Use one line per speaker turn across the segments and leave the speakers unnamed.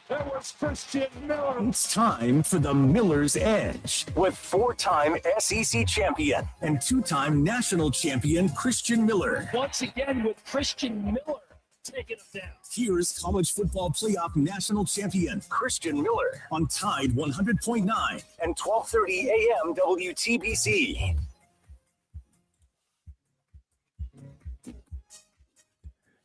That was Christian Miller.
It's time for the Miller's Edge with four-time SEC champion and two-time national champion Christian Miller.
Once again with Christian Miller taking him down.
Here's college football playoff national champion Christian Miller on Tide 100.9 and 12:30 a.m. WTBC.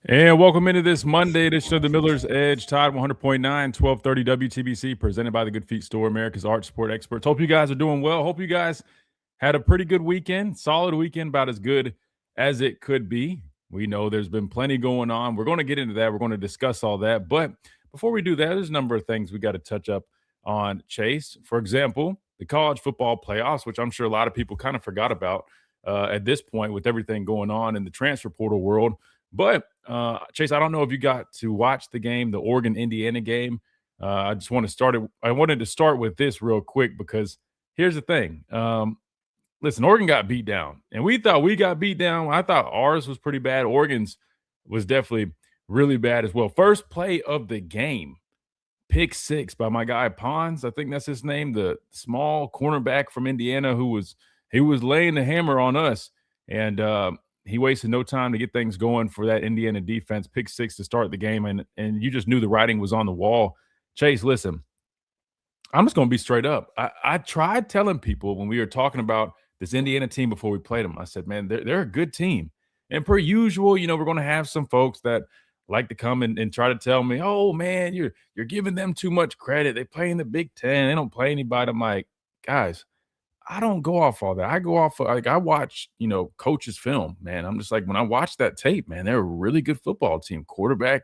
And welcome into this Monday edition of the Miller's Edge, Tide 100.9, 1230 WTBC, presented by the Good Feet Store, America's Art Sport Experts. Hope you guys are doing well. Hope you guys had a pretty good weekend, solid weekend, about as good as it could be. We know there's been plenty going on. We're going to get into that. We're going to discuss all that. But before we do that, there's a number of things we got to touch up on, Chase. For example, the college football playoffs, which I'm sure a lot of people kind of forgot about at this point with everything going on in the transfer portal world. But, Chase, I don't know if you got to watch the game, the Oregon-Indiana game. I wanted to start with this real quick because here's the thing. Listen, Oregon got beat down, and we thought we got beat down. I thought ours was pretty bad. Oregon's was definitely really bad as well. First play of the game, pick six by my guy Pons. I think that's his name, the small cornerback from Indiana who was laying the hammer on us, and he wasted no time to get things going for that Indiana defense. Pick six to start the game, and you just knew the writing was on the wall. Chase, listen, I'm just going to be straight up. I tried telling people when we were talking about this Indiana team before we played them, I said, man, they're a good team. And per usual, we're going to have some folks that like to come and try to tell me, oh, man, you're giving them too much credit. They play in the Big Ten. They don't play anybody. I'm like, guys, I don't go off all that. I go off I watch, coaches film, man. I'm just like, when I watch that tape, man, they're a really good football team. Quarterback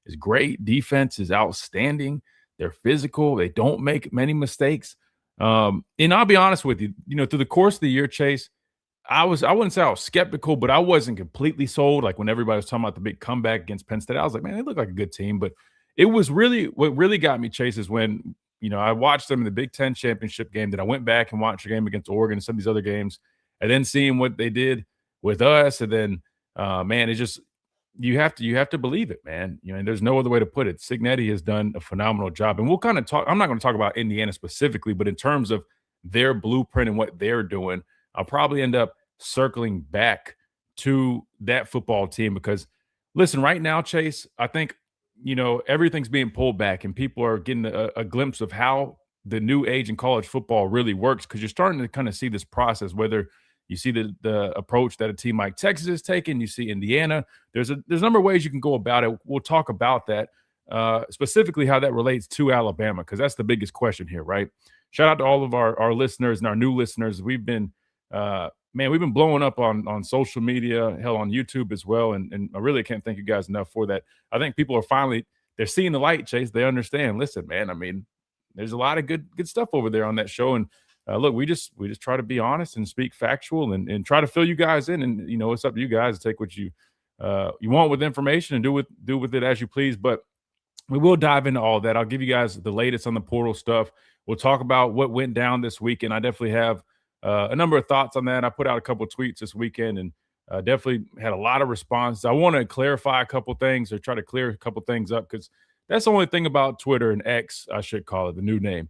is great. Defense is outstanding. They're physical. They don't make many mistakes. And I'll be honest with you, through the course of the year, Chase, I wouldn't say I was skeptical, but I wasn't completely sold. Like when everybody was talking about the big comeback against Penn State, I was like, man, they look like a good team. But it was really, what really got me, Chase, is when I watched them in the Big Ten championship game. Then I went back and watched the game against Oregon and some of these other games, and then seeing what they did with us. And then, man, it's just you have to believe it, man. And there's no other way to put it. Cignetti has done a phenomenal job, and we'll kind of talk. I'm not going to talk about Indiana specifically, but in terms of their blueprint and what they're doing, I'll probably end up circling back to that football team because, listen, right now, Chase, I think everything's being pulled back and people are getting a glimpse of how the new age in college football really works because you're starting to kind of see this process, whether you see the approach that a team like Texas is taking, you see Indiana. There's a number of ways you can go about it. We'll talk about that, specifically how that relates to Alabama because that's the biggest question here, right? Shout out to all of our listeners and our new listeners. We've been blowing up on social media, hell, on YouTube as well. And I really can't thank you guys enough for that. I think people are they're seeing the light, Chase. They understand. Listen, man, I mean, there's a lot of good stuff over there on that show. And look, we just try to be honest and speak factual and try to fill you guys in. And, it's up to you guys to take what you want with information and do with it as you please. But we will dive into all that. I'll give you guys the latest on the portal stuff. We'll talk about what went down this weekend. I definitely have a number of thoughts on that. I put out a couple of tweets this weekend and definitely had a lot of responses. I want to clarify a couple things or try to clear a couple things up because that's the only thing about Twitter and X, I should call it, the new name.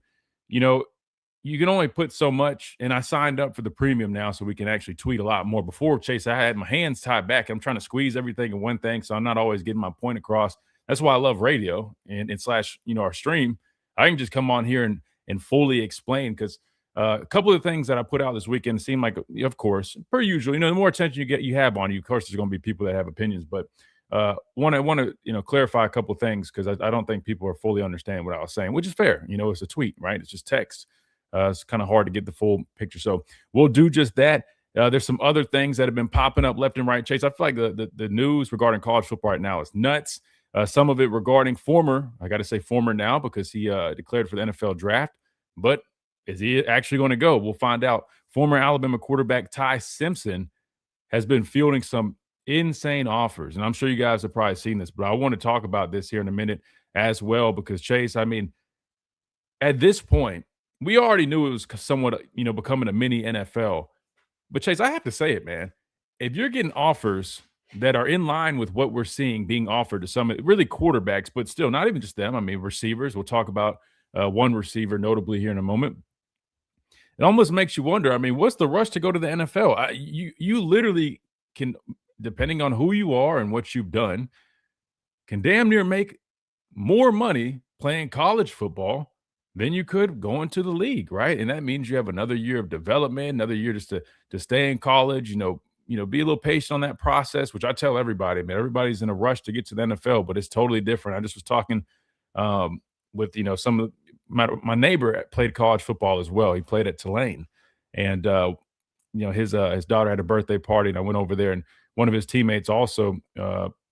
You can only put so much, and I signed up for the premium now so we can actually tweet a lot more. Before, Chase, I had my hands tied back. I'm trying to squeeze everything in one thing, so I'm not always getting my point across. That's why I love radio and slash, our stream. I can just come on here and fully explain because a couple of things that I put out this weekend seem like, of course, per usual, the more attention you have on you, of course, there's going to be people that have opinions. But want to clarify a couple of things because I don't think people are fully understanding what I was saying, which is fair. It's a tweet, right? It's just text. It's kind of hard to get the full picture. So we'll do just that. There's some other things that have been popping up left and right, Chase. I feel like the news regarding college football right now is nuts. Some of it regarding I got to say former now because he declared for the NFL draft. But is he actually going to go? We'll find out. Former Alabama quarterback Ty Simpson has been fielding some insane offers. And I'm sure you guys have probably seen this, but I want to talk about this here in a minute as well because, Chase, I mean, at this point, we already knew it was somewhat, becoming a mini NFL. But, Chase, I have to say it, man. If you're getting offers that are in line with what we're seeing being offered to some really quarterbacks, but still not even just them. I mean, receivers. We'll talk about one receiver notably here in a moment. It almost makes you wonder. I mean, what's the rush to go to the NFL? You literally can, depending on who you are and what you've done, can damn near make more money playing college football than you could going to the league, right? And that means you have another year of development, another year just to stay in college. Be a little patient on that process, which I tell everybody, man. Everybody's in a rush to get to the NFL, but it's totally different. I just was talking with some of my neighbor played college football as well. He played at Tulane, and his daughter had a birthday party, and I went over there, and one of his teammates also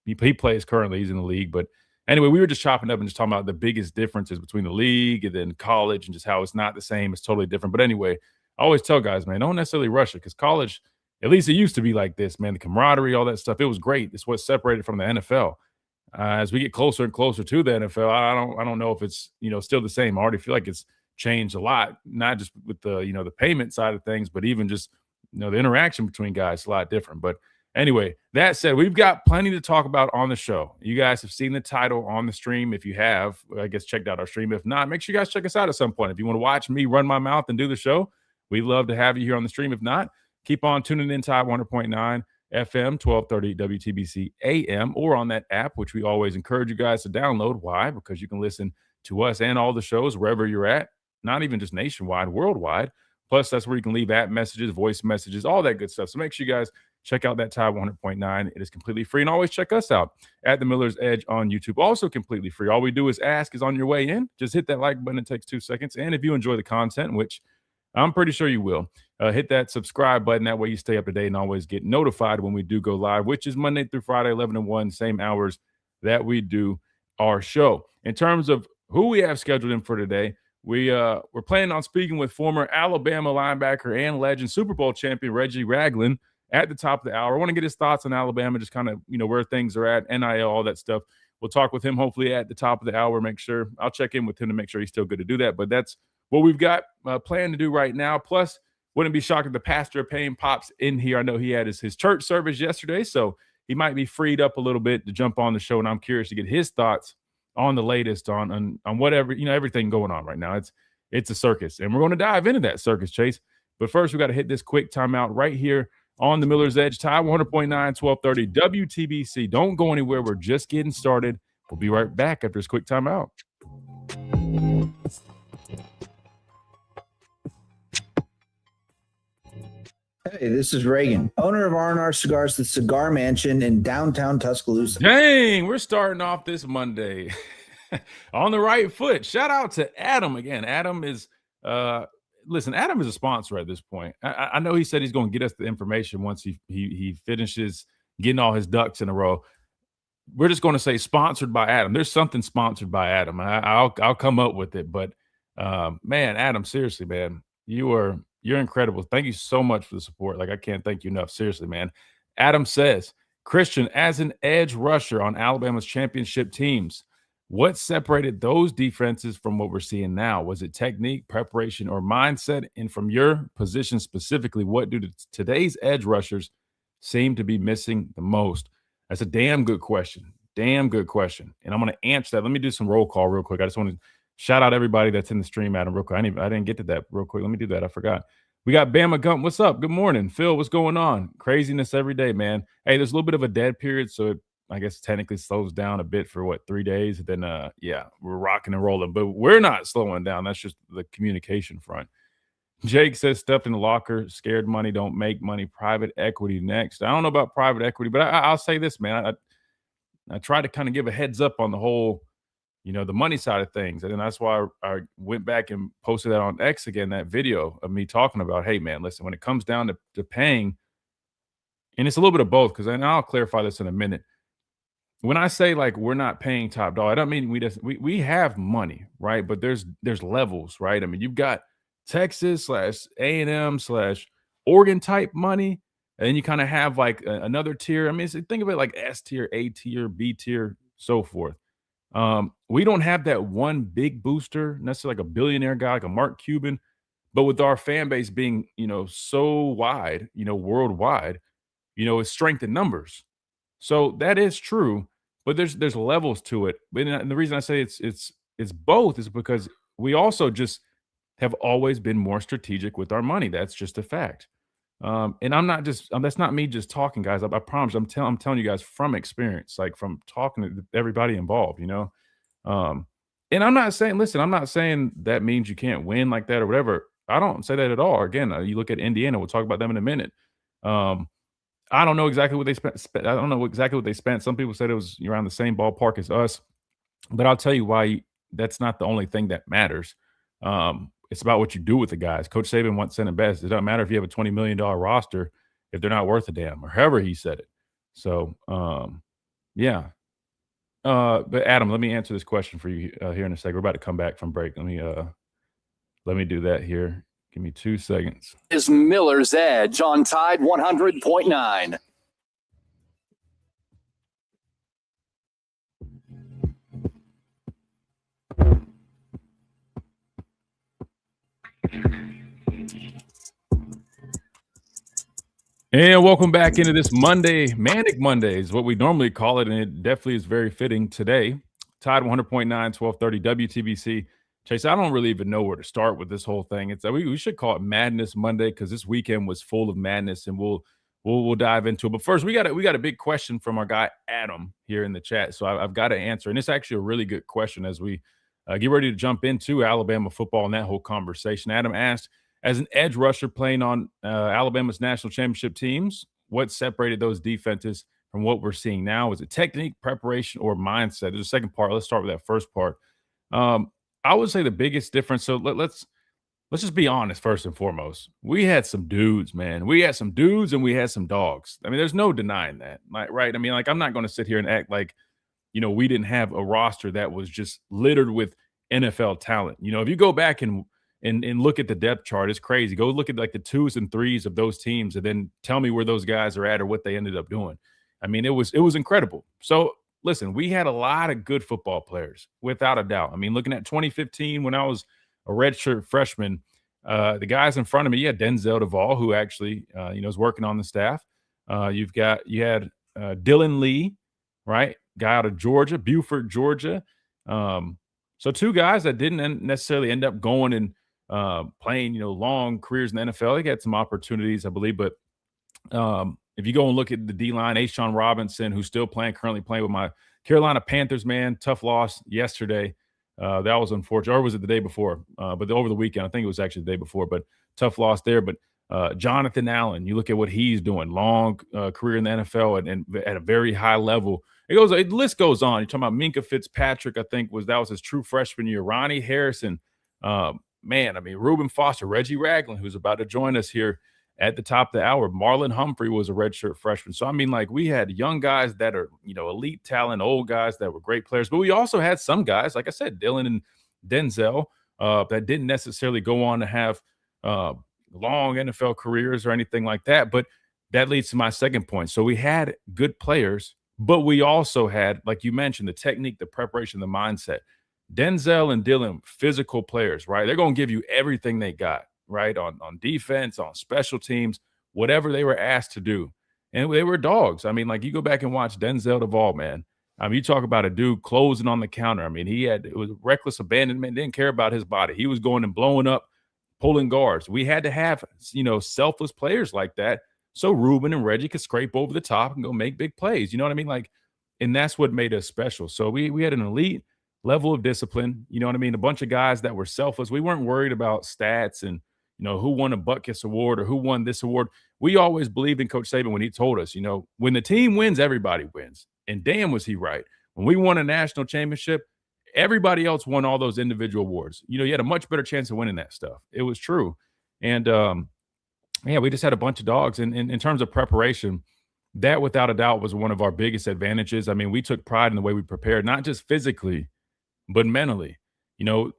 he plays currently. He's in the league, but anyway, we were just chopping up and just talking about the biggest differences between the league and then college, and just how it's not the same. It's totally different. But anyway, I always tell guys, man, don't necessarily rush it, because college, at least it used to be like this, man. The camaraderie, all that stuff, it was great. It's what separated from the NFL. As we get closer and closer to the NFL, I don't know if it's still the same. I already feel like it's changed a lot, not just with the the payment side of things, but even just the interaction between guys is a lot different. But anyway, that said, we've got plenty to talk about on the show. You guys have seen the title on the stream. If you have, I guess, checked out our stream. If not, make sure you guys check us out at some point. If you want to watch me run my mouth and do the show, we'd love to have you here on the stream. If not, keep on tuning in to 100.9 FM, 1230 WTBC AM, or on that app, which we always encourage you guys to download. Why? Because you can listen to us and all the shows wherever you're at, not even just nationwide, worldwide. Plus, that's where you can leave app messages, voice messages, all that good stuff. So make sure you guys check out that Tide 100.9. It is completely free. And always check us out at The Miller's Edge on YouTube. Also completely free. All we do is ask is on your way in. Just hit that like button. It takes 2 seconds. And if you enjoy the content, which I'm pretty sure you will, hit that subscribe button. That way you stay up to date and always get notified when we do go live, which is Monday through Friday, 11 to 1, same hours that we do our show. In terms of who we have scheduled in for today, we're planning on speaking with former Alabama linebacker and legend Super Bowl champion Reggie Ragland at the top of the hour. I want to get his thoughts on Alabama, just kind of, where things are at, NIL, all that stuff. We'll talk with him hopefully at the top of the hour. I'll check in with him to make sure he's still good to do that. But that's what we've got planned to do right now. Plus, wouldn't be shocked if the pastor of Payne pops in here. I know he had his church service yesterday, so he might be freed up a little bit to jump on the show, and I'm curious to get his thoughts on the latest on whatever, everything going on right now. It's a circus, and we're going to dive into that circus, Chase. But first, we got to hit this quick timeout right here on the Miller's Edge, Tide 100.9, 1230 WTBC. Don't go anywhere. We're just getting started. We'll be right back after this quick timeout.
Hey, this is Reagan, owner of R&R Cigars, the Cigar Mansion in downtown Tuscaloosa.
Dang, we're starting off this Monday on the right foot. Shout out to Adam again. Adam is Adam is a sponsor at this point. I know he said he's going to get us the information once he finishes getting all his ducks in a row. We're just going to say sponsored by Adam. There's something sponsored by Adam. I'll come up with it. But man, Adam, seriously, man, you're incredible. Thank you so much for the support. Like, I can't thank you enough. Seriously, man. Adam says, Christian, as an edge rusher on Alabama's championship teams, what separated those defenses from what we're seeing now? Was it technique, preparation, or mindset? And from your position specifically, what do today's edge rushers seem to be missing the most? That's a damn good question. Damn good question. And I'm going to answer that. Let me do some roll call real quick. I just want to shout out everybody that's in the stream, Adam, real quick. I didn't get to that real quick. Let me do that. I forgot. We got Bama Gump. What's up? Good morning. Phil, what's going on? Craziness every day, man. Hey, there's a little bit of a dead period, so it, I guess, technically slows down a bit for, 3 days? And then, we're rocking and rolling. But we're not slowing down. That's just the communication front. Jake says, stuff in the locker, scared money, don't make money, private equity next. I don't know about private equity, but I'll say this, man. I try to kind of give a heads up on the whole, the money side of things. And then that's why I went back and posted that on X again, that video of me talking about, hey, man, listen, when it comes down to paying, and it's a little bit of both, because I'll clarify this in a minute. When I say we're not paying top dollar, I don't mean we have money, right? But there's levels, right? I mean, you've got Texas / A&M / Oregon type money, and then you kind of have another tier. I mean, think of it like S tier, A tier, B tier, so forth. We don't have that one big booster, necessarily like a billionaire guy, like a Mark Cuban, but with our fan base being, so wide, worldwide, it's strength in numbers. So that is true, but there's levels to it. And the reason I say it's both is because we also just have always been more strategic with our money. That's just a fact. And I'm not just that's not me just talking, guys. I promise. I'm telling you guys from experience, like from talking to everybody involved. Um, and I'm not saying, listen, I'm not saying that means you can't win like that or whatever. I don't say that at all. Again, you look at Indiana. We'll talk about them in a minute. Um, I don't know exactly what they spent. I don't know exactly what they spent. Some people said it was around the same ballpark as us, but I'll tell you why that's not the only thing that matters. It's about what you do with the guys. Coach Saban once said it best. It doesn't matter if you have a $20 million roster if they're not worth a damn, or however he said it. So, yeah. But Adam, let me answer this question for you here in a second. We're about to come back from break. Let me do that here. Give me 2 seconds.
Is Miller's Edge on Tide 100.9.
And welcome back into this Monday, Manic Monday is what we normally call it, and it definitely is very fitting today. Tide 100.9, 1230 WTBC. Chase, I don't really even know where to start with this whole thing. It's we should call it Madness Monday because this weekend was full of madness, and we'll dive into it. But first, we got a big question from our guy Adam here in the chat, so I've got to answer, and it's actually a really good question as we get ready to jump into Alabama football and that whole conversation. Adam asked, as an edge rusher playing on Alabama's national championship teams, what separated those defenses from what we're seeing now? Is it technique, preparation, or mindset? There's a second part. Let's start with that first part. I would say the biggest difference. So let's just be honest first and foremost. We had some dudes, man. We had some dudes and we had some dogs. I mean, there's no denying that, right? I mean, like, I'm not going to sit here and act like, we didn't have a roster that was just littered with NFL talent. If you go back and look at the depth chart, it's crazy. Go look at like the 2s and 3s of those teams and then tell me where those guys are at or what they ended up doing. I mean, it was incredible. So listen, we had a lot of good football players, without a doubt. I mean, looking at 2015 when I was a redshirt freshman, the guys in front of me, you had Denzel Duvall, who actually, is working on the staff. You had Dylan Lee, right? Guy out of Georgia, Beaufort, Georgia. So 2 guys that didn't necessarily end up going and playing, long careers in the NFL. They had some opportunities, I believe. But if you go and look at the D-line, Ashawn Robinson, who's still currently playing with my Carolina Panthers, man, tough loss yesterday. That was unfortunate. Or was it the day before? But over the weekend, I think it was actually the day before. But tough loss there. But Jonathan Allen, you look at what he's doing, long career in the NFL and at a very high level. The list goes on. You're talking about Minka Fitzpatrick, I think that was his true freshman year. Ronnie Harrison, man, I mean, Reuben Foster, Reggie Ragland, who's about to join us here at the top of the hour. Marlon Humphrey was a redshirt freshman. So, I mean, like, we had young guys that are, elite talent, old guys that were great players. But we also had some guys, like I said, Dylan and Denzel, that didn't necessarily go on to have long NFL careers or anything like that. But that leads to my second point. So we had good players, but we also had, like you mentioned, the technique, the preparation, the mindset. Denzel and Dylan, physical players, right? They're going to give you everything they got, right? On defense, on special teams, whatever they were asked to do. And they were dogs. I mean, like, you go back and watch Denzel Duvall, man. I mean, you talk about a dude closing on the counter. I mean, it was reckless abandonment, didn't care about his body. He was going and blowing up, pulling guards. We had to have, selfless players like that so Reuben and Reggie could scrape over the top and go make big plays. You know what I mean? Like, and that's what made us special. So we had an elite level of discipline. You know what I mean? A bunch of guys that were selfless. We weren't worried about stats and, who won a Butkus Award or who won this award. We always believed in Coach Saban when he told us, when the team wins, everybody wins. And damn, was he right. When we won a national championship, everybody else won all those individual awards. You had a much better chance of winning that stuff. It was true. And, yeah, we just had a bunch of dogs. And in terms of preparation, that without a doubt was one of our biggest advantages. I mean, we took pride in the way we prepared, not just physically, but mentally.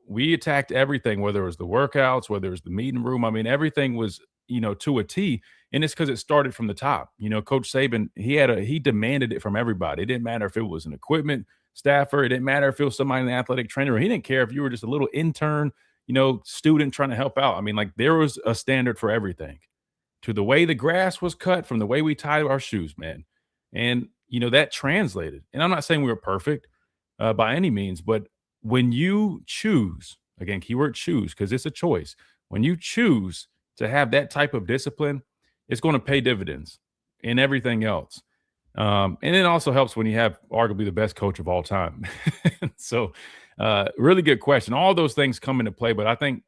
We attacked everything, whether it was the workouts, whether it was the meeting room. I mean, everything was, to a T. And it's because it started from the top. Coach Saban, he demanded it from everybody. It didn't matter if it was an equipment staffer. It didn't matter if it was somebody in the athletic trainer. He didn't care if you were just a little intern, student trying to help out. I mean, like, there was a standard for everything. To the way the grass was cut, from the way we tied our shoes, man. And that translated. And I'm not saying we were perfect by any means, but when you choose, again, keyword choose, because it's a choice. When you choose to have that type of discipline, it's going to pay dividends in everything else. And it also helps when you have arguably the best coach of all time. So, really good question. All those things come into play, but I think,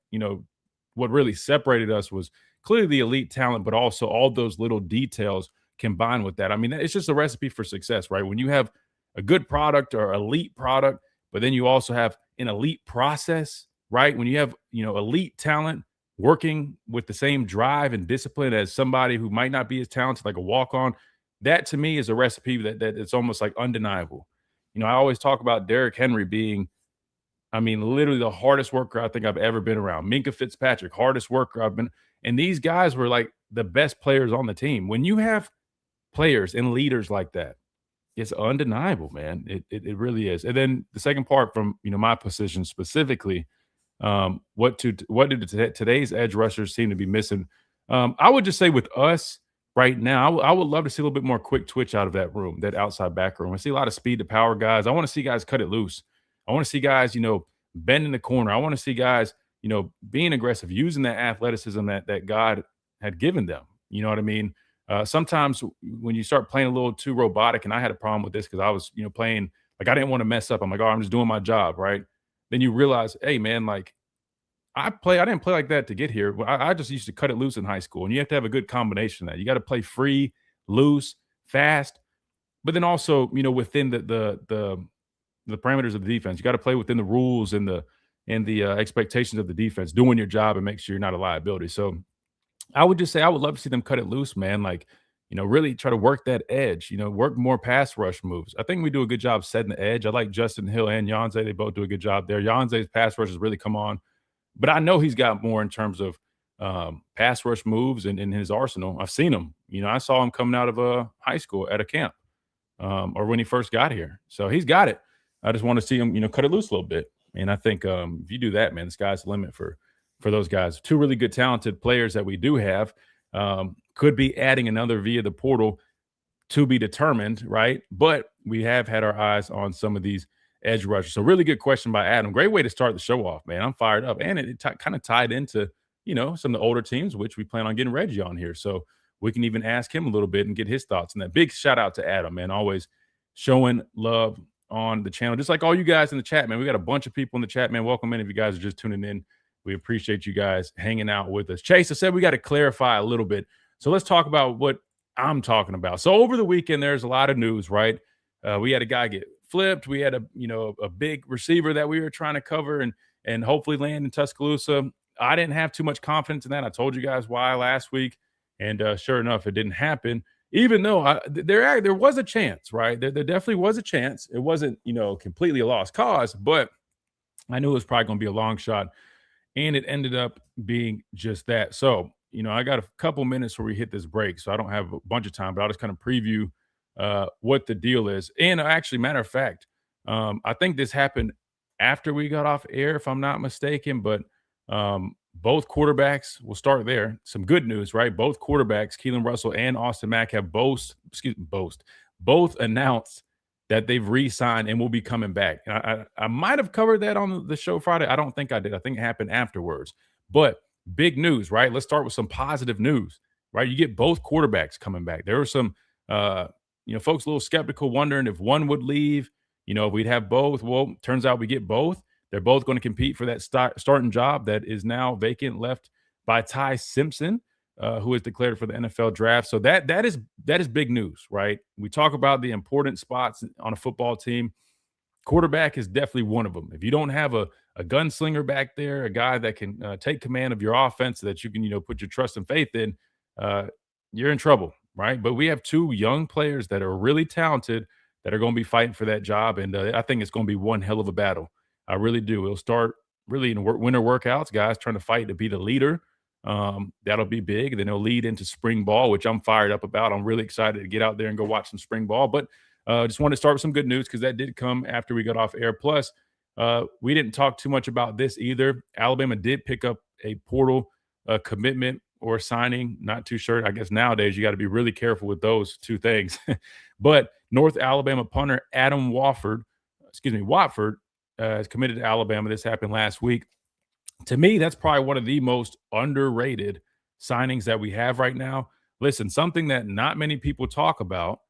what really separated us was clearly the elite talent, but also all those little details combined with that. I mean, it's just a recipe for success, right? When you have a good product or elite product, but then you also have an elite process, right? When you have, elite talent working with the same drive and discipline as somebody who might not be as talented, like a walk-on, that to me is a recipe that it's almost like undeniable. I always talk about Derrick Henry being, literally the hardest worker I think I've ever been around. Minka Fitzpatrick, hardest worker I've been. And these guys were like the best players on the team. When you have players and leaders like that, it's undeniable, man. It really is. And then the second part from, my position specifically, what did today's edge rushers seem to be missing? I would just say with us right now, I would love to see a little bit more quick twitch out of that room, that outside back room. I see a lot of speed to power guys. I want to see guys cut it loose. I want to see guys, bend in the corner. I want to see guys, being aggressive, using that athleticism that God had given them. You know what I mean? Sometimes when you start playing a little too robotic, and I had a problem with this because I was, playing like I didn't want to mess up. I'm like, oh, I'm just doing my job, right? Then you realize, hey, man, like I didn't play like that to get here. I just used to cut it loose in high school, and you have to have a good combination of that. You got to play free, loose, fast, but then also, within the parameters of the defense. You got to play within the rules and the expectations of the defense, doing your job and make sure you're not a liability. So I would just say I would love to see them cut it loose, man. Like, really try to work that edge, work more pass rush moves. I think we do a good job setting the edge. I like Justin Hill and Yonze. They both do a good job there. Yonze's pass rush has really come on, but I know he's got more in terms of pass rush moves in his arsenal. I've seen him. I saw him coming out of high school at a camp or when he first got here. So he's got it. I just want to see him, cut it loose a little bit. And I think if you do that, man, the sky's the limit for those guys. Two really good, talented players that we do have. Could be adding another via the portal to be determined, right? But we have had our eyes on some of these edge rushers. So really good question by Adam. Great way to start the show off, man. I'm fired up. And it kind of tied into, some of the older teams, which we plan on getting Reggie on here. So we can even ask him a little bit and get his thoughts on that. Big shout out to Adam, man. Always showing love on the channel, just like all you guys in the chat, man. We got a bunch of people in the chat, man. Welcome in if you guys are just tuning in. We appreciate you guys hanging out with us. Chase, I said we got to clarify a little bit. So let's talk about what I'm talking about. So over the weekend, there's a lot of news, right? We had a guy get flipped. We had a big receiver that we were trying to cover and hopefully land in Tuscaloosa. I didn't have too much confidence in that. I told you guys why last week, and sure enough, it didn't happen. Even though there was a chance, right? There definitely was a chance. It wasn't, completely a lost cause, but I knew it was probably going to be a long shot, and it ended up being just that. So, I got a couple minutes where we hit this break, so I don't have a bunch of time, but I'll just kind of preview what the deal is. And actually, matter of fact, I think this happened after we got off air, if I'm not mistaken, but both quarterbacks, we'll start there. Some good news, right? Both quarterbacks, Keelan Russell and Austin Mack, have both announced that they've re-signed and will be coming back. And I might have covered that on the show Friday. I don't think I did. I think it happened afterwards. But big news, right? Let's start with some positive news, right? You get both quarterbacks coming back. There were some, folks a little skeptical, wondering if one would leave, if we'd have both. Well, turns out we get both. They're both going to compete for that starting job that is now vacant, left by Ty Simpson, who is declared for the NFL draft. So that is big news, right? We talk about the important spots on a football team. Quarterback is definitely one of them. If you don't have a gunslinger back there, a guy that can take command of your offense that you can, put your trust and faith in, you're in trouble, right? But we have two young players that are really talented that are going to be fighting for that job, and I think it's going to be one hell of a battle. I really do. It'll start really in winter workouts, guys trying to fight to be the leader. That'll be big. Then it'll lead into spring ball, which I'm fired up about. I'm really excited to get out there and go watch some spring ball. But just wanted to start with some good news because that did come after we got off air. Plus, we didn't talk too much about this either. Alabama did pick up a portal commitment or a signing. Not too sure. I guess nowadays you got to be really careful with those two things. But North Alabama punter Adam Watford is committed to Alabama. This happened last week. To me, that's probably one of the most underrated signings that we have right now. Listen, something that not many people talk about,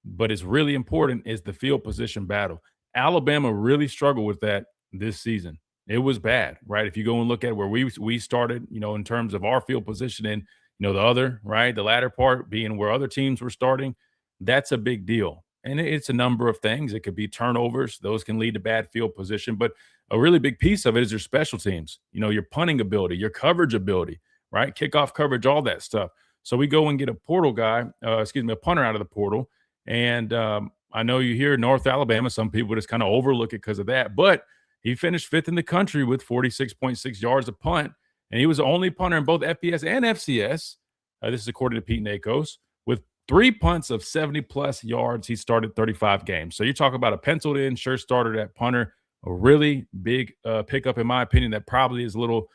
but is really important, is the field position battle. Alabama really struggled with that this season. It was bad, right? If you go and look at where we started, in terms of our field positioning, the other, right, the latter part being where other teams were starting, that's a big deal. And it's a number of things. It could be turnovers. Those can lead to bad field position. But a really big piece of it is your special teams, your punting ability, your coverage ability, right? Kickoff coverage, all that stuff. So we go and get a punter out of the portal. And I know you hear North Alabama, some people just kind of overlook it because of that. But he finished 5th in the country with 46.6 yards a punt. And he was the only punter in both FBS and FCS. This is according to Pete Nakos. With 3 punts of 70-plus yards, he started 35 games. So you talk about a penciled-in, sure starter at punter, a really big pickup, in my opinion, that probably is a little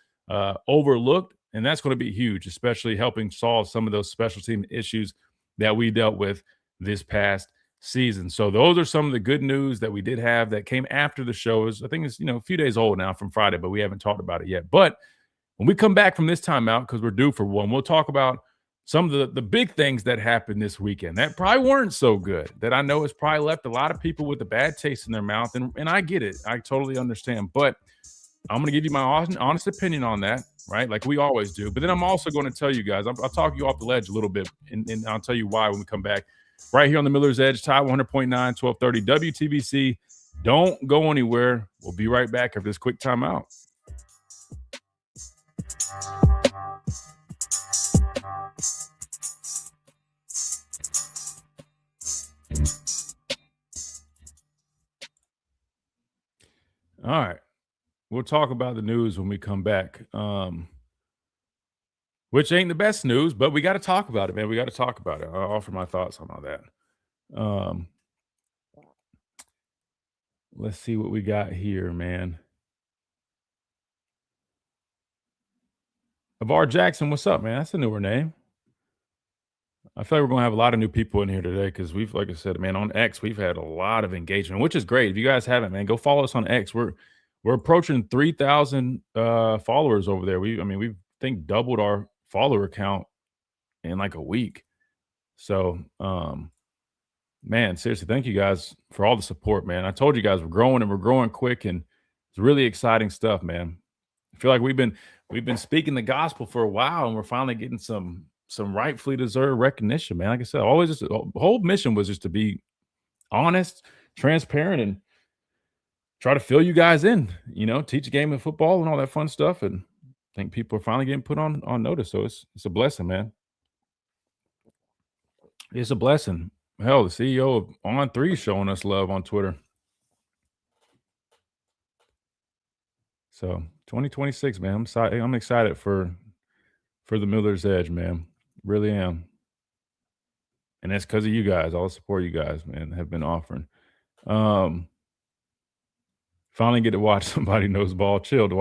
overlooked. And that's going to be huge, especially helping solve some of those special team issues that we dealt with this past season. So those are some of the good news that we did have that came after the show. I think it's, a few days old now from Friday, but we haven't talked about it yet. But when we come back from this timeout, because we're due for one, we'll talk about some of the big things that happened this weekend that probably weren't so good, that I know has probably left a lot of people with a bad taste in their mouth. And I get it. I totally understand. But I'm going to give you my honest opinion on that, right? Like we always do. But then I'm also going to tell you guys, I'll talk you off the ledge a little bit, and I'll tell you why when we come back. Right here on the Miller's Edge, Tide 100.9, 1230 WTBC. Don't go anywhere. We'll be right back after this quick timeout. All right. We'll talk about the news when we come back, which ain't the best news, but we got to talk about it, man. We got to talk about it. I'll offer my thoughts on all that. Let's see what we got here, man. Avar Jackson, what's up, man? That's a newer name. I feel like we're going to have a lot of new people in here today because we've, like I said, man, on X, we've had a lot of engagement, which is great. If you guys haven't, man, go follow us on X. We're approaching 3,000 followers over there. We think doubled our follower count in like a week. So, man, seriously, thank you guys for all the support, man. I told you guys we're growing quick, and it's really exciting stuff, man. I feel like we've been speaking the gospel for a while, and we're finally getting some rightfully deserved recognition, man. Like I said, the whole mission was just to be honest, transparent, and try to fill you guys in, teach a game of football and all that fun stuff. And I think people are finally getting put on notice. So it's a blessing, man. It's a blessing. Hell, the CEO of On3 showing us love on Twitter. So 2026, man. I'm excited for the Miller's Edge, man. Really am. And that's because of you guys. All the support you guys, man, have been offering. Finally get to watch somebody knows ball. Chilled.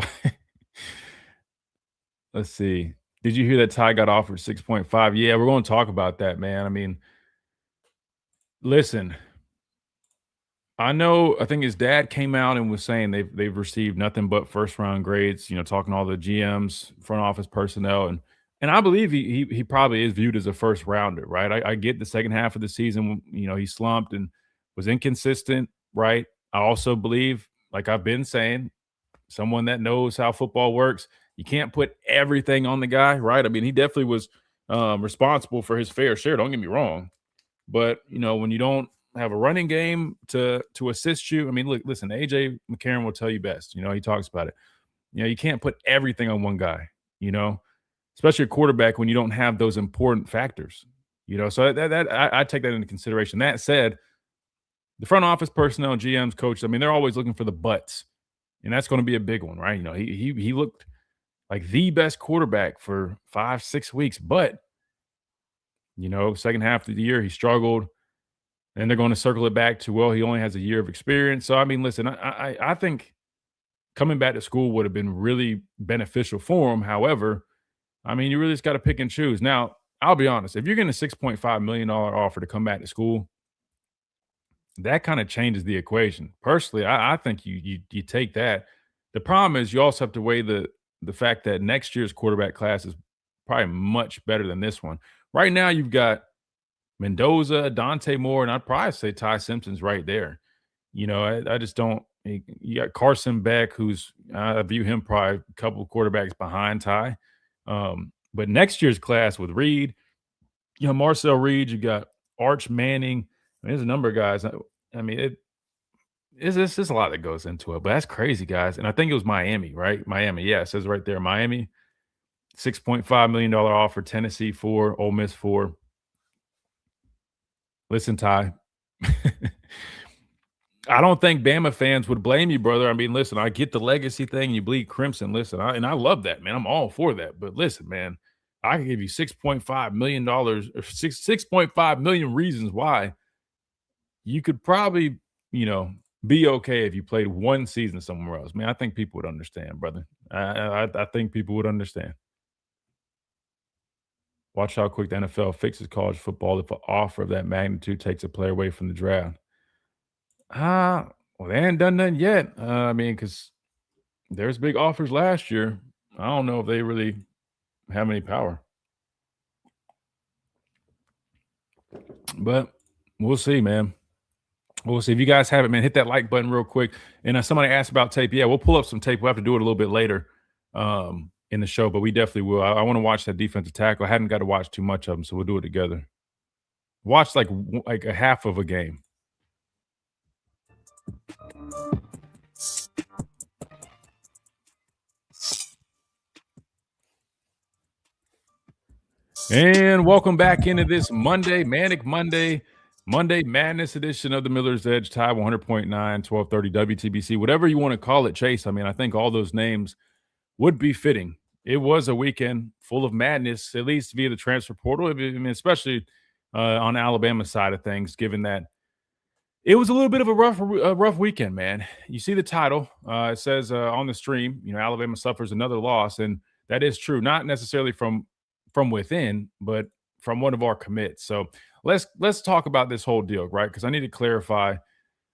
Let's see. Did you hear that Ty got offered 6.5? Yeah, we're going to talk about that, man. I mean, listen, I think his dad came out and was saying they've received nothing but first-round grades, talking to all the GMs, front office personnel, and I believe he probably is viewed as a first-rounder, right? I get the second half of the season, he slumped and was inconsistent, right? I also believe, like I've been saying, someone that knows how football works, you can't put everything on the guy, right? I mean, he definitely was responsible for his fair share, don't get me wrong. But, when you don't have a running game to assist you, I mean, listen, AJ McCarron will tell you best. He talks about it. You can't put everything on one guy, especially a quarterback when you don't have those important factors, So I take that into consideration. That said, the front office personnel, GMs, coaches, I mean, they're always looking for the butts, and that's going to be a big one, right? He looked like the best quarterback for 5-6 weeks, but second half of the year he struggled, and they're going to circle it back to, well, he only has a year of experience. So I mean, listen, I think coming back to school would have been really beneficial for him. However, I mean, you really just got to pick and choose. Now, I'll be honest. If you're getting a $6.5 million offer to come back to school, that kind of changes the equation. Personally, I think you take that. The problem is you also have to weigh the fact that next year's quarterback class is probably much better than this one. Right now, you've got Mendoza, Dante Moore, and I'd probably say Ty Simpson's right there. You know, I just don't. You got Carson Beck, who's I view him probably a couple of quarterbacks behind Ty. But next year's class with Reed, you know, Marcel Reed, you got Arch Manning. I mean, there's a number of guys. I mean, it's just a lot that goes into it, but that's crazy, guys. And I think it was Miami, right? Miami, yeah, it says right there, Miami, $6.5 million offer, Tennessee 4, Ole Miss 4. Listen, Ty, I don't think Bama fans would blame you, brother. I mean, listen, I get the legacy thing. You bleed crimson. Listen, I love that, man. I'm all for that. But listen, man, I can give you $6.5 million or 6.5 million reasons why you could probably, you know, be okay if you played one season somewhere else. Man, I think people would understand, brother. I think people would understand. Watch how quick the NFL fixes college football if an offer of that magnitude takes a player away from the draft. Well, they ain't done nothing yet. I mean, because there's big offers last year. I don't know if they really have any power. But we'll see, man. We'll see. If you guys have it, man, hit that like button real quick. And somebody asked about tape. Yeah, we'll pull up some tape. We'll have to do it a little bit later in the show, but we definitely will. I want to watch that defensive tackle. I haven't got to watch too much of them, so we'll do it together. Watch like a half of a game. And welcome back into this Monday, Manic Monday Madness edition of the Miller's Edge, Tide 100.9, 1230 WTBC, whatever you want to call it, Chase. I mean, I think all those names would be fitting. It was a weekend full of madness, at least via the transfer portal. I mean, especially on Alabama's side of things, given that it was a little bit of a rough weekend, man. You see the title. It says on the stream, you know, Alabama suffers another loss, and that is true. Not necessarily from within, but from one of our commits. So let's talk about this whole deal, right? Because I need to clarify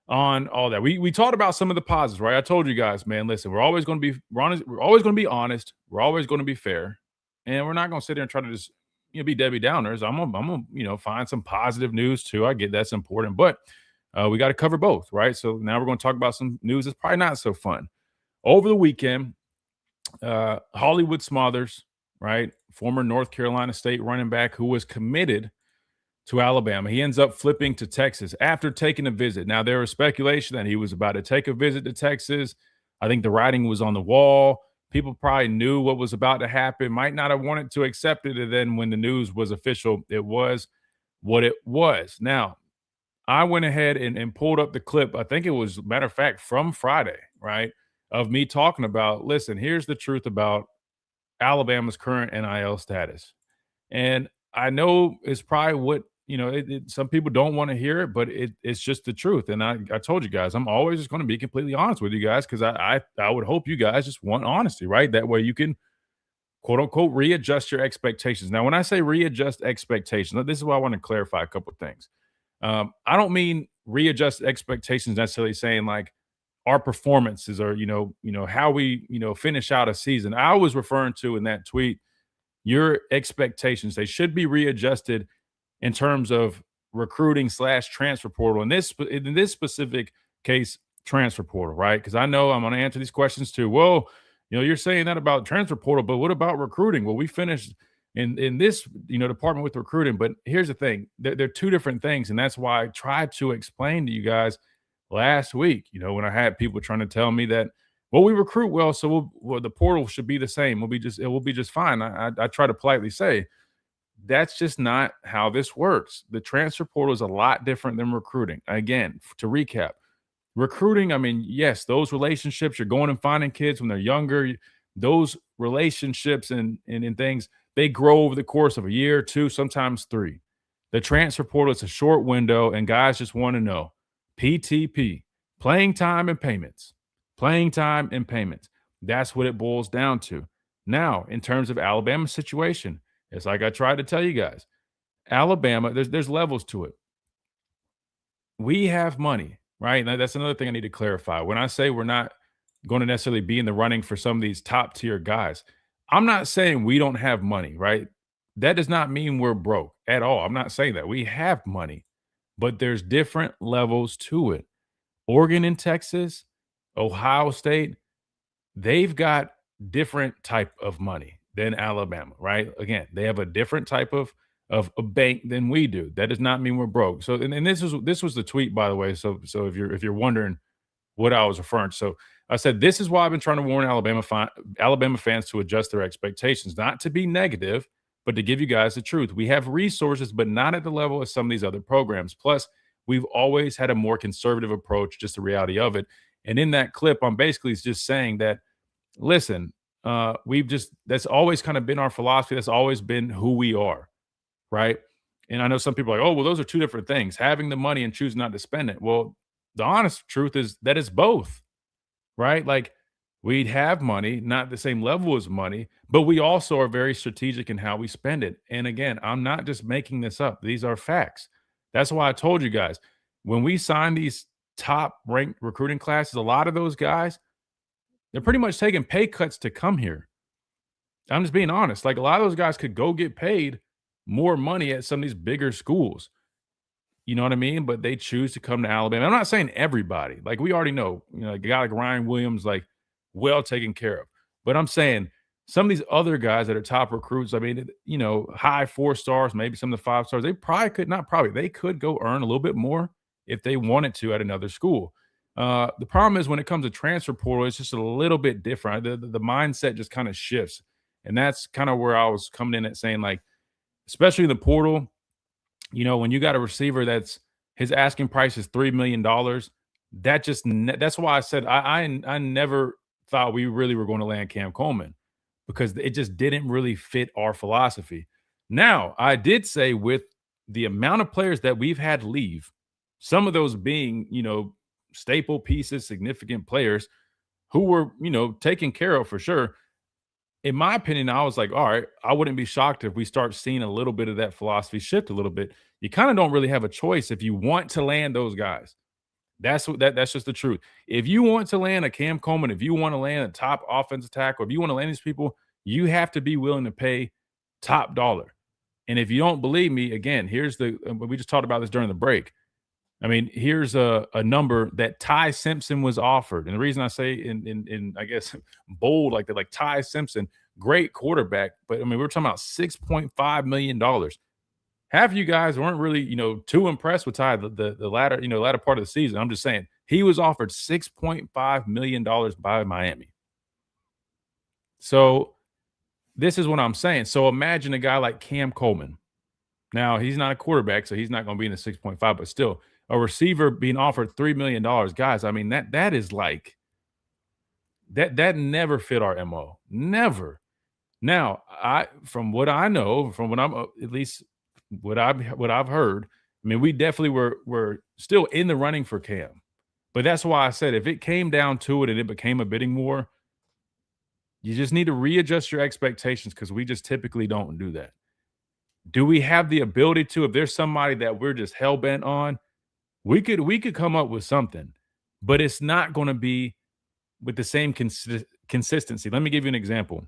on all that. We talked about some of the positives, right? I told you guys, man, listen, we're always going to be honest. We're always going to be honest. We're always going to be fair, and we're not going to sit there and try to just be Debbie Downers. I'm gonna find some positive news too. I get that's important, but we got to cover both, right? So now we're going to talk about some news that's probably not so fun. Over the weekend, Hollywood Smothers, right, former North Carolina State running back who was committed to Alabama. He ends up flipping to Texas after taking a visit. Now, there was speculation that he was about to take a visit to Texas. I think the writing was on the wall. People probably knew what was about to happen, might not have wanted to accept it. And then when the news was official, it was what it was. Now, I went ahead and pulled up the clip. I think it was, matter of fact, from Friday, right, of me talking about, listen, here's the truth about Alabama's current NIL status. And I know it's probably what, some people don't want to hear it, but it's just the truth. And I told you guys, I'm always just going to be completely honest with you guys because I would hope you guys just want honesty, right? That way you can, quote unquote, readjust your expectations. Now, when I say readjust expectations, this is why I want to clarify a couple of things. I don't mean readjust expectations necessarily saying like our performances or, how we, finish out a season. I was referring to in that tweet, your expectations, they should be readjusted in terms of recruiting / transfer portal. In this specific case, transfer portal, right? Because I know I'm going to answer these questions too. Well, you're saying that about transfer portal, but what about recruiting? Well, we finished in this, department with recruiting. But here's the thing. They're two different things. And that's why I tried to explain to you guys last week, when I had people trying to tell me that, well, we recruit well, so the portal should be the same. It will be just fine. I try to politely say, that's just not how this works. The transfer portal is a lot different than recruiting. Again, to recap, recruiting, I mean, yes, those relationships, you're going and finding kids when they're younger. Those relationships and things, they grow over the course of a year, 2, sometimes 3. The transfer portal is a short window, and guys just want to know PTP, playing time and payments. Playing time and payments. That's what it boils down to. Now, in terms of Alabama's situation, it's like I tried to tell you guys. Alabama, there's levels to it. We have money, right? Now, that's another thing I need to clarify. When I say we're not going to necessarily be in the running for some of these top tier guys, I'm not saying we don't have money, right? That does not mean we're broke at all. I'm not saying that. We have money, but there's different levels to it. Oregon and Texas, Ohio State, they've got different type of money than Alabama, right? Again, they have a different type of a bank than we do. That does not mean we're broke. So, and this was the tweet, by the way. So if you're wondering what I was referring to, so I said this is why I've been trying to warn Alabama fans to adjust their expectations, not to be negative, but to give you guys the truth. We have resources, but not at the level of some of these other programs. Plus, we've always had a more conservative approach, just the reality of it. And in that clip, I'm basically just saying that, listen, that's always kind of been our philosophy. That's always been who we are, right? And I know some people are like, oh, well, those are two different things, having the money and choosing not to spend it. Well, the honest truth is that it's both, right? Like, we'd have money, not the same level as money, but we also are very strategic in how we spend it. And again, I'm not just making this up. These are facts. That's why I told you guys, when we sign these top ranked recruiting classes, a lot of those guys, they're pretty much taking pay cuts to come here. I'm just being honest. Like, a lot of those guys could go get paid more money at some of these bigger schools. You know what I mean? But they choose to come to Alabama. I'm not saying everybody. Like, we already know, a guy like Ryan Williams, like, well taken care of. But I'm saying some of these other guys that are top recruits, I mean, high 4 stars, maybe some of the 5 stars, they could go earn a little bit more if they wanted to at another school. The problem is when it comes to transfer portal, it's just a little bit different. The mindset just kind of shifts. And that's kind of where I was coming in at saying, like, especially in the portal, when you got a receiver that's his asking price is $3 million, that's why I said I never thought we really were going to land Cam Coleman, because it just didn't really fit our philosophy. Now, I did say with the amount of players that we've had leave, some of those being, staple pieces, significant players who were, taken care of for sure. In my opinion, I was like, all right, I wouldn't be shocked if we start seeing a little bit of that philosophy shift a little bit. You kind of don't really have a choice if you want to land those guys. That's just the truth. If you want to land a Cam Coleman, if you want to land a top offensive tackle, if you want to land these people, you have to be willing to pay top dollar. And if you don't believe me, again, we just talked about this during the break. I mean, here's a number that Ty Simpson was offered. And the reason I say in I guess bold like that, like Ty Simpson, great quarterback, but I mean, we're talking about $6.5 million. Half of you guys weren't really, too impressed with Ty the latter part of the season. I'm just saying he was offered $6.5 million by Miami. So this is what I'm saying. So imagine a guy like Cam Coleman. Now, he's not a quarterback, so he's not going to be in the 6.5, but still a receiver being offered $3 million. Guys, I mean, that is like that never fit our MO. Never. Now, from what I know, from what I'm at least what I've heard, I mean, we definitely were still in the running for Cam. But that's why I said if it came down to it and it became a bidding war, you just need to readjust your expectations, because we just typically don't do that. Do we have the ability to? If there's somebody that we're just hell-bent on, we could come up with something, but it's not going to be with the same consistency. Let me give you an example.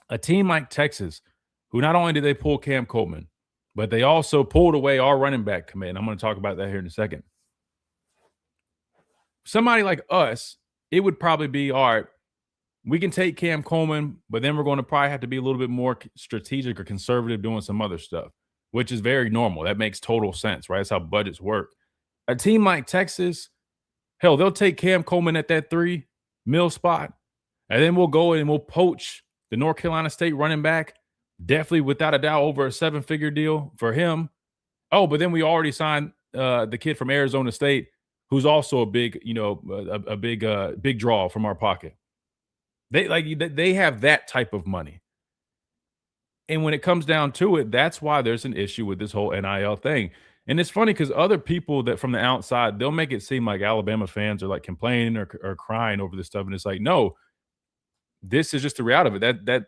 A team like Texas, who not only did they pull Cam Coleman, but they also pulled away our running back commit. I'm going to talk about that here in a second. Somebody like us, it would probably be, all right, we can take Cam Coleman, but then we're going to probably have to be a little bit more strategic or conservative doing some other stuff, which is very normal. That makes total sense, right? That's how budgets work. A team like Texas, hell, they'll take Cam Coleman at that $3 million spot, and then we'll go and we'll poach the North Carolina State running back, definitely without a doubt over a 7-figure deal for him. Oh, but then we already signed the kid from Arizona State, who's also a big, big draw from our pocket. They have that type of money. And when it comes down to it, that's why there's an issue with this whole NIL thing. And it's funny because other people that from the outside, they'll make it seem like Alabama fans are like complaining or crying over this stuff. And it's like, no, this is just the reality of it.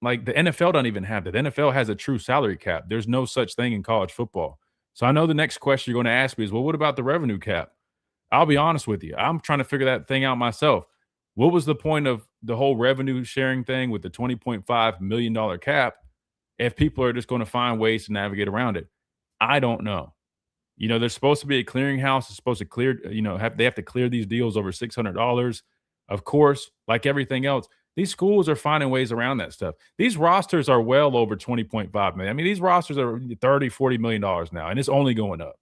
like the NFL don't even have that. The NFL has a true salary cap. There's no such thing in college football. So I know the next question you're going to ask me is, well, what about the revenue cap? I'll be honest with you. I'm trying to figure that thing out myself. What was the point of the whole revenue sharing thing with the $20.5 million cap if people are just going to find ways to navigate around it? I don't know. There's supposed to be a clearinghouse. It's supposed to clear, they have to clear these deals over $600. Of course, like everything else, these schools are finding ways around that stuff. These rosters are well over 20.5 million. I mean, these rosters are $30-40 million now, and it's only going up.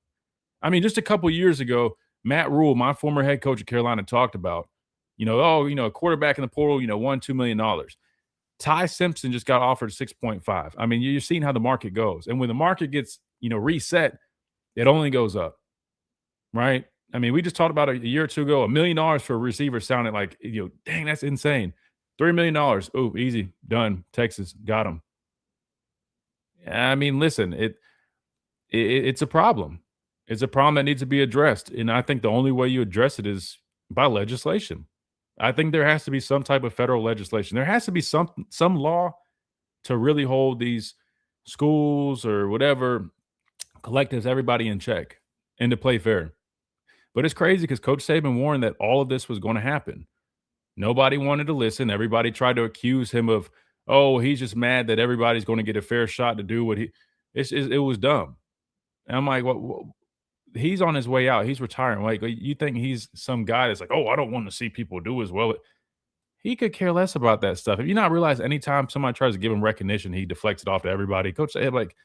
I mean, just a couple years ago, Matt Rule, my former head coach at Carolina, talked about, a quarterback in the portal, $1-2 million. Ty Simpson just got offered 6.5. I mean, you're seeing how the market goes. And when the market gets, reset, it only goes up, right? I mean, we just talked about a year or two ago, $1 million for a receiver sounded like, dang, that's insane. $3 million. Oh, easy, done. Texas got him. I mean, listen, it's a problem. It's a problem that needs to be addressed. And I think the only way you address it is by legislation. I think there has to be some type of federal legislation. There has to be some law to really hold these schools or whatever collectives, everybody in check and to play fair. But it's crazy because Coach Saban warned that all of this was going to happen. Nobody wanted to listen. Everybody tried to accuse him of, oh, he's just mad that everybody's going to get a fair shot to do what it was dumb. And I'm like, well, he's on his way out. He's retiring. Like, you think he's some guy that's like, oh, I don't want to see people do as well. He could care less about that stuff. If you not realize anytime somebody tries to give him recognition, he deflects it off to everybody. Coach said, like,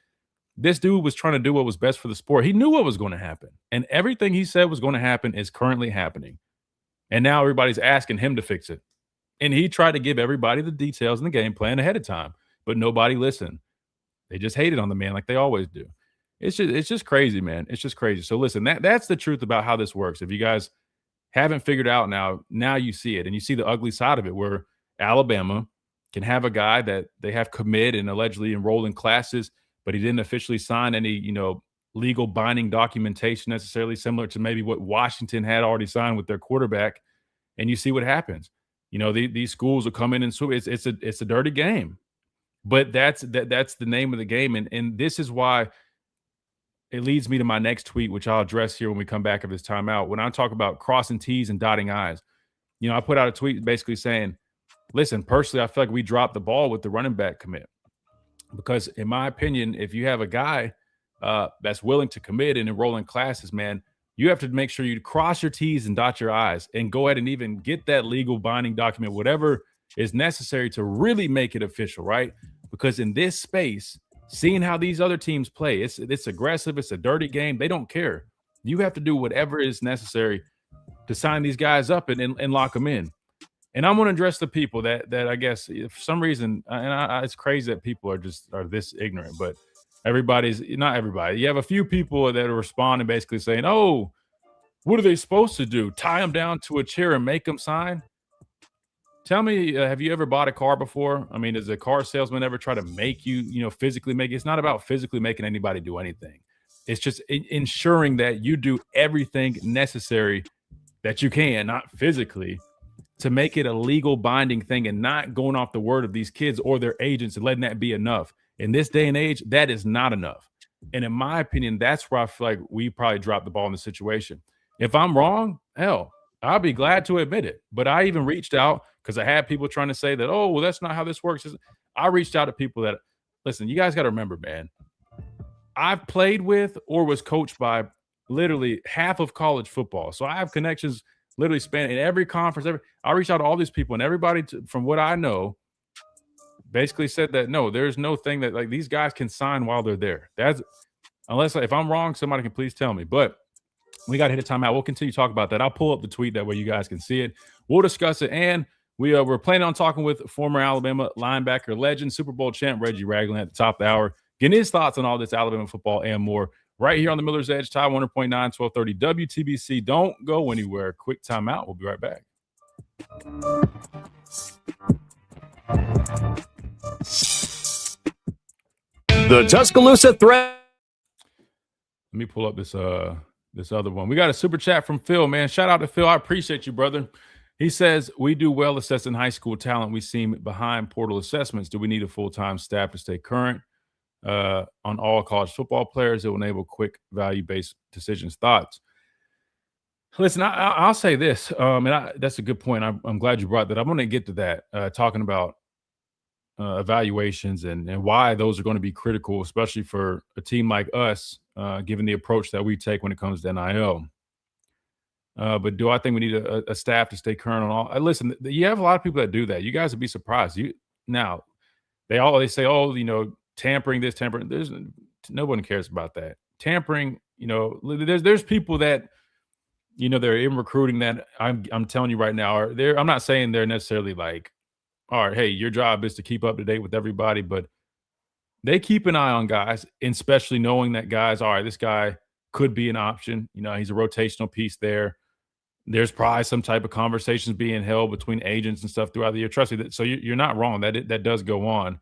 this dude was trying to do what was best for the sport. He knew what was going to happen. And everything he said was going to happen is currently happening. And now everybody's asking him to fix it. And he tried to give everybody the details and the game plan ahead of time, but nobody listened. They just hated on the man like they always do. It's just crazy, man. It's just crazy. So listen, that's the truth about how this works. If you guys haven't figured out now you see it, and you see the ugly side of it, where Alabama can have a guy that they have commit and allegedly enrolled in classes, but he didn't officially sign any, legal binding documentation necessarily, similar to maybe what Washington had already signed with their quarterback. And you see what happens. These schools will come in and swoop. It's a dirty game, but that's the name of the game. And this is why it leads me to my next tweet, which I'll address here when we come back of this timeout. When I talk about crossing T's and dotting I's, I put out a tweet basically saying, listen, personally, I feel like we dropped the ball with the running back commit, because in my opinion, if you have a guy that's willing to commit and enroll in classes, man, you have to make sure you cross your T's and dot your I's and go ahead and even get that legal binding document, whatever is necessary to really make it official, right? Because in this space, seeing how these other teams play, it's aggressive, it's a dirty game. They don't care. You have to do whatever is necessary to sign these guys up and lock them in. And I'm going to address the people that I guess for some reason, it's crazy that people are this ignorant, but not everybody. You have a few people that are responding basically saying, oh, what are they supposed to do? Tie them down to a chair and make them sign? Tell me, have you ever bought a car before? I mean, does a car salesman ever try to make you, physically make it? It's not about physically making anybody do anything. It's just ensuring that you do everything necessary that you can, not physically, to make it a legal binding thing and not going off the word of these kids or their agents and letting that be enough. In this day and age, that is not enough. And in my opinion, that's where I feel like we probably dropped the ball in the situation. If I'm wrong, hell, I'll be glad to admit it. But I even reached out because I had people trying to say that, oh, well, that's not how this works. I reached out to people that, listen, you guys got to remember, man, I've played with or was coached by literally half of college football. So I have connections literally spanning every conference. I reached out to all these people, and everybody, from what I know, basically said that, no, there's no thing that like these guys can sign while they're there. That's unless if I'm wrong, somebody can please tell me. But we got to hit a timeout. We'll continue to talk about that. I'll pull up the tweet that way you guys can see it. We'll discuss it. And we're planning on talking with former Alabama linebacker legend, Super Bowl champ Reggie Ragland at the top of the hour, getting his thoughts on all this Alabama football and more right here on the Miller's Edge, Tide 100.9, 1230 WTBC. Don't go anywhere. Quick timeout. We'll be right back.
The Tuscaloosa Threat.
Let me pull up this other one. We got a super chat from Phil, man. Shout out to Phil. I appreciate you, brother. He says, we do well assessing high school talent. We seem behind portal assessments. Do we need a full-time staff to stay current on all college football players? It will enable quick value-based decisions. Thoughts? Listen, I'll say this, that's a good point. I'm glad you brought that. I'm going to get to that, talking about evaluations and why those are going to be critical, especially for a team like us, given the approach that we take when it comes to NIL. But do I think we need a staff to stay current on all? Listen, you have a lot of people that do that. You guys would be surprised. Now they say, oh, tampering this, tampering. No one cares about that. Tampering, there's people that they're in recruiting that I'm telling you right now I'm not saying they're necessarily like, all right, hey, your job is to keep up to date with everybody, but they keep an eye on guys, especially knowing that guys, all right, this guy could be an option. He's a rotational piece there. There's probably some type of conversations being held between agents and stuff throughout the year. Trust me, so you're not wrong. That does go on.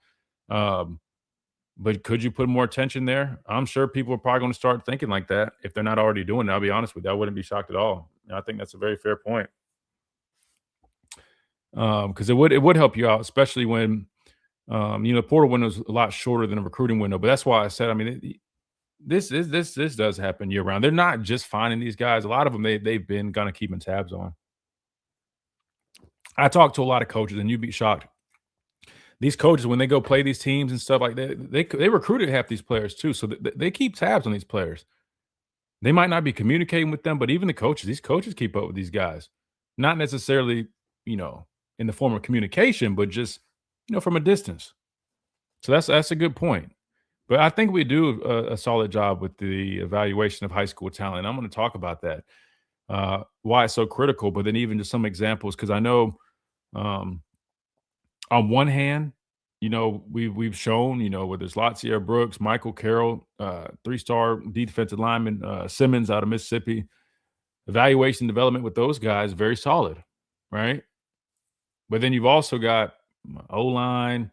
But could you put more attention there? I'm sure people are probably going to start thinking like that if they're not already doing it. I'll be honest with you. I wouldn't be shocked at all. I think that's a very fair point. Because it would help you out, especially when the portal window is a lot shorter than a recruiting window. But that's why I said, this does happen year round. They're not just finding these guys. A lot of them they've been kind of keeping tabs on. I talked to a lot of coaches, and you'd be shocked. These coaches, when they go play these teams and stuff like that, they recruited half these players too, so they keep tabs on these players. They might not be communicating with them, but even these coaches keep up with these guys. Not necessarily, in the form of communication, but just, from a distance. So that's a good point. But I think we do a solid job with the evaluation of high school talent. I'm going to talk about that, why it's so critical, but then even just some examples, because I know on one hand, we've shown, whether it's Latsier Brooks, Michael Carroll, 3-star defensive lineman, Simmons out of Mississippi, evaluation development with those guys, very solid, right? But then you've also got O-line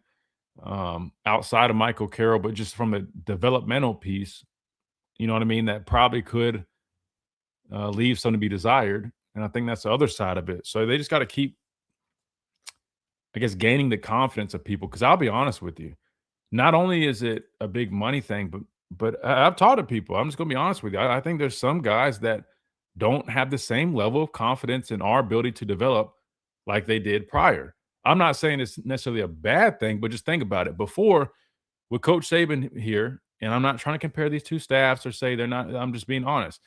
outside of Michael Carroll, but just from a developmental piece, you know what I mean, that probably could leave some to be desired. And I think that's the other side of it. So they just got to keep, I guess, gaining the confidence of people. Because I'll be honest with you, not only is it a big money thing, but I've talked to people. I'm just going to be honest with you. I think there's some guys that don't have the same level of confidence in our ability to develop like they did prior. I'm not saying it's necessarily a bad thing, but just think about it. Before, with Coach Saban here, and I'm not trying to compare these two staffs or say they're not, I'm just being honest.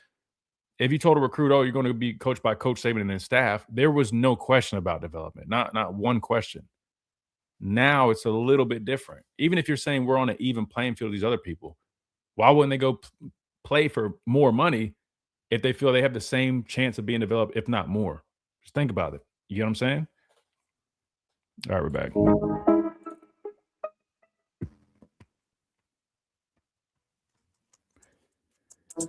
If you told a recruit, oh, you're going to be coached by Coach Saban and his staff, there was no question about development, not one question. Now it's a little bit different. Even if you're saying we're on an even playing field with these other people, why wouldn't they go play for more money if they feel they have the same chance of being developed, if not more? Just think about it. You get what I'm saying? All right, we're back.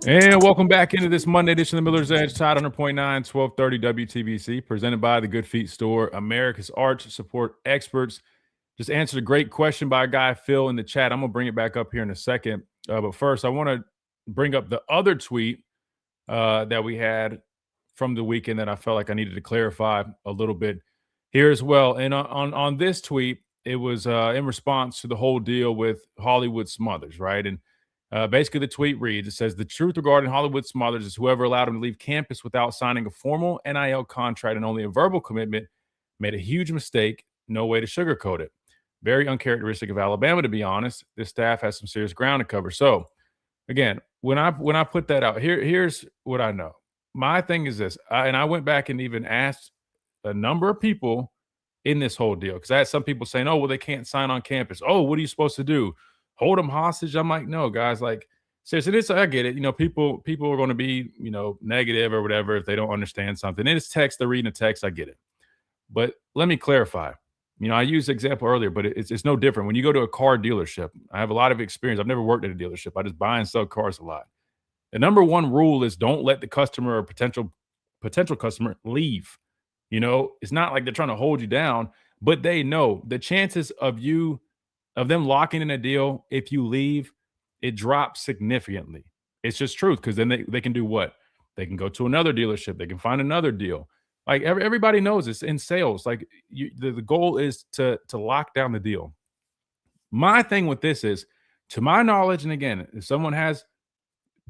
And welcome back into this Monday edition of the Miller's Edge, Tide 100.9, 1230 WTBC, presented by the Good Feet Store, America's arch support experts. Just answered a great question by a guy, Phil, in the chat. I'm going to bring it back up here in a second. But first, I want to bring up the other tweet that we had from the weekend that I felt like I needed to clarify a little bit here as well. And on this tweet, it was in response to the whole deal with Hollywood Smothers, right? And basically the tweet reads, it says, the truth regarding Hollywood Smothers is whoever allowed him to leave campus without signing a formal NIL contract and only a verbal commitment made a huge mistake. No way to sugarcoat it. Very uncharacteristic of Alabama, to be honest. This staff has some serious ground to cover. So, again, when I put that out, here's what I know. My thing is this, and I went back and even asked a number of people in this whole deal, because I had some people saying, oh, well, they can't sign on campus. Oh, what are you supposed to do? Hold them hostage? I'm like, no, guys, like, seriously, I get it. People are going to be, negative or whatever if they don't understand something. And it's text, they're reading a text, I get it. But let me clarify. I used the example earlier, but it's no different. When you go to a car dealership, I have a lot of experience. I've never worked at a dealership. I just buy and sell cars a lot. The number one rule is don't let the customer or potential customer leave. It's not like they're trying to hold you down, but they know the chances of them locking in a deal, if you leave, it drops significantly. It's just truth, because then they can do what? They can go to another dealership. They can find another deal. Like everybody knows this in sales. Like the goal is to lock down the deal. My thing with this is, to my knowledge, and again, if someone has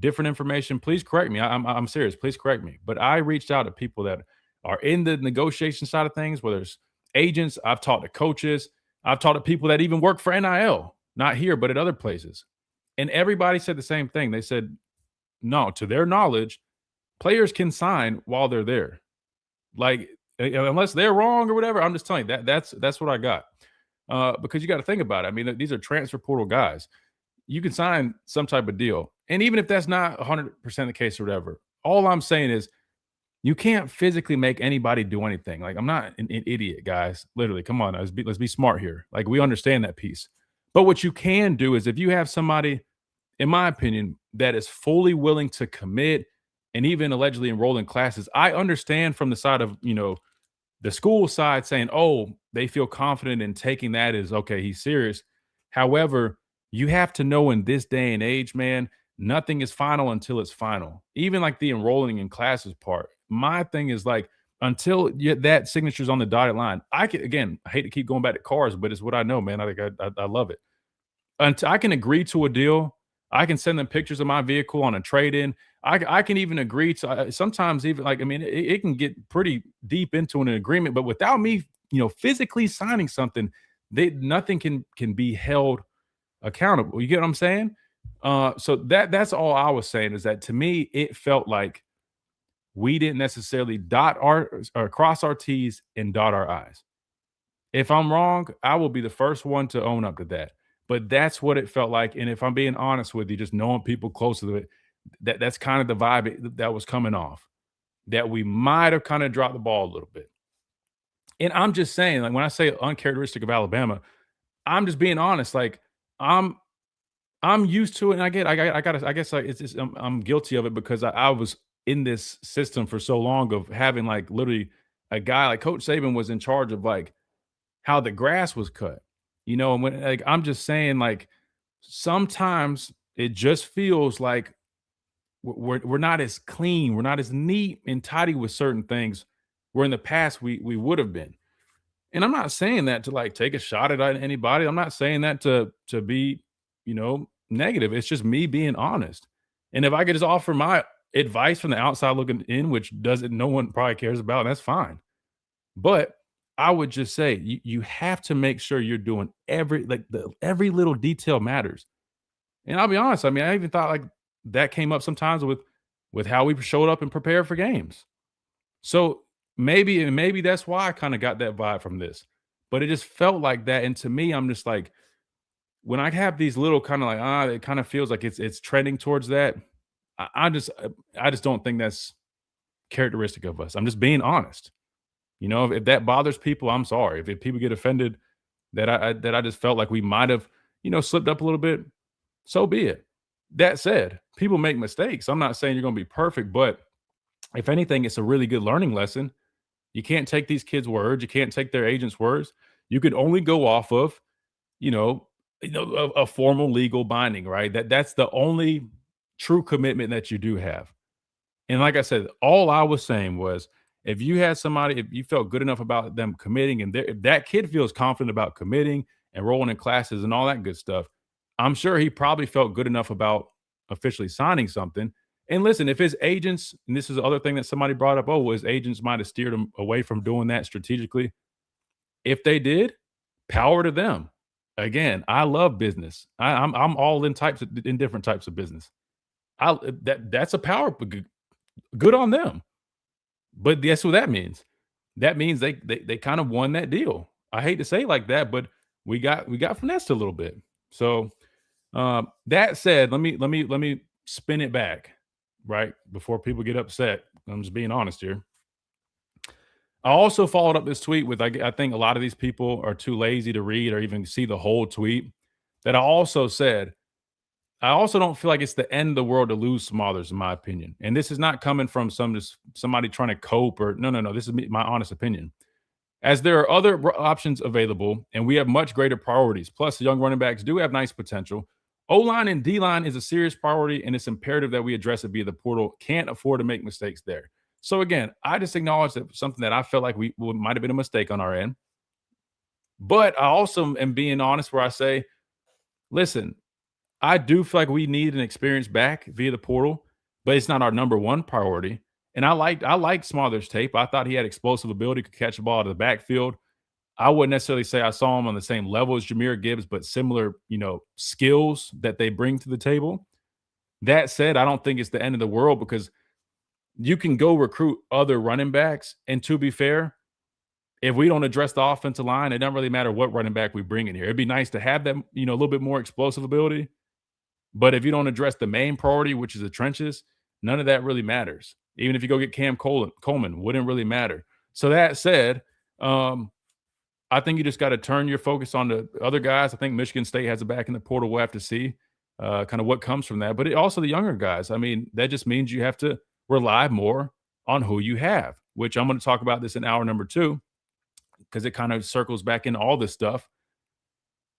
different information, please correct me. I'm serious. Please correct me. But I reached out to people that are in the negotiation side of things, whether it's agents. I've talked to coaches. I've talked to people that even work for NIL, not here, but at other places. And everybody said the same thing. They said, no, to their knowledge, players can sign while they're there. Like, unless they're wrong or whatever, I'm just telling you that's what I got. Because you got to think about it. I mean, these are transfer portal guys. You can sign some type of deal. And even if that's not 100% the case or whatever, all I'm saying is you can't physically make anybody do anything. Like, I'm not an idiot, guys. Literally, come on. Let's be smart here. Like, we understand that piece. But what you can do is if you have somebody, in my opinion, that is fully willing to commit and even allegedly enroll in classes, I understand from the side of, the school side saying, oh, they feel confident in taking that as, okay, he's serious. However, you have to know in this day and age, man, nothing is final until it's final. Even like the enrolling in classes part. My thing is like, until that signature's on the dotted line, I hate to keep going back to cars, but it's what I know, man. I love it. Until I can agree to a deal, I can send them pictures of my vehicle on a trade-in. I can even agree to sometimes even like, I mean, it can get pretty deep into an agreement, but without me, physically signing something, nothing can be held accountable. You get what I'm saying? So that's all I was saying, is that to me, it felt like we didn't necessarily cross our T's and dot our I's. If I'm wrong, I will be the first one to own up to that. But that's what it felt like. And if I'm being honest with you, just knowing people close to it, that's kind of the vibe that was coming off, that we might have kind of dropped the ball a little bit. And I'm just saying, like, when I say uncharacteristic of Alabama, I'm just being honest. Like, I'm used to it, and I guess like it's just, I'm guilty of it because I was in this system for so long of having like literally a guy like Coach Saban was in charge of like how the grass was cut, and when like I'm just saying, like, sometimes it just feels like we're not as clean, we're not as neat and tidy with certain things where in the past we would have been. And I'm not saying that to like take a shot at anybody. I'm not saying that to be, negative. It's just me being honest. And if I could just offer my advice from the outside looking in, which no one probably cares about, that's fine. But I would just say you have to make sure you're doing every little detail matters. And I'll be honest, I mean, I even thought like that came up sometimes with how we showed up and prepared for games. So maybe that's why I kind of got that vibe from this. But it just felt like that. And to me, I'm just like, when I have these little kind of like, it kind of feels like it's trending towards that. I just don't think that's characteristic of us. I'm just being honest. If that bothers people, I'm sorry. If people get offended that I just felt like we might have, slipped up a little bit, so be it. That said, people make mistakes. I'm not saying you're going to be perfect, but if anything, it's a really good learning lesson. You can't take these kids' words. You can't take their agents' words. You could only go off of, a formal legal binding, right? That's the only true commitment that you do have. And like I said, all I was saying was, if you had somebody, if you felt good enough about them committing, and if that kid feels confident about committing, enrolling in classes and all that good stuff, I'm sure he probably felt good enough about officially signing something. And listen, if his agents, and this is the other thing that somebody brought up, his agents might have steered him away from doing that strategically. If they did, power to them. Again, I love business. I'm all in different types of business. That's a power, good on them. But guess what that means? That means they kind of won that deal. I hate to say it like that, but we got finessed a little bit. So that said, let me spin it back, right? Before people get upset. I'm just being honest here. I also followed up this tweet with, I think a lot of these people are too lazy to read or even see the whole tweet, that I also said, I also don't feel like it's the end of the world to lose Smothers, in my opinion. And this is not coming from somebody trying to cope or no. This is my honest opinion. As there are other options available and we have much greater priorities, plus the young running backs do have nice potential. O-line and D-line is a serious priority, and it's imperative that we address it via the portal. Can't afford to make mistakes there. So again, I just acknowledge that something that I felt like we might have been a mistake on our end. But I also am being honest where I say, listen, I do feel like we need an experience back via the portal, but it's not our number one priority. And I like Smothers' tape. I thought he had explosive ability, could catch the ball out of the backfield. I wouldn't necessarily say I saw him on the same level as Jahmyr Gibbs, but similar, skills that they bring to the table. That said, I don't think it's the end of the world because you can go recruit other running backs. And to be fair, if we don't address the offensive line, it doesn't really matter what running back we bring in here. It'd be nice to have that, a little bit more explosive ability. But if you don't address the main priority, which is the trenches, none of that really matters. Even if you go get Cam Coleman, wouldn't really matter. So that said, I think you just got to turn your focus on the other guys. I think Michigan State has a back in the portal. We'll have to see kind of what comes from that. But also the younger guys. I mean, that just means you have to rely more on who you have, which I'm going to talk about this in hour number 2 because it kind of circles back into all this stuff.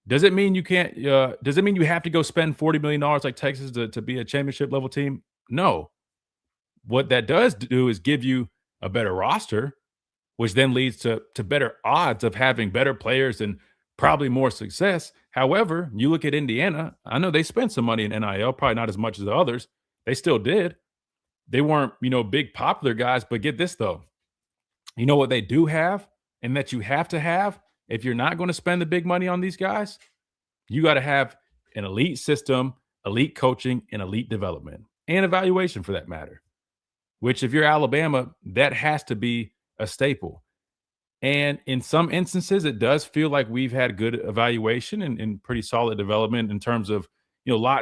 Does it mean you can't does it mean you have to go spend $40 million like Texas to be a championship level team? No. What that does do is give you a better roster, which then leads to better odds of having better players and probably more success. However, you look at Indiana, I know they spent some money in NIL, probably not as much as the others. They still did. They weren't, big popular guys, but get this though. You know what they do have and that you have to have if you're not going to spend the big money on these guys? You got to have an elite system, elite coaching, and elite development and evaluation for that matter, which if you're Alabama, that has to be a staple. And in some instances, it does feel like we've had good evaluation and pretty solid development in terms of,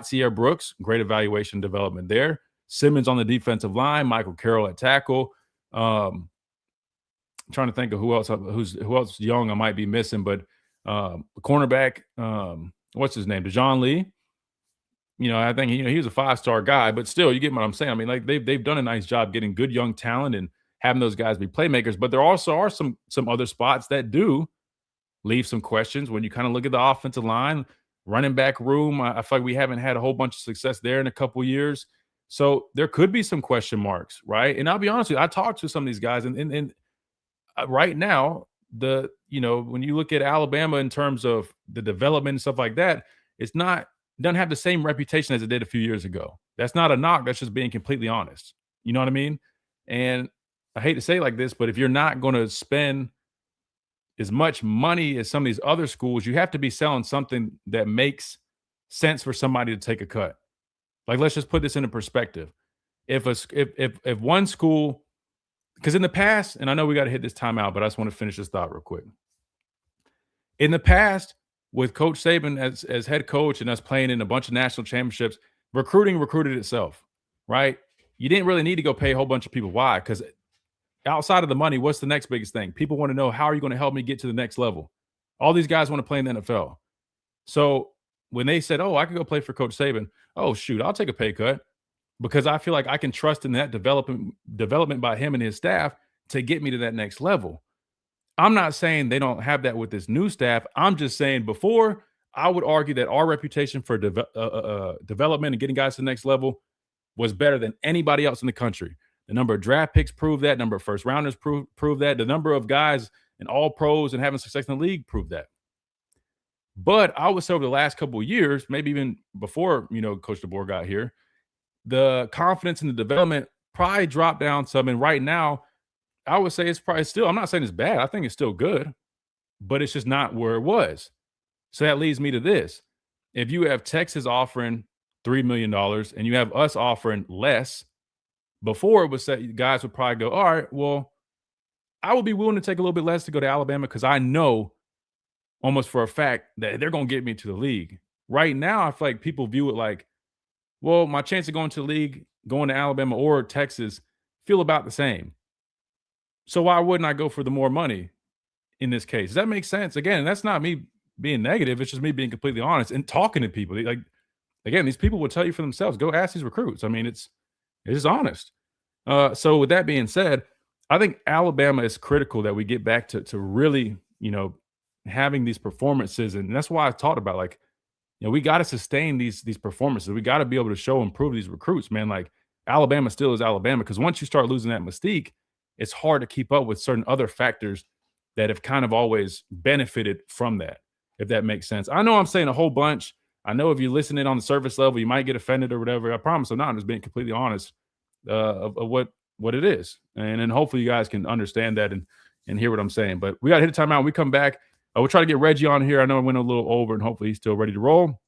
Sierra Brooks, great evaluation development there. Simmons on the defensive line, Michael Carroll at tackle. I'm trying to think of who else young I might be missing, but cornerback, what's his name? Dejon Lee. I think he was a 5-star guy, but still, you get what I'm saying. I mean, like they've done a nice job getting good young talent and having those guys be playmakers. But there also are some other spots that do leave some questions when you kind of look at the offensive line, running back room. I feel like we haven't had a whole bunch of success there in a couple of years. So there could be some question marks, right? And I'll be honest with you, I talked to some of these guys, and right now, when you look at Alabama in terms of the development and stuff like that, doesn't have the same reputation as it did a few years ago. That's not a knock. That's just being completely honest. You know what I mean? And I hate to say it like this, but if you're not going to spend as much money as some of these other schools, you have to be selling something that makes sense for somebody to take a cut. Like, let's just put this into perspective. If one school, because in the past, and I know we got to hit this timeout, but I just want to finish this thought real quick. In the past, with Coach Saban as head coach and us playing in a bunch of national championships, recruiting recruited itself, right? You didn't really need to go pay a whole bunch of people. Why? Because outside of the money, what's the next biggest thing? People want to know, how are you going to help me get to the next level? All these guys want to play in the NFL. So when they said, oh, I could go play for Coach Saban, oh, shoot, I'll take a pay cut because I feel like I can trust in that development by him and his staff to get me to that next level. I'm not saying they don't have that with this new staff. I'm just saying before, I would argue that our reputation for development and getting guys to the next level was better than anybody else in the country. The number of draft picks proved that. Number of first rounders proved that. The number of guys in all pros and having success in the league proved that. But I would say over the last couple of years, maybe even before, Coach DeBoer got here, the confidence in the development probably dropped down some. And right now, I would say it's probably still, I'm not saying it's bad. I think it's still good, but it's just not where it was. So that leads me to this. If you have Texas offering $3 million and you have us offering less, before it was said, guys would probably go, all right, well, I would be willing to take a little bit less to go to Alabama because I know almost for a fact that they're going to get me to the league. Right now, I feel like people view it like, well, my chance of going to the league, going to Alabama or Texas feel about the same. So why wouldn't I go for the more money in this case? Does that make sense? Again, that's not me being negative. It's just me being completely honest and talking to people. Like, again, these people will tell you for themselves. Go ask these recruits. I mean, it's honest. So with that being said, I think Alabama is critical that we get back to really, having these performances. And that's why I talked about, like, we got to sustain these performances. We got to be able to show and prove these recruits, man. Like, Alabama still is Alabama, because once you start losing that mystique, it's hard to keep up with certain other factors that have kind of always benefited from that, if that makes sense. I know I'm saying a whole bunch. I know if you listen in on the surface level, you might get offended or whatever. I promise I'm not. I'm just being completely honest of what it is. And then hopefully you guys can understand that and hear what I'm saying. But we got to hit a timeout. When we come back, we'll try to get Reggie on here. I know I went a little over, and hopefully he's still ready to roll.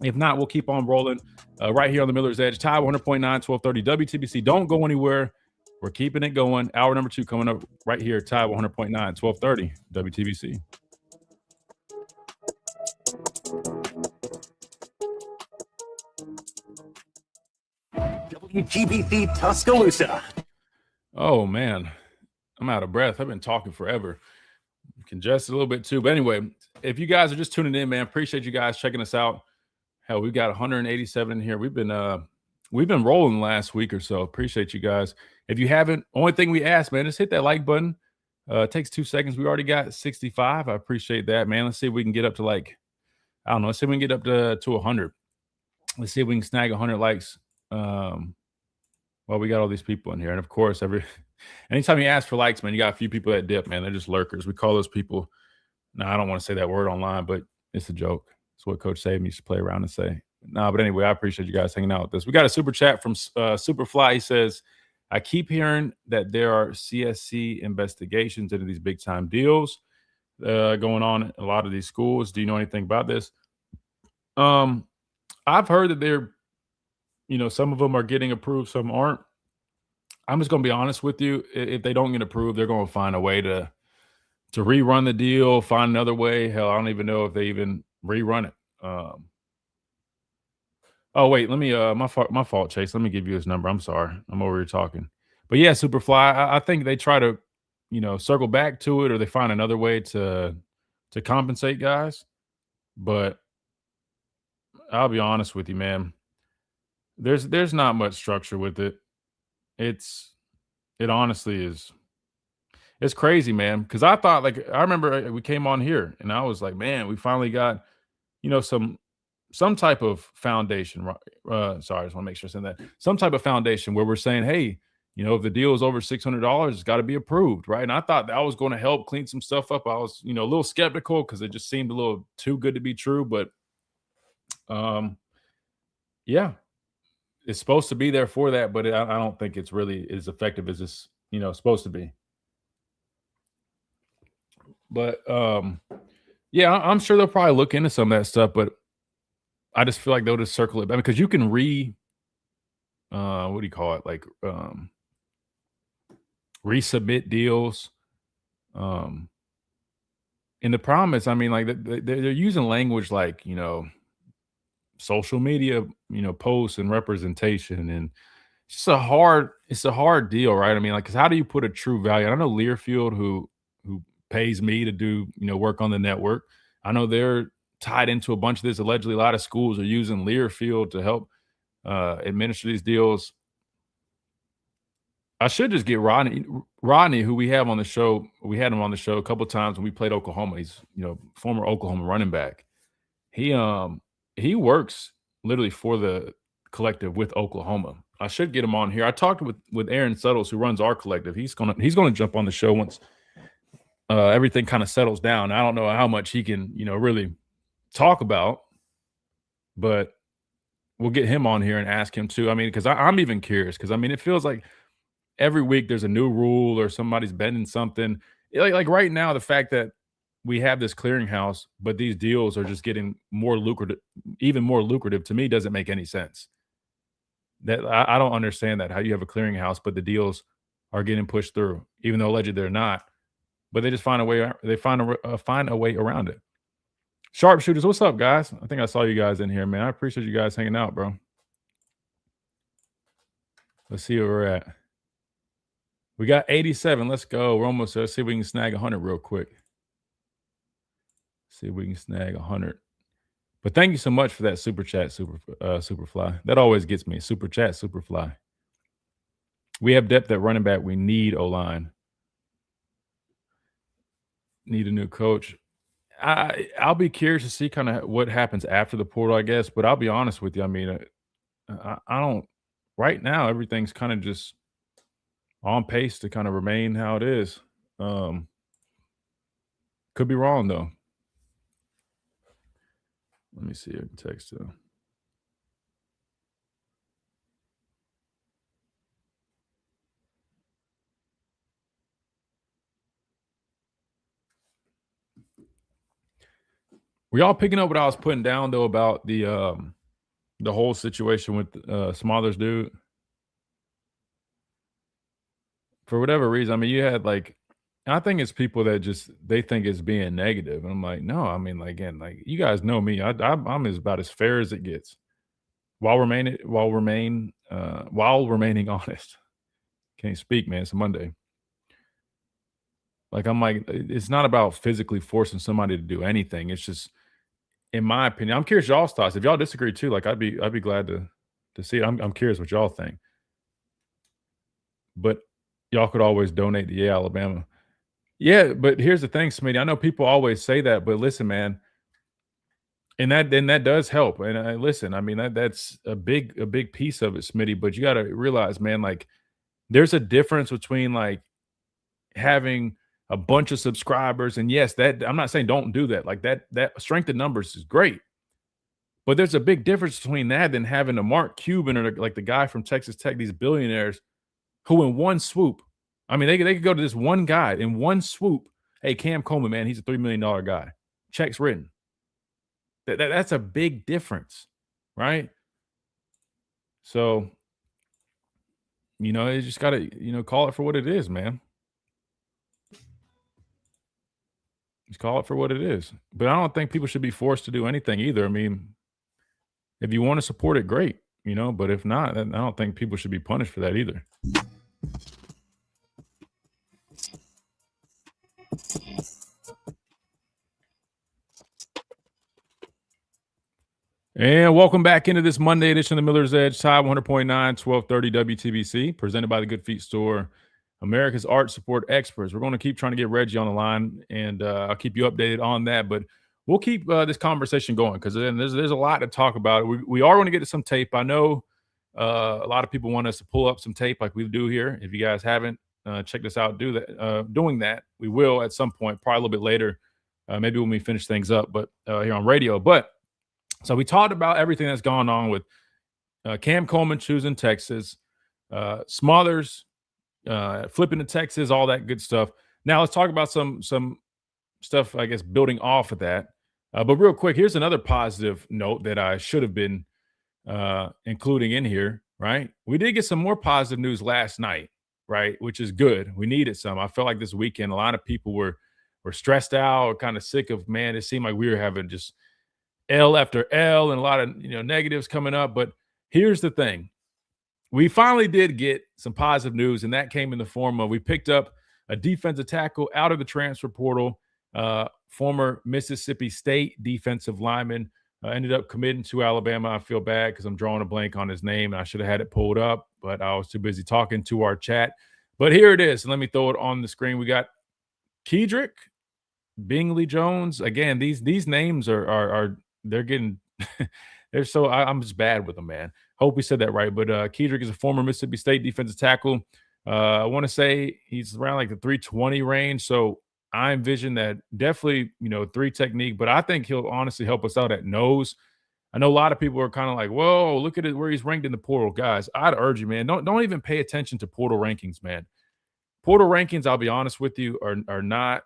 If not, we'll keep on rolling right here on the Miller's Edge. Tide 100.9, 1230 WTBC. Don't go anywhere. We're keeping it going. Hour number 2 coming up right here. Tide 100.9, 1230 WTBC.
WTBC Tuscaloosa.
Oh, man. I'm out of breath. I've been talking forever. Congested a little bit too. But anyway, if you guys are just tuning in, man, appreciate you guys checking us out. Hell, we've got 187 in here. We've been rolling the last week or so. Appreciate you guys. If you haven't, only thing we ask, man, just hit that like button. It takes 2 seconds. We already got 65. I appreciate that, man. Let's see if we can get up to let's see if we can get up to 100. Let's see if we can snag 100 likes. Well, we got all these people in here. And of course, anytime you ask for likes, man, you got a few people that dip, man. They're just lurkers. We call those people. No, I don't want to say that word online, but it's a joke. It's what Coach Saban used to play around and say. No, but anyway, I appreciate you guys hanging out with us. We got a super chat from Superfly. He says, I keep hearing that there are CSC investigations into these big-time deals going on in a lot of these schools. Do you know anything about this? I've heard that they're, some of them are getting approved, some aren't. I'm just going to be honest with you. If they don't get approved, they're going to find a way to rerun the deal, find another way. Hell, I don't even know if they even rerun it. Oh, wait, let me my fault, Chase. Let me give you his number. I'm sorry. I'm over here talking. But yeah, Superfly, I think they try to, circle back to it, or they find another way to compensate guys. But I'll be honest with you, man. There's not much structure with it. It honestly is. It's crazy, man. Because I thought, I remember we came on here and I was like, man, we finally got, some type of foundation. Sorry, I just want to make sure I said that. Some type of foundation where we're saying, hey, if the deal is over $600, it's got to be approved, right? And I thought that was going to help clean some stuff up. I was, a little skeptical because it just seemed a little too good to be true. But, yeah, it's supposed to be there for that, but I don't think it's really as effective as it's, supposed to be. But, yeah, I'm sure they'll probably look into some of that stuff, but I just feel like they'll just circle it back because you can what do you call it? Resubmit deals. And the problem is, they're using language like, social media, posts and representation. And it's a hard deal, right? Because how do you put a true value? I know Learfield, who pays me to do, work on the network. I know they're tied into a bunch of this. Allegedly, a lot of schools are using Learfield to help administer these deals. I should just get Rodney, who we have on the show. We had him on the show a couple of times when we played Oklahoma. He's, former Oklahoma running back. He works literally for the collective with Oklahoma. I should get him on here. I talked with Aaron Suttles, who runs our collective. He's gonna jump on the show once everything kind of settles down. I don't know how much he can, really talk about, but we'll get him on here and ask him too. Because I'm even curious because it feels like every week there's a new rule or somebody's bending something. Like right now, the fact that we have this clearinghouse, but these deals are just getting more lucrative, even more lucrative, to me doesn't make any sense. That I don't understand that, how you have a clearinghouse, but the deals are getting pushed through, even though allegedly they're not. But they just find a way. They find a way around it. Sharpshooters, what's up, guys? I think I saw you guys in here, man. I appreciate you guys hanging out, bro. Let's see where we're at. We got 87. Let's go. We're almost there. Let's see if we can snag 100 real quick. See if we can snag 100. But thank you so much for that super chat, Superfly. That always gets me. Super chat, Superfly. We have depth at running back. We need O-line. Need a new coach. I'll be curious to see kind of what happens after the portal, I guess. But I'll be honest with you. I right now everything's kind of just on pace to kind of remain how it is. Could be wrong though. Let me see. I can text you. Were y'all picking up what I was putting down though about the whole situation with Smothers dude? For whatever reason, I mean, you had like, I think it's people that just they think it's being negative, and I'm like, no, I mean, like, again, like you guys know me, I'm about as fair as it gets, while remaining honest. Can't speak, man. It's a Monday. Like I'm like, it's not about physically forcing somebody to do anything. It's just, in my opinion, I'm curious y'all's thoughts. If y'all disagree too, like I'd be glad to see it. I'm curious what y'all think. But y'all could always donate to Alabama. Yeah, but here's the thing, Smitty. I know people always say that, but listen, man, and that does help. And listen, I mean that's a big piece of it, Smitty. But you got to realize, man, like there's a difference between like having a bunch of subscribers, and yes, that I'm not saying don't do that. Like that strength in numbers is great, but there's a big difference between that and having a Mark Cuban or like the guy from Texas Tech, these billionaires who in one swoop, I mean, they could go to this one guy in one swoop. Hey, Cam Coleman, man, he's a $3 million guy. Checks written. That's a big difference, right? So, you just got to, call it for what it is, man. Just call it for what it is. But I don't think people should be forced to do anything either. I mean, if you want to support it, great, but if not, then I don't think people should be punished for that either. And welcome back into this Monday edition of the Miller's Edge, Tide 100.9, 1230 WTBC, presented by the Good Feet Store, America's art support experts. We're going to keep trying to get Reggie on the line, and I'll keep you updated on that. But we'll keep this conversation going because there's a lot to talk about. We are going to get to some tape. I know a lot of people want us to pull up some tape like we do here. If you guys haven't checked us out, doing that, we will at some point, probably a little bit later, maybe when we finish things up, but here on radio. But so we talked about everything that's gone on with Cam Coleman choosing Texas, Smothers flipping to Texas, all that good stuff. Now let's talk about some stuff, I guess, building off of that. But real quick, here's another positive note that I should have been including in here, right? We did get some more positive news last night, right? Which is good. We needed some. I felt like this weekend, a lot of people were stressed out or kind of sick of, man, it seemed like we were having just L after L and a lot of negatives coming up. But here's the thing. We finally did get some positive news, and that came in the form of we picked up a defensive tackle out of the transfer portal, former Mississippi State defensive lineman, ended up committing to Alabama. I feel bad because I'm drawing a blank on his name, and I should have had it pulled up, but I was too busy talking to our chat. But here it is. Let me throw it on the screen. We got Kedrick Bingley Jones. Again, these names are they're getting they're so I'm just bad with them, man. Hope we said that right. But Kedrick is a former Mississippi State defensive tackle. I want to say he's around like the 320 range. So I envision that definitely, 3 technique, but I think he'll honestly help us out at nose. I know a lot of people are kind of like, whoa, look at it where he's ranked in the portal. Guys, I'd urge you, man, don't even pay attention to portal rankings, man. Portal rankings, I'll be honest with you, are not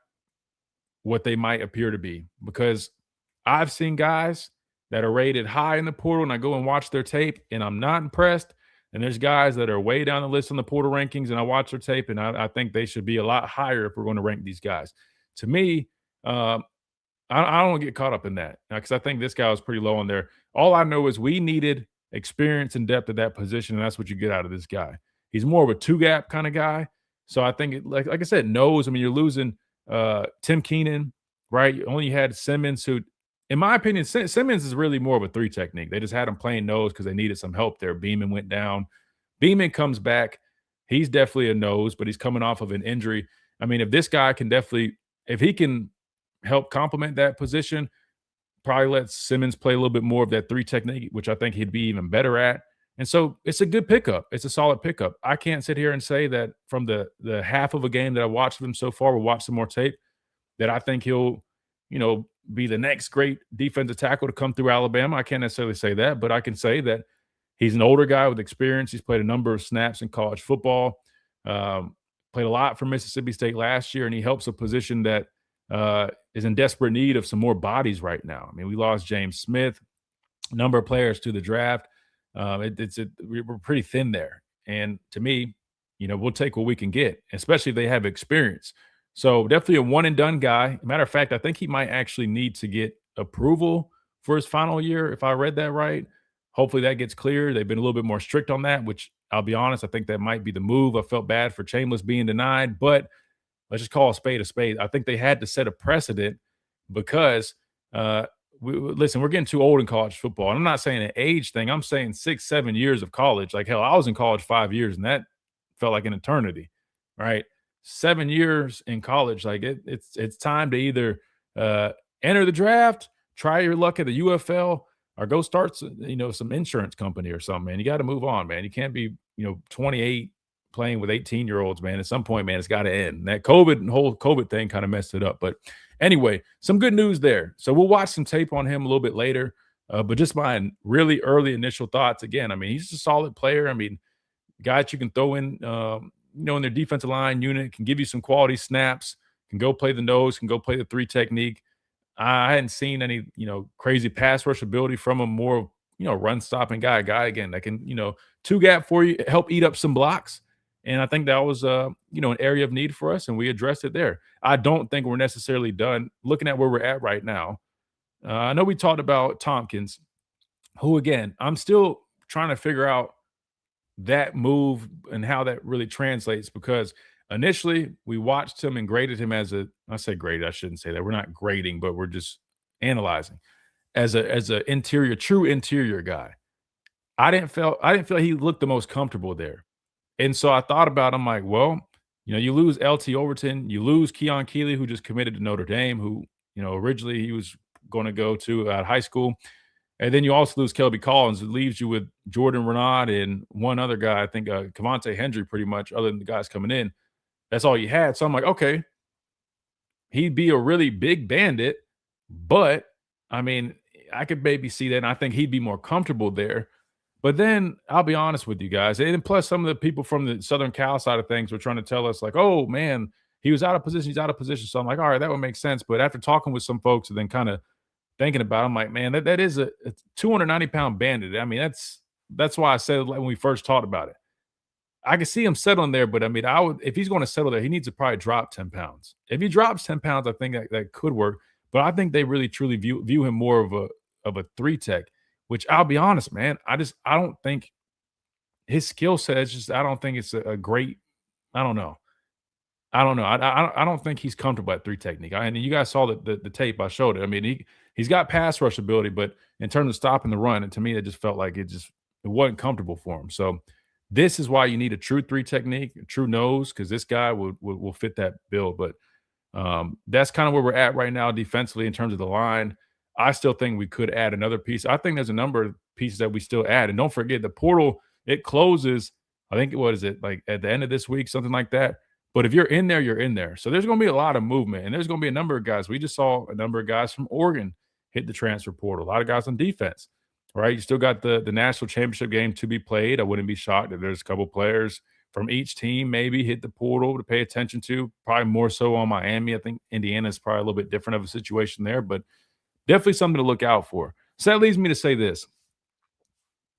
what they might appear to be, because I've seen guys that are rated high in the portal and I go and watch their tape and I'm not impressed. And there's guys that are way down the list on the portal rankings and I watch their tape and I think they should be a lot higher if we're going to rank these guys. To me, I don't get caught up in that because I think this guy was pretty low on there. All I know is we needed experience and depth at that position, and that's what you get out of this guy. He's more of a 2-gap kind of guy. So I think, like I said, nose. I mean, you're losing Tim Keenan, right? You only had Simmons, who, in my opinion, Simmons is really more of a 3 technique. They just had him playing nose because they needed some help there. Beeman went down. Beeman comes back. He's definitely a nose, but he's coming off of an injury. I mean, if this guy can definitely, if he can help complement that position, probably let Simmons play a little bit more of that 3 technique, which I think he'd be even better at. And so it's a good pickup. It's a solid pickup. I can't sit here and say that from the half of a game that I watched of him so far, we'll watch some more tape, that I think he'll, be the next great defensive tackle to come through Alabama. I can't necessarily say that, but I can say that he's an older guy with experience. He's played a number of snaps in college football, played a lot for Mississippi State last year, and he helps a position that is in desperate need of some more bodies right now. I mean, we lost James Smith, a number of players to the draft. We're pretty thin there. And to me, we'll take what we can get, especially if they have experience. So definitely a one and done guy. Matter of fact, I think he might actually need to get approval for his final year, if I read that right. Hopefully that gets clear. They've been a little bit more strict on that, which I'll be honest, I think that might be the move. I felt bad for Chambliss being denied, but let's just call a spade a spade. I think they had to set a precedent because listen, we're getting too old in college football. And I'm not saying an age thing. I'm saying 6-7 years of college. Like, hell, I was in college 5 years, and that felt like an eternity, right? 7 years in college, like it's time to either enter the draft, try your luck at the UFL, or go start some insurance company or something, man. You got to move on, man. You can't be 28 playing with 18-year-olds, man. At some point, man, it's got to end. And that whole COVID thing kind of messed it up. But anyway, some good news there. So we'll watch some tape on him a little bit later. But just my really early initial thoughts, again, I mean, he's a solid player. I mean, guys you can throw in, in their defensive line unit, can give you some quality snaps, can go play the nose, can go play the 3 technique. I hadn't seen any, crazy pass rush ability from him. More, run stopping guy again that can, 2-gap for you, help eat up some blocks. And I think that was, an area of need for us, and we addressed it there. I don't think we're necessarily done looking at where we're at right now. I know we talked about Tompkins, who, again, I'm still trying to figure out that move and how that really translates, because initially we watched him and graded him I say graded, I shouldn't say that. We're not grading, but we're just analyzing as a true interior guy. I didn't feel he looked the most comfortable there. And so I thought about him like, well, you lose LT Overton, you lose Keon Keeley, who just committed to Notre Dame, who, originally he was going to go to high school. And then you also lose Kelby Collins. It leaves you with Jordan Renaud and one other guy, I think Kavonte Hendry, pretty much, other than the guys coming in. That's all you had. So I'm like, okay, he'd be a really big bandit, but, I mean, I could maybe see that, and I think he'd be more comfortable there. But then I'll be honest with you guys, and plus some of the people from the Southern Cal side of things were trying to tell us like, oh, man, he was out of position. He's out of position. So I'm like, all right, that would make sense. But after talking with some folks and then kind of thinking about it, I'm like, man, that is a 290-pound bandit. I mean, that's why I said when we first talked about it. I can see him settling there, but I mean, if he's going to settle there, he needs to probably drop 10 pounds. If he drops 10 pounds, I think that could work. But I think they really truly view him more of a 3 tech, which I'll be honest, man, I don't think his skill set is just, I don't think it's a great, I don't know. I don't think he's comfortable at 3 technique. And you guys saw the tape I showed it. I mean, he's got pass rush ability, but in terms of stopping the run, and to me, it just felt like it wasn't comfortable for him. So this is why you need a true 3 technique, a true nose, because this guy will fit that bill. But that's kind of where we're at right now defensively in terms of the line. I still think we could add another piece. I think there's a number of pieces that we still add. And don't forget, the portal, it closes, I think, what is it, like at the end of this week, something like that. But if you're in there, you're in there. So there's going to be a lot of movement, and there's going to be a number of guys. We just saw a number of guys from Oregon hit the transfer portal, a lot of guys on defense, right? You still got the national championship game to be played. I wouldn't be shocked if there's a couple players from each team maybe hit the portal to pay attention to, probably more so on Miami. I think Indiana is probably a little bit different of a situation there, but definitely something to look out for. So that leads me to say this.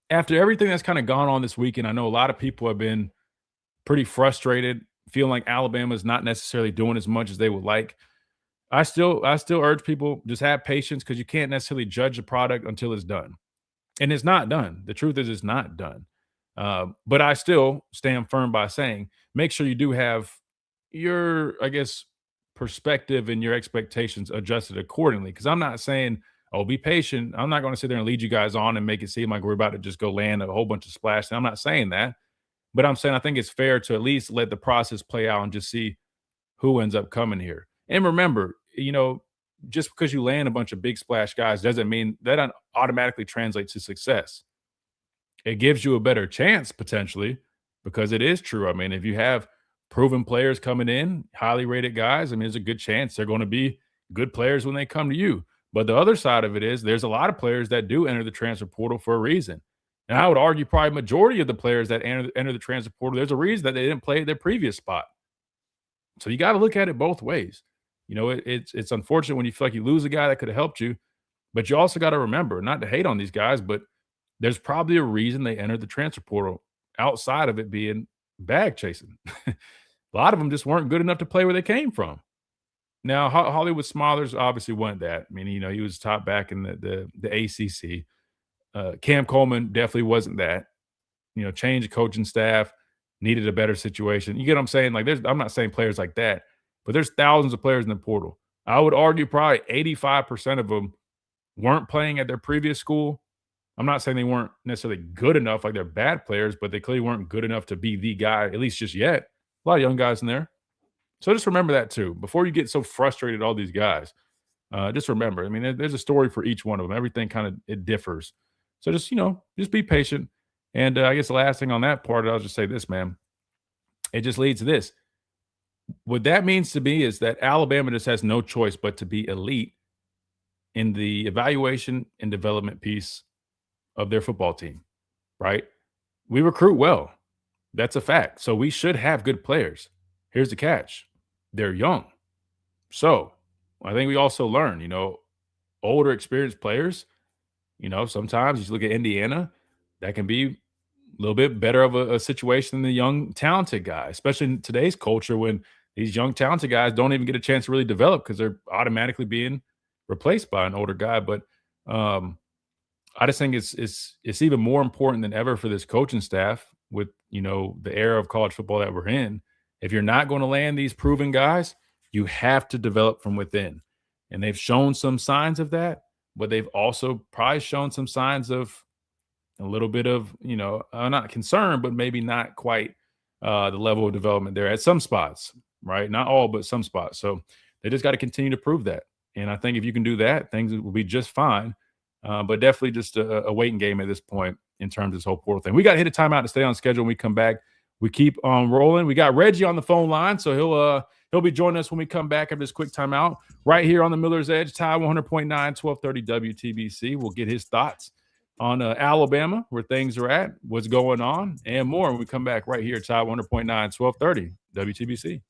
After everything that's kind of gone on this weekend, I know a lot of people have been pretty frustrated, feeling like Alabama is not necessarily doing as much as they would like. I still urge people, just have patience, because you can't necessarily judge a product until it's done. And it's not done. The truth is it's not done. But I still stand firm by saying, make sure you do have your, I guess, perspective and your expectations adjusted accordingly. Because I'm not saying, oh, be patient. I'm not going to sit there and lead you guys on and make it seem like we're about to just go land a whole bunch of splash. I'm not saying that. But I'm saying I think it's fair to at least let the process play out and just see who ends up coming here. And remember, just because you land a bunch of big splash guys doesn't mean that automatically translates to success. it gives you a better chance potentially because it is true. I mean, if you have proven players coming in, highly rated guys, I mean, there's a good chance they're going to be good players when they come to you. But the other side of it is there's a lot of players that do enter the transfer portal for a reason. And I would argue probably majority of the players that enter the transfer portal, there's a reason that they didn't play their previous spot. So you got to look at it both ways. You know, it's unfortunate when you feel like you lose a guy that could have helped you, but you also got to remember, not to hate on these guys, but there's probably a reason they entered the transfer portal outside of it being bag chasing. A lot of them just weren't good enough to play where they came from. Now, Hollywood Smothers obviously wasn't that. I mean, you know, he was top back in the ACC. Cam Coleman definitely wasn't that. You know, change of coaching staff, needed a better situation. You get what I'm saying? Like, I'm not saying players like that, but there's thousands of players in the portal. I would argue probably 85% of them weren't playing at their previous school. I'm not saying they weren't necessarily good enough, like they're bad players, but they clearly weren't good enough to be the guy, at least just yet. A lot of young guys in there. So just remember that too. Before you get so frustrated at all these guys, just remember, I mean, there's a story for each one of them. Everything kind of, it differs. So just, you know, just be patient. And I guess the last thing on that part, I'll just say this, man. It just leads to this. What that means to me is that Alabama just has no choice but to be elite in the evaluation and development piece of their football team, right? We recruit well. That's a fact. So we should have good players. Here's the catch. They're young. So I think we also learn, you know, older experienced players, you know, sometimes you look at Indiana, that can be a little bit better of a situation than the young, talented guy, especially in today's culture when these young, talented guys don't even get a chance to really develop because they're automatically being replaced by an older guy. But I just think it's even more important than ever for this coaching staff with, you know, the era of college football that we're in. If you're not going to land these proven guys, you have to develop from within. And they've shown some signs of that, but they've also probably shown some signs of a little bit of, you know, not concern, but maybe not quite the level of development there at some spots, right? Not all, but some spots. So they just got to continue to prove that. And I think if you can do that, things will be just fine. But definitely just a waiting game at this point in terms of this whole portal thing. We got to hit a timeout to stay on schedule when we come back. We keep on rolling. We got Reggie on the phone line, so he'll be joining us when we come back after this quick timeout right here on the Miller's Edge, Tide 100.9, 1230 WTBC. We'll get his thoughts on Alabama, where things are at, what's going on, and more when we come back right here, Tide 100.9, 1230 WTBC.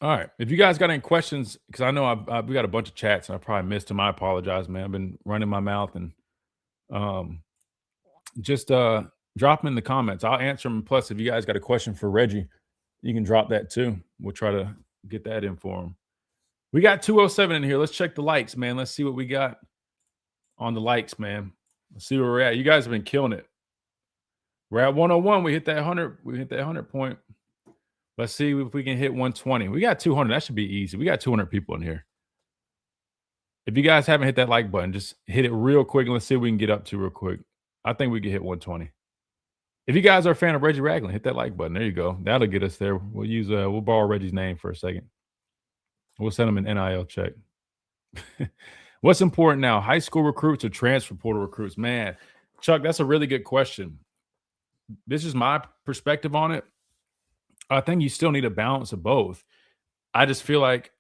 All right. If you guys got any questions, because I know we got a bunch of chats and I probably missed them. I apologize, man. I've been running my mouth and just drop them in the comments. I'll answer them. Plus, if you guys got a question for Reggie, you can drop that too. We'll try to get that in for him. We got 207 in here. Let's check the likes, man. Let's see what we got on the likes, man. Let's see where we're at. You guys have been killing it. We're at 101. We hit that 100. We hit that 100 point. Let's see if we can hit 120. We got 200. That should be easy. We got 200 people in here. If you guys haven't hit that like button, just hit it real quick and let's see what we can get up to real quick. I think we can hit 120. If you guys are a fan of Reggie Ragland, hit that like button. There you go. That'll get us there. We'll borrow Reggie's name for a second. We'll send him an NIL check. What's important now? High school recruits or transfer portal recruits? Man, Chuck, that's a really good question. This is my perspective on it. I think you still need a balance of both. I just feel like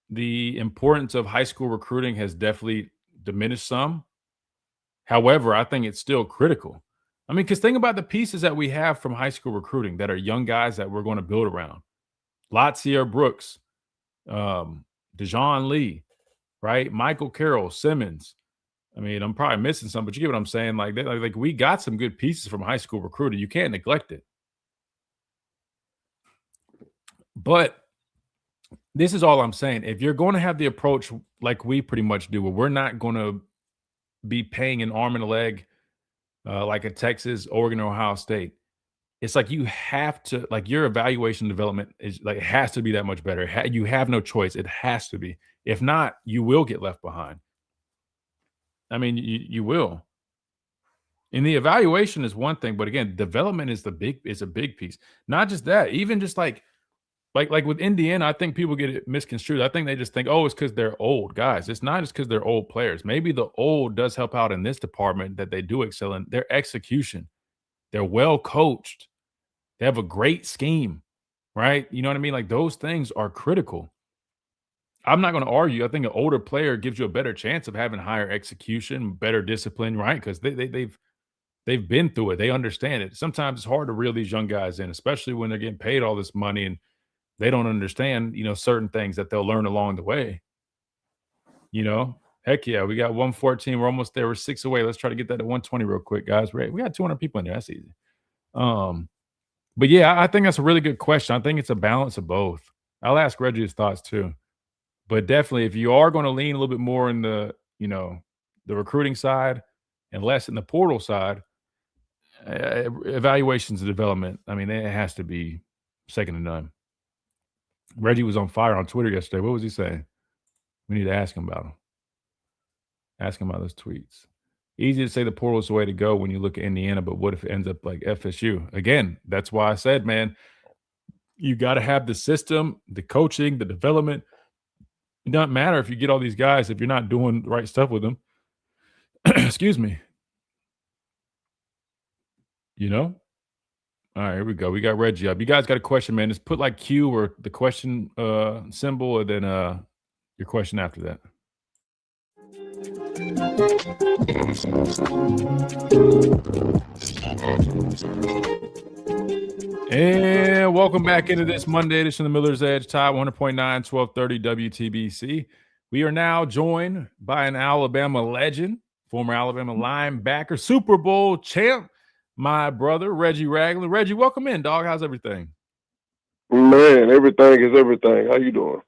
the importance of high school recruiting has definitely diminished some. However, I think it's still critical. I mean, because think about the pieces that we have from high school recruiting that are young guys that we're going to build around. Latsier Brooks, Dejon Lee, right? Michael Carroll, Simmons. I mean, I'm probably missing some, but you get what I'm saying? Like we got some good pieces from high school recruiting. You can't neglect it. But this is all I'm saying. If you're going to have the approach like we pretty much do, where we're not going to be paying an arm and a leg like a Texas, Oregon, or Ohio State, it's like you have to, like your evaluation development is like, it has to be that much better. You have no choice. It has to be. If not, you will get left behind. I mean, you will. And the evaluation is one thing, but again, development is a big piece. Not just that, even just like with Indiana, I think people get it misconstrued. I think they just think, oh, it's because they're old guys. It's not just because they're old players. Maybe the old does help out in this department that they do excel in. Their execution, they're well coached. They have a great scheme, right? You know what I mean? Like those things are critical. I'm not going to argue. I think an older player gives you a better chance of having higher execution, better discipline, right? Because they've been through it. They understand it. Sometimes it's hard to reel these young guys in, especially when they're getting paid all this money and they don't understand, certain things that they'll learn along the way. Heck yeah, we got 114. We're almost there. We're 6 away. Let's try to get that to 120 real quick, guys. We got 200 people in there. That's easy. But yeah, I think that's a really good question. I think it's a balance of both. I'll ask Reggie his thoughts too. But definitely, if you are going to lean a little bit more in the recruiting side and less in the portal side, evaluations and development, I mean, it has to be second to none. Reggie was on fire on Twitter yesterday. What was he saying? We need to ask him about him. Ask him about those tweets. Easy to say the portal is the way to go when you look at Indiana, but what if it ends up like FSU? Again, that's why I said, man, you got to have the system, the coaching, the development. It doesn't matter if you get all these guys if you're not doing the right stuff with them. Excuse me. All right, here we go. We got Reggie up. You guys got a question, man? Just put like Q or the question symbol, and then your question after that. And welcome back into this Monday edition of the Miller's Edge, Tide 100.9, 1230 WTBC. We are now joined by an Alabama legend, former Alabama linebacker, Super Bowl champ, my brother, Reggie Ragland. Reggie, welcome in, dog. How's everything?
Man, everything is everything. How you doing?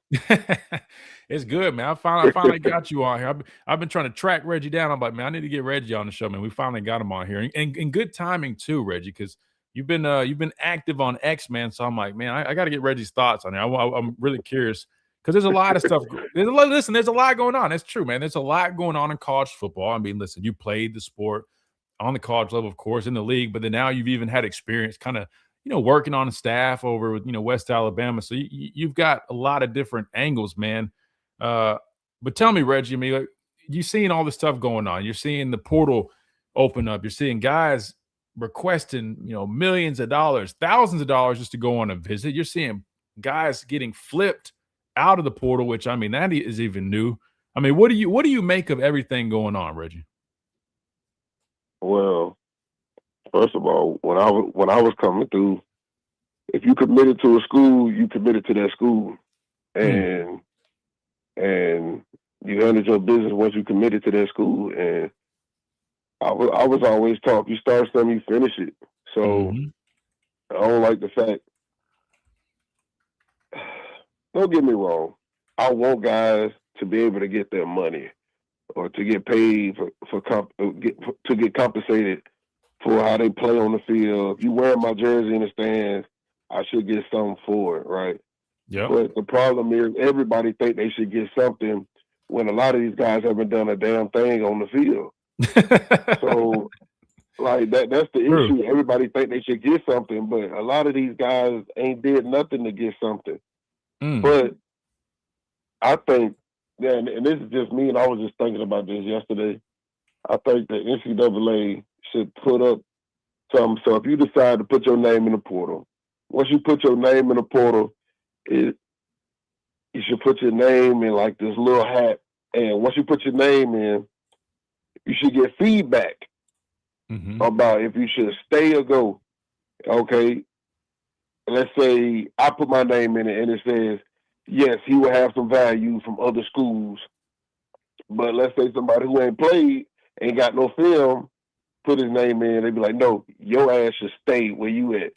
It's good, man. I finally got you on here. I've been trying to track Reggie down. I'm like, man, I need to get Reggie on the show, man. We finally got him on here, and good timing too, Reggie, because you've been active on X, man. So I'm like, man, I got to get Reggie's thoughts on it. I'm really curious because there's a lot of stuff. There's a lot going on. That's true, man. There's a lot going on in college football. I mean, listen, you played the sport on the college level, of course, in the league, but then now you've even had experience kind of, working on a staff over with, West Alabama. So you've got a lot of different angles, man. But tell me, Reggie, like, you're seeing all this stuff going on. You're seeing the portal open up. You're seeing guys requesting, millions of dollars, thousands of dollars just to go on a visit. You're seeing guys getting flipped out of the portal, which, I mean, that is even new. I mean, what do you make of everything going on, Reggie?
Well, first of all, when I was coming through, if you committed to a school, you committed to that school, and you handled your business once you committed to that school. And I was always taught, you start something, you finish it. So I don't like the fact. Don't get me wrong. I want guys to be able to get their money or to get paid to get compensated for how they play on the field. If you wear my jersey in the stands, I should get something for it, right?
Yeah.
But the problem is everybody think they should get something when a lot of these guys haven't done a damn thing on the field. So, like, that's the issue. Everybody think they should get something, but a lot of these guys ain't did nothing to get something. But I think, and this is just me, and I was just thinking about this yesterday, I think the NCAA should put up something. So if you decide to put your name in the portal, once you put your name in the portal, you should put your name in like this little hat. And once you put your name in, you should get feedback about if you should stay or go. Okay. Let's say I put my name in it and it says, yes, he will have some value from other schools. But let's say somebody who ain't played, ain't got no film, put his name in, they'd be like, no, your ass should stay where you at.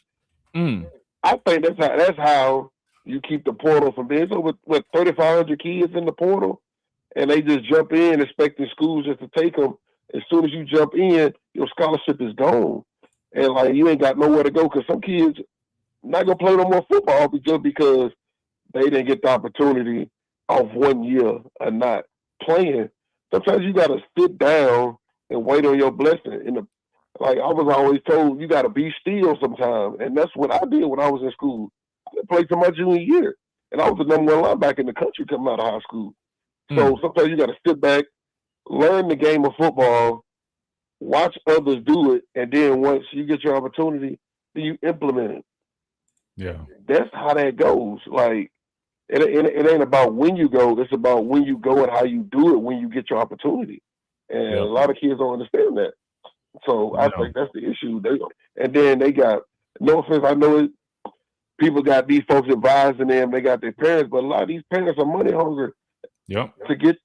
I think that's how you keep the portal from being so with 3,500 kids in the portal, and they just jump in expecting schools just to take them. As soon as you jump in, your scholarship is gone. And like you ain't got nowhere to go because some kids not gonna play no more football just because they didn't get the opportunity of 1 year of not playing. Sometimes you gotta sit down and wait on your blessing. Like I was always told, you got to be still sometimes, and that's what I did when I was in school. I played till my junior year, and I was the number one linebacker in the country coming out of high school. So sometimes you got to sit back, learn the game of football, watch others do it, and then once you get your opportunity, then you implement it.
Yeah,
that's how that goes. Like it ain't about when you go; it's about when you go and how you do it when you get your opportunity. And a lot of kids don't understand that. So I think that's the issue. And then they got, no offense, I know people got these folks advising them, they got their parents, but a lot of these parents are money hungry to get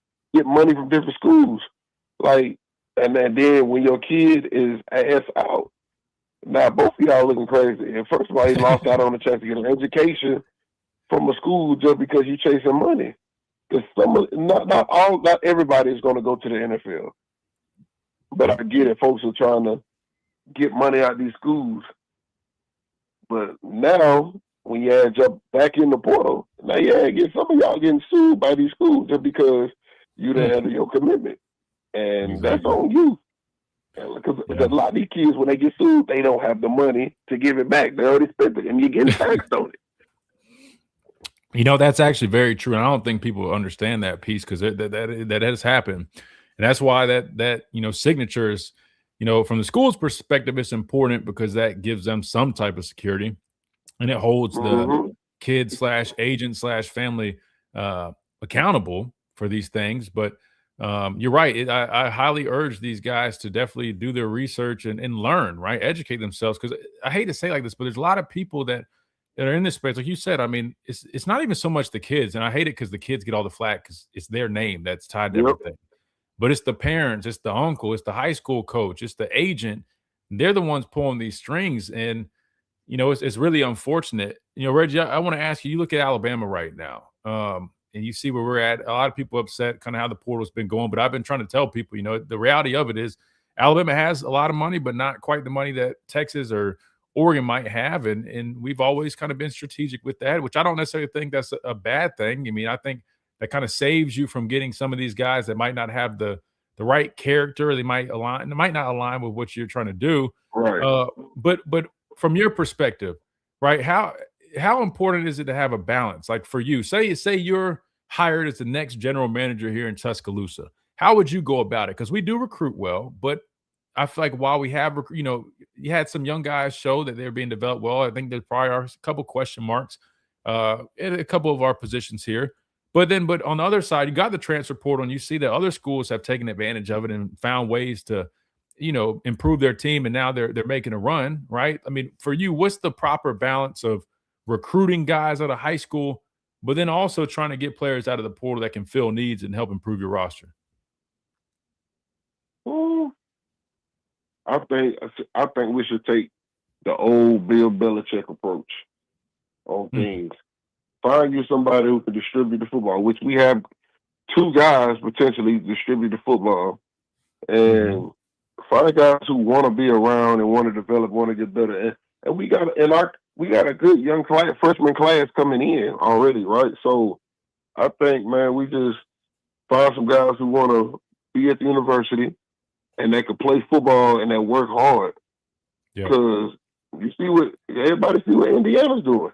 money from different schools. Like, and then when your kid is ass out, now both of y'all looking crazy. And first of all, he lost out on the chance to get an education from a school just because you chasing money. Because not everybody is going to go to the NFL. But I get it, folks are trying to get money out of these schools. But now, when you jump back in the portal, now get some of y'all getting sued by these schools just because you didn't handle your commitment. And that's on you. Because a lot of these kids, when they get sued, they don't have the money to give it back. They already spent it, and you're getting taxed on it.
You know, that's actually very true. And I don't think people understand that piece because that has happened. And that's why that signatures, from the school's perspective, it's important because that gives them some type of security, and it holds the kid / agent / family accountable for these things. But you're right. I highly urge these guys to definitely do their research and learn, right? Educate themselves. Because I hate to say it like this, but there's a lot of people that are in this space. Like you said, I mean, it's not even so much the kids. And I hate it because the kids get all the flack because it's their name that's tied to everything. But it's the parents, it's the uncle, it's the high school coach, it's the agent. They're the ones pulling these strings. And, it's really unfortunate. Reggie, I want to ask you, you look at Alabama right now, and you see where we're at. A lot of people upset kind of how the portal's been going. But I've been trying to tell people, the reality of it is Alabama has a lot of money, but not quite the money that Texas or Oregon might have. And we've always kind of been strategic with that, which I don't necessarily think that's a bad thing. I mean, I think that kind of saves you from getting some of these guys that might not have the right character. They might not align with what you're trying to do.
Right.
But from your perspective, right, how important is it to have a balance? Like for you, say you're hired as the next general manager here in Tuscaloosa. How would you go about it? Because we do recruit well, but I feel like while we have, you had some young guys show that they're being developed well. I think there probably are a couple question marks in a couple of our positions here. But on the other side, you got the transfer portal, and you see that other schools have taken advantage of it and found ways to, improve their team, and now they're making a run, right? I mean, for you, what's the proper balance of recruiting guys out of high school, but then also trying to get players out of the portal that can fill needs and help improve your roster?
I think we should take the old Bill Belichick approach on things. Find you somebody who can distribute the football, which we have 2 guys potentially distribute the football, and find guys who want to be around and want to develop, want to get better. And we got a good young freshman class coming in already, right? So I think, man, we just find some guys who want to be at the university and they can play football and they work hard. Because everybody see what Indiana's doing.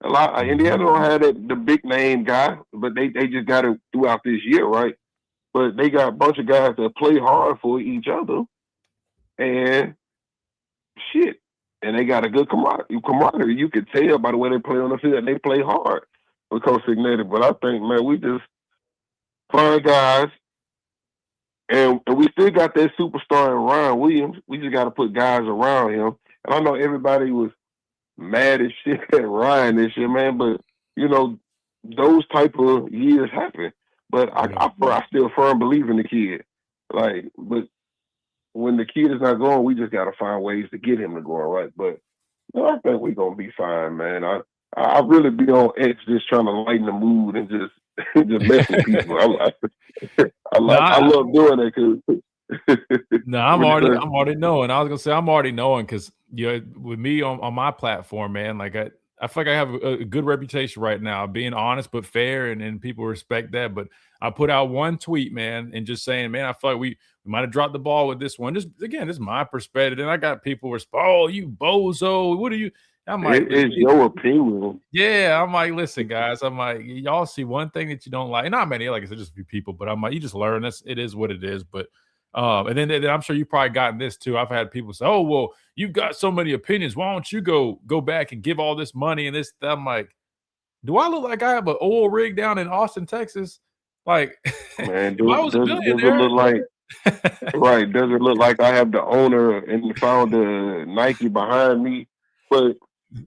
Indiana don't have the big name guy, but they just got it throughout this year, right? But they got a bunch of guys that play hard for each other, and shit, and they got a good camaraderie. You can tell by the way they play on the field, and they play hard because Signated. But I think, man, we just find guys, and we still got that superstar in Ryan Williams. We just got to put guys around him. And I know everybody was mad as shit at Ryan this year, man, but those type of years happen. But I still firm believe in the kid. Like, but when the kid is not going, we just gotta find ways to get him to go, right? But I think we're gonna be fine, man. I really be on edge just trying to lighten the mood and just mess with people. I love doing that because
No, I'm already knowing. I was gonna say I'm already knowing because with me on my platform, man, like I feel like I have a good reputation right now, being honest but fair, and people respect that. But I put out one tweet, man, and just saying, man, I feel like we might have dropped the ball with this one. Just again, this is my perspective. And I got people respond, oh, you bozo. What are you? I'm like,
it's your opinion.
Yeah, I'm like, listen, guys. I'm like, y'all see one thing that you don't like. Not many, like I said, just a few people, but I'm like, you just learn. It is what it is. But and then I'm sure you probably gotten this too. I've had people say, oh, well, you've got so many opinions. Why don't you go back and give all this money and this? I'm like, do I look like I have an oil rig down in Austin, Texas? Like,
Man,
if I was a
does it
billionaire,
look like right? Does it look like I have the owner and the founder Nike behind me? But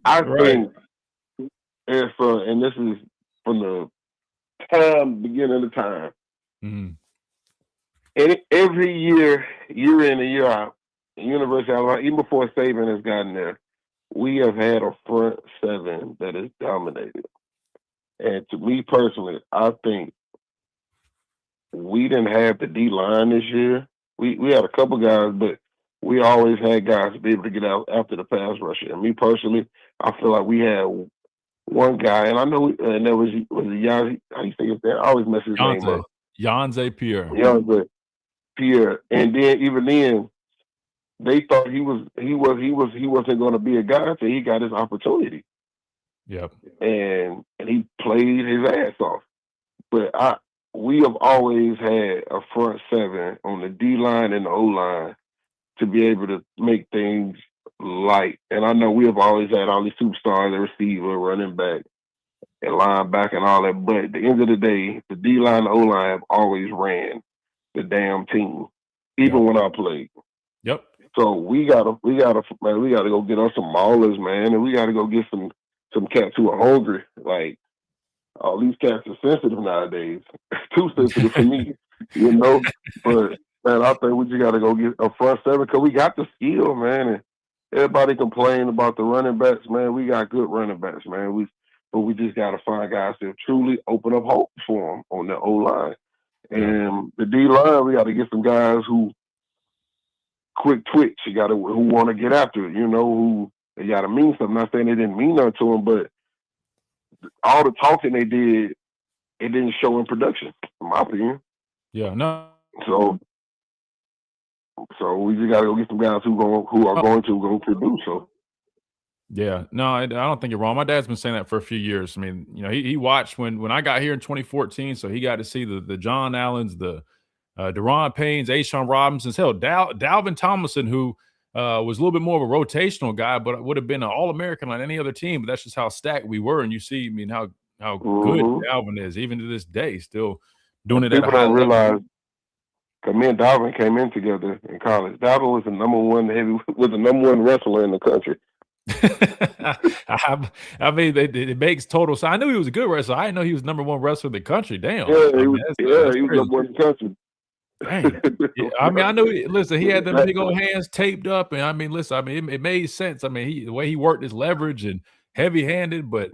I think if and this is from the beginning of the time, and every year in and year out, the University of Alabama, even before Saban has gotten there, we have had a front seven that is dominated. And to me personally, I think we didn't have the D line this year. We had a couple guys, but we always had guys to be able to get out after the pass rusher. And me personally, I feel like we had one guy, and I know, and there was Yanze, how you say his name? I always mess his name up.
Yanze Pierre.
Yanze Pierre. And then even then, they thought he wasn't going to be a guy until he got his opportunity.
Yep.
And he played his ass off. But we have always had a front seven on the D line and the O line to be able to make things light. And I know we have always had all these superstars, the receiver, running back, and linebacker, and all that. But at the end of the day, the D line and the O line have always ran the damn team, even when I played.
Yep.
So we gotta go get us some maulers, man, and we gotta go get some cats who are hungry. Like, all these cats are sensitive nowadays. Too sensitive for me, you know. But man, I think we just gotta go get a front seven because we got the skill, man. And everybody complain about the running backs, man. We got good running backs, man. But we just gotta find guys that truly open up hope for them on the O line. And the D line, we gotta get some guys who quick twitch. Who want to get after it, you know, who they got to mean something. I'm not saying they didn't mean nothing to them, but all the talking they did, it didn't show in production, in my opinion.
Yeah, no.
So we just got to go get some guys who are going to produce. So.
Yeah, no, I don't think you're wrong. My dad's been saying that for a few years. I mean, you know, he watched when I got here in 2014, so he got to see the John Allens, the Deron Paynes, Ashawn Robinsons, hell, Dalvin Tomlinson, who was a little bit more of a rotational guy, but would have been an All-American on any other team. But that's just how stacked we were. And you see, I mean, how good Dalvin is, even to this day, still doing it at a high level.
People don't realize, because me and Dalvin came in together in college. Dalvin was the number one wrestler in the country.
I mean, it makes total sense. I knew he was a good wrestler. I didn't know he was number one wrestler in the country. Damn.
Yeah, he was number one in the country.
Dang. Yeah, I mean, I know. Listen, he had them big old hands taped up, and I mean, listen, I mean, it made sense. I mean, the way he worked his leverage and heavy-handed, but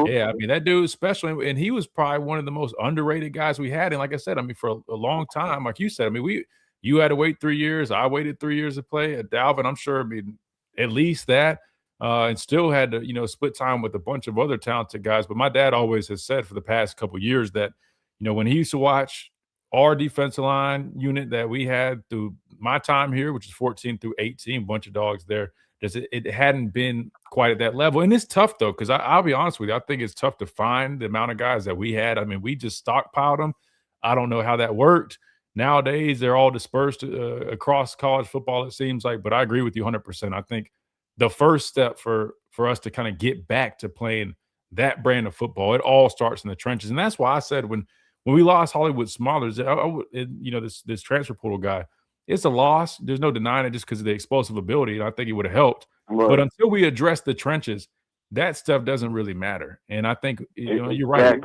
yeah, I mean, that dude, especially, and he was probably one of the most underrated guys we had. And like I said, I mean, for a long time, like you said, I mean, you had to wait 3 years. I waited 3 years to play. Dalvin, I'm sure, I mean, at least that. And still had to, you know, split time with a bunch of other talented guys. But my dad always has said for the past couple of years that, you know, when he used to watch our defensive line unit that we had through my time here, which is 14 through 18, bunch of dogs there, it hadn't been quite at that level. And it's tough, though, because I'll be honest with you, I think it's tough to find the amount of guys that we had. I mean, we just stockpiled them. I don't know how that worked. Nowadays, they're all dispersed across college football, it seems like. But I agree with you 100%. I think the first step for us to kind of get back to playing that brand of football, it all starts in the trenches. And that's why I said when we lost Hollywood Smollers, you know, this transfer portal guy, it's a loss. There's no denying it just because of the explosive ability, and I think it would have helped. Right. But until we address the trenches, that stuff doesn't really matter. And I think, you know, you're right.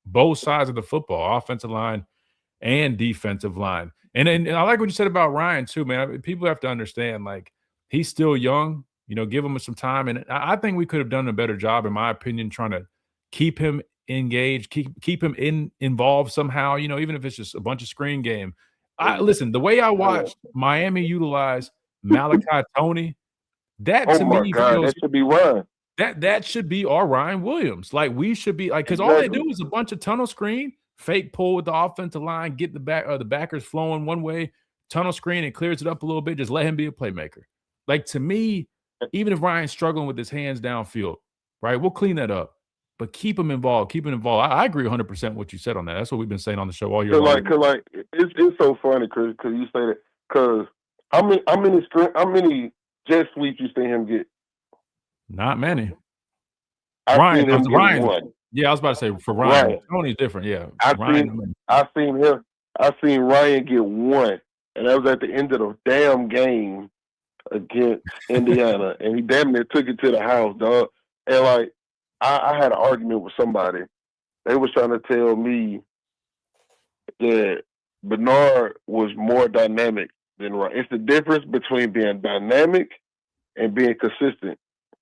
Both sides of the football, offensive line and defensive line. And I like what you said about Ryan too, man. People have to understand, like, he's still young. You know, give him some time. And I think we could have done a better job, in my opinion, trying to keep him engaged, keep him involved somehow, you know, even if it's just a bunch of screen game. Listen, the way I watched Miami utilize Malachi Tony, that to me feels,
that should be run.
that should be our Ryan Williams. Like we should be like because all they do is a bunch of tunnel screen, fake pull with the offensive line, get the backers flowing one way, tunnel screen, and clears it up a little bit. Just let him be a playmaker. Like to me, even if Ryan's struggling with his hands downfield, right, we'll clean that up. But keep him involved. Keep him involved. I agree 100% what you said on that. That's what we've been saying on the show all year long.
Like it's so funny, Chris, because you say that. Because how many jet sweeps you seen him get?
Not many.
Ryan,
one. Yeah, I was about to say for Ryan. Tony's different. Yeah,
I seen Ryan get one, and that was at the end of the damn game against Indiana, and he damn near took it to the house, dog. And like, I had an argument with somebody. They was trying to tell me that Bernard was more dynamic than Ryan. It's the difference between being dynamic and being consistent.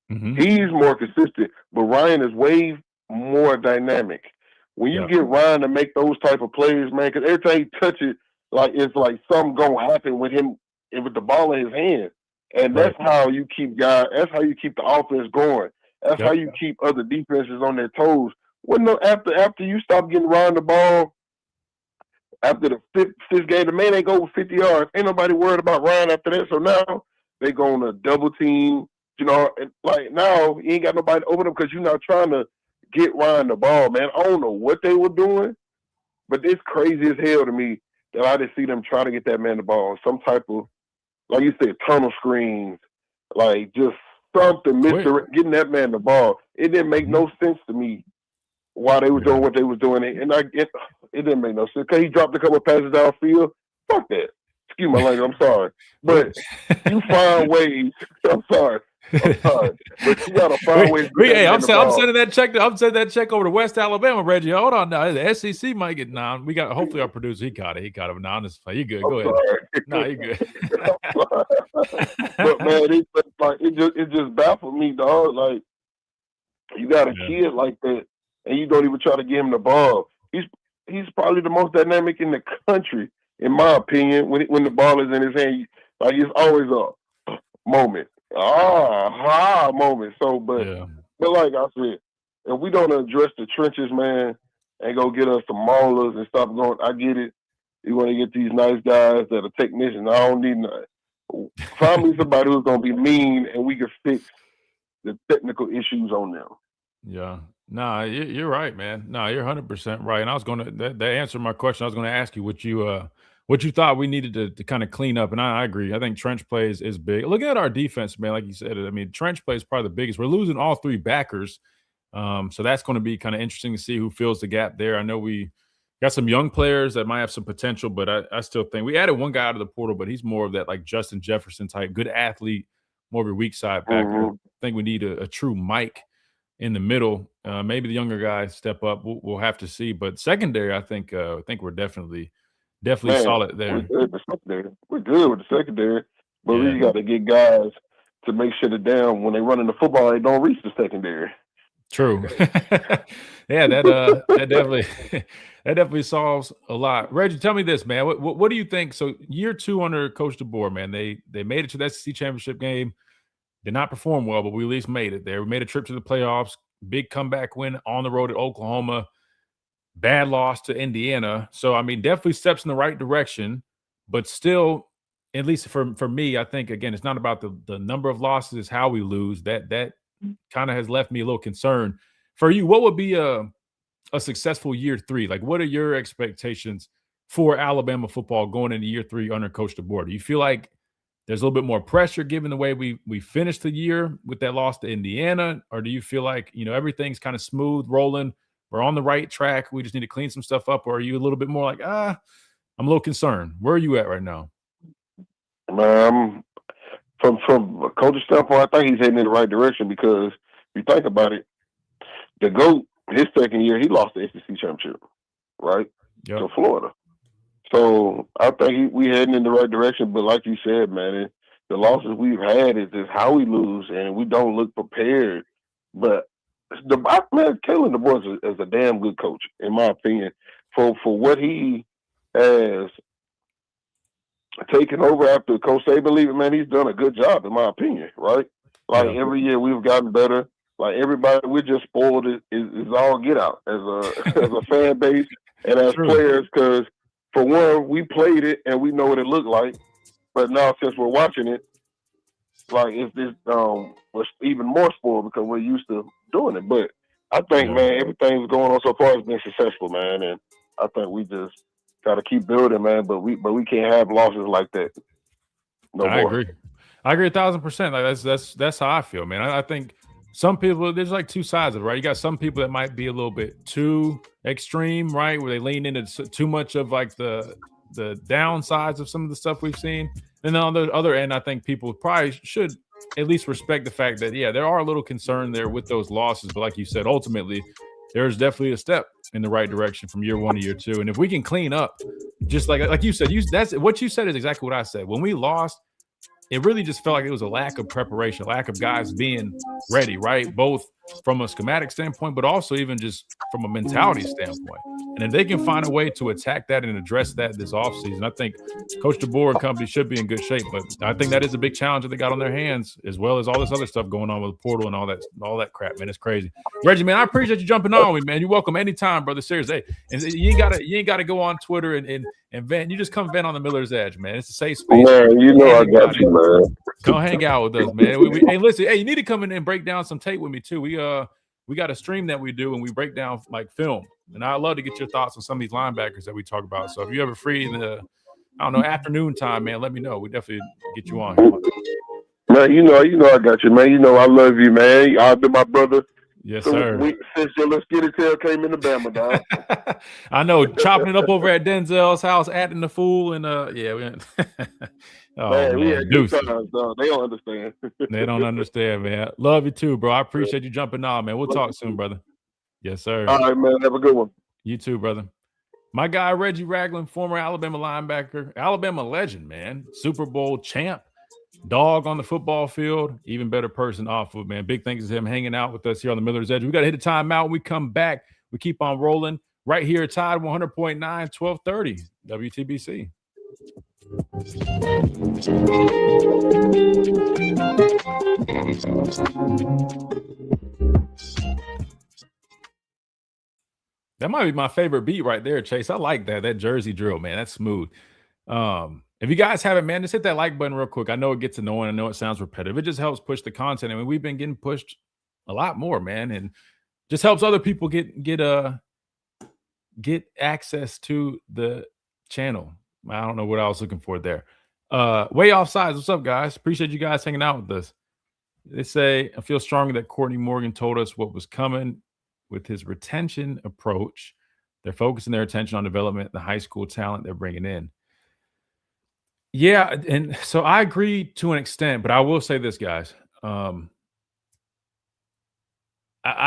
Mm-hmm.
He's more consistent, but Ryan is way more dynamic. When you get Ryan to make those type of plays, man, because every time he touch it, like it's like something gonna happen with him and with the ball in his hand, and that's how you keep guys. That's how you keep the offense going. That's how you keep other defenses on their toes. Well, no, after you stop getting Ryan the ball, after the fifth game, the man ain't go over 50 yards. Ain't nobody worried about Ryan after that. So now they going to double team. You know, and like now you ain't got nobody to open up because you're not trying to get Ryan the ball, man. I don't know what they were doing, but it's crazy as hell to me that I didn't see them try to get that man the ball. Some type of, like you said, tunnel screens, like just something, getting that man the ball. It didn't make no sense to me why they were doing what they was doing. And it didn't make no sense. Because he dropped a couple of passes downfield. Fuck that. Excuse my language, I'm sorry. But you find ways. I'm sorry. But you gotta find ways.
Hey, I'm sending that check. I'm sending that check over to West Alabama, Reggie. Hold on now. The SEC might get nine. We got hopefully our producer. He caught it. He caught it. Now you good. Go ahead. No, you good.
But man, it just baffled me, dog. Like you got a kid like that, and you don't even try to get him the ball. He's probably the most dynamic in the country, in my opinion. When the ball is in his hand, like it's always a moment. Moment. So, but like I said, if we don't address the trenches, man, and go get us some maulers and stop going, I get it. You want to get these nice guys that are technicians. I don't need none. Find me somebody who's going to be mean and we can fix the technical issues on them.
Yeah. Nah, you're right, man. Nah, you're 100% right. And I was going to that answer my question. I was going to ask you what you thought we needed to kind of clean up. And I agree. I think trench play is big. Look at our defense, man. Like you said, I mean, trench play is probably the biggest. We're losing all three backers. So that's going to be kind of interesting to see who fills the gap there. I know we got some young players that might have some potential, but I still think we added one guy out of the portal, but he's more of that like Justin Jefferson type, good athlete, more of a weak side backer.
Mm-hmm.
I think we need a true Mike in the middle. Maybe the younger guys step up. We'll have to see. But secondary, I think we're definitely solid there.
We're good with the secondary, but we got to get guys to make sure that when they run in the football, they don't reach the secondary.
True. Yeah, that definitely solves a lot. Reggie, tell me this, man. What do you think? So year 2 under Coach DeBoer, man, they made it to the SEC championship game. Did not perform well, but we at least made it there. We made a trip to the playoffs. Big comeback win on the road at Oklahoma. Bad loss to Indiana. So, I mean, definitely steps in the right direction, but still, at least for me, I think, again, it's not about the number of losses, it's how we lose. That kind of has left me a little concerned. For you, what would be a successful year 3? Like, what are your expectations for Alabama football going into year 3 under Coach DeBoer? Do you feel like there's a little bit more pressure given the way we finished the year with that loss to Indiana? Or do you feel like, everything's kind of smooth rolling? We're on the right track. We just need to clean some stuff up. Or are you a little bit more like, I'm a little concerned? Where are you at right now?
From a coach's standpoint, I think he's heading in the right direction because if you think about it, the GOAT, his second year, he lost the SEC championship, right?
Yep.
To Florida. So I think we heading in the right direction. But like you said, man, the losses we've had is just how we lose, and we don't look prepared. But Kalen DeBoer is a damn good coach, in my opinion, for what he has taken over after Coach Saban leaving. Man, he's done a good job, in my opinion. Right? Like every year we've gotten better. Like everybody, we're just spoiled is all get out as a fan base and as players. Because for one, we played it and we know what it looked like. But now since we're watching it, like we're even more spoiled because we're used to doing it. But I think, man, everything's going on so far has been successful, man, and I think we just got to keep building, man. But we can't have losses like that.
I agree 1,000%. Like that's how I feel, man. I think some people, there's like two sides of it, right? You got some people that might be a little bit too extreme, right, where they lean into too much of like the downsides of some of the stuff we've seen. And then on the other end, I think people probably should at least respect the fact that, yeah, there are a little concern there with those losses. But like you said, ultimately, there's definitely a step in the right direction from year 1 to year 2. And if we can clean up, just like you said, that's what you said is exactly what I said. When we lost, it really just felt like it was a lack of preparation, a lack of guys being ready, right? Both from a schematic standpoint, but also even just from a mentality standpoint. And if they can find a way to attack that and address that this offseason, I think Coach DeBoer and company should be in good shape. But I think that is a big challenge that they got on their hands, as well as all this other stuff going on with the portal and all that crap, man. It's crazy. Reggie, man, I appreciate you jumping on me, man. You're welcome anytime, brother. Seriously. Hey, and you ain't gotta go on Twitter and vent. You just come vent on the Miller's Edge, man. It's a safe space.
Man, you know I got you, man.
Come hang out with us, man. Hey, listen, hey, you need to come in and break down some tape with me too. We got a stream that we do and we break down like film. And I'd love to get your thoughts on some of these linebackers that we talk about. So if you ever free in the, I don't know, afternoon time, man, let me know. We definitely get you on here.
Man, you know I got you, man. You know I love you, man. I've been my brother.
Yes, sir.
Since your little skinny tail came into Bama, dog.
I know, chopping it up over at Denzel's house, acting the fool, and yeah.
Man, we had good times, dog. They don't understand.
They don't understand, man. Love you too, bro. I appreciate you jumping on, man. We'll talk soon, brother. Yes, sir.
All right, man. Have a good one.
You too, brother. My guy, Reggie Ragland, former Alabama linebacker, Alabama legend, man. Super Bowl champ, dog on the football field, even better person off of, man. Big thanks to him hanging out with us here on the Miller's Edge. We got to hit a timeout. When we come back, we keep on rolling right here at Tide 100.9, 1230 WTBC. That might be my favorite beat right there, Chase. I like that Jersey drill, man. That's smooth. If you guys haven't, man, just hit that like button real quick. I know it gets annoying. I know it sounds repetitive. It just helps push the content. I mean, we've been getting pushed a lot more, man, and just helps other people get access to the channel. I don't know what I was looking for there. Way offsides. What's up, guys? Appreciate you guys hanging out with us. They say, I feel strongly that Courtney Morgan told us what was coming with his retention approach. They're focusing their attention on development, the high school talent they're bringing in. Yeah, and so I agree to an extent, but I will say this, guys. I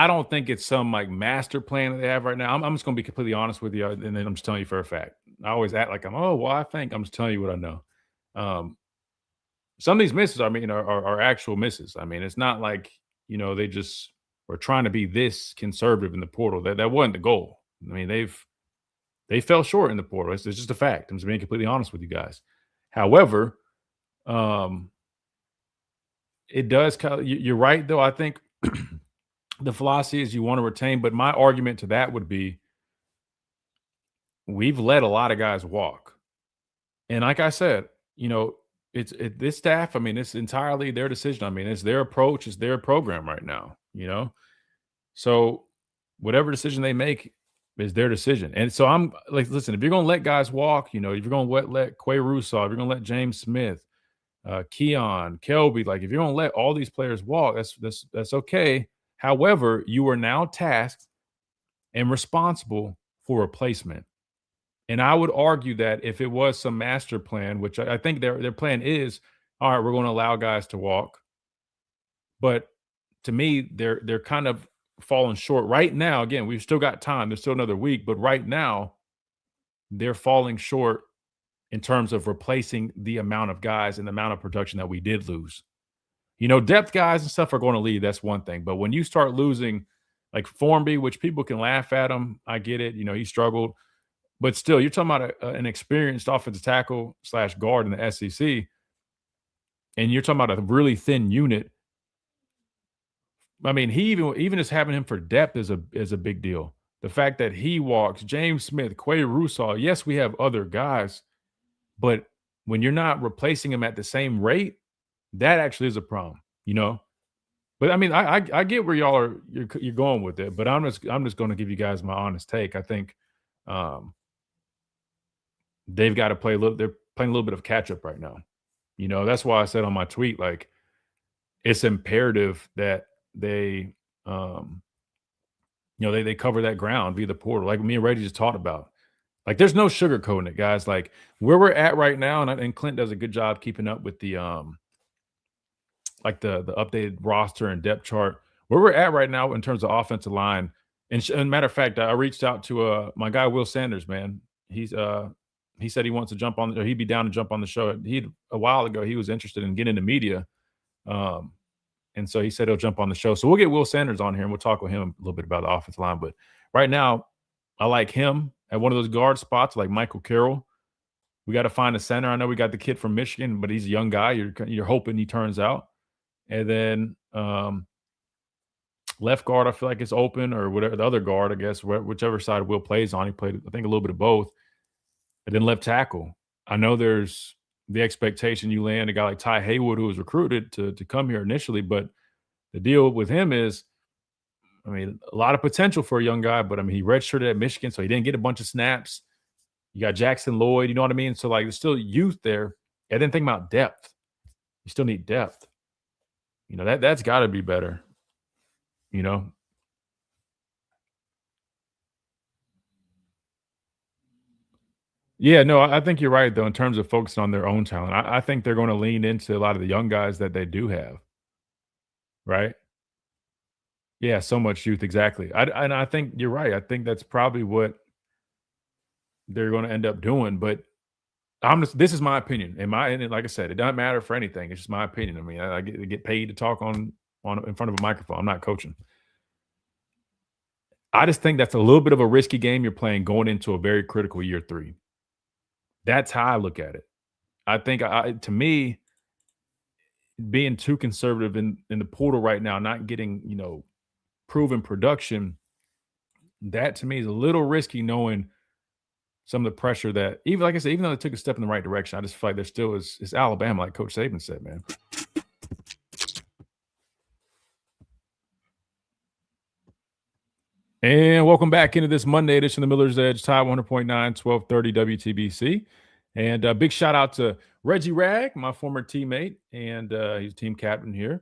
don't think it's some like master plan that they have right now. I'm just going to be completely honest with you, and then I'm just telling you for a fact. I always act like I think. I'm just telling you what I know. Some of these misses, I mean, are actual misses. I mean, it's not like, they just were trying to be this conservative in the portal. That wasn't the goal. I mean, they fell short in the portal. It's just a fact. I'm just being completely honest with you guys. However, it does. You're right, though. I think the philosophy is you want to retain, but my argument to that would be we've let a lot of guys walk. And like I said, this staff, I mean, it's entirely their decision. I mean, it's their approach, it's their program right now, So whatever decision they make is their decision. And so I'm like, listen, if you're going to let guys walk, if you're going to let Quay Russaw, if you're going to let James Smith, Keon, Kelby, like if you're going to let all these players walk, that's okay. However, you are now tasked and responsible for replacement. And I would argue that if it was some master plan, which I think their plan is, all right, we're going to allow guys to walk. But to me, they're kind of falling short right now. Again, we've still got time. There's still another week. But right now, they're falling short in terms of replacing the amount of guys and the amount of production that we did lose. Depth guys and stuff are going to leave. That's one thing. But when you start losing like Formby, which people can laugh at him, I get it. He struggled. But still, you're talking about an experienced offensive tackle / guard in the SEC, and you're talking about a really thin unit. I mean, he even just having him for depth is a big deal. The fact that he walks, James Smith, Quay Russaw, yes, we have other guys, but when you're not replacing him at the same rate, that actually is a problem, you know? But I mean, I get where you're going with it, but I'm just going to give you guys my honest take. I think they've got to play they're playing a little bit of catch up right now. You know, that's why I said on my tweet, like, it's imperative that they they cover that ground via the portal, like me and Reggie just talked about. Like, there's no sugarcoating it, guys. Like, where we're at right now, and Clint does a good job keeping up with the like the updated roster and depth chart. Where we're at right now in terms of offensive line, and matter of fact, I reached out to my guy Will Sanders, man. He said he wants to jump on, or he'd be down to jump on the show. A while ago he was interested in getting into media, and so he said he'll jump on the show. So we'll get Will Sanders on here and we'll talk with him a little bit about the offensive line. But right now, I like him at one of those guard spots, like Michael Carroll. We got to find a center. I know we got the kid from Michigan, but he's a young guy. You're hoping he turns out. And then left guard, I feel like it's open, or whatever, the other guard, I guess, whichever side Will plays on. He played, I think, a little bit of both. And then left tackle. I know there's the expectation you land a guy like Ty Haywood, who was recruited to come here initially, but the deal with him is, I mean, a lot of potential for a young guy, but I mean, he redshirted at Michigan, so he didn't get a bunch of snaps. You got Jackson Lloyd, you know what I mean? So, like, there's still youth there. And then think about depth. You still need depth. You know, that's got to be better, you know? Yeah, no, I think you're right, though, in terms of focusing on their own talent. I think they're going to lean into a lot of the young guys that they do have, right? Yeah, so much youth, exactly. And I think you're right. I think that's probably what they're going to end up doing. But this is my opinion. And like I said, it doesn't matter for anything. It's just my opinion. I mean, I get paid to talk on in front of a microphone. I'm not coaching. I just think that's a little bit of a risky game you're playing going into a very critical year 3. That's how I look at it. I think, to me, being too conservative in the portal right now, not getting, proven production, that to me is a little risky, knowing some of the pressure that, even like I said, even though they took a step in the right direction, I just feel like there still is, it's Alabama, like Coach Saban said, man. And welcome back into this Monday edition of the Miller's Edge, Tide 100.9, 1230 WTBC. And a big shout out to Reggie Ragg, my former teammate, and he's team captain here,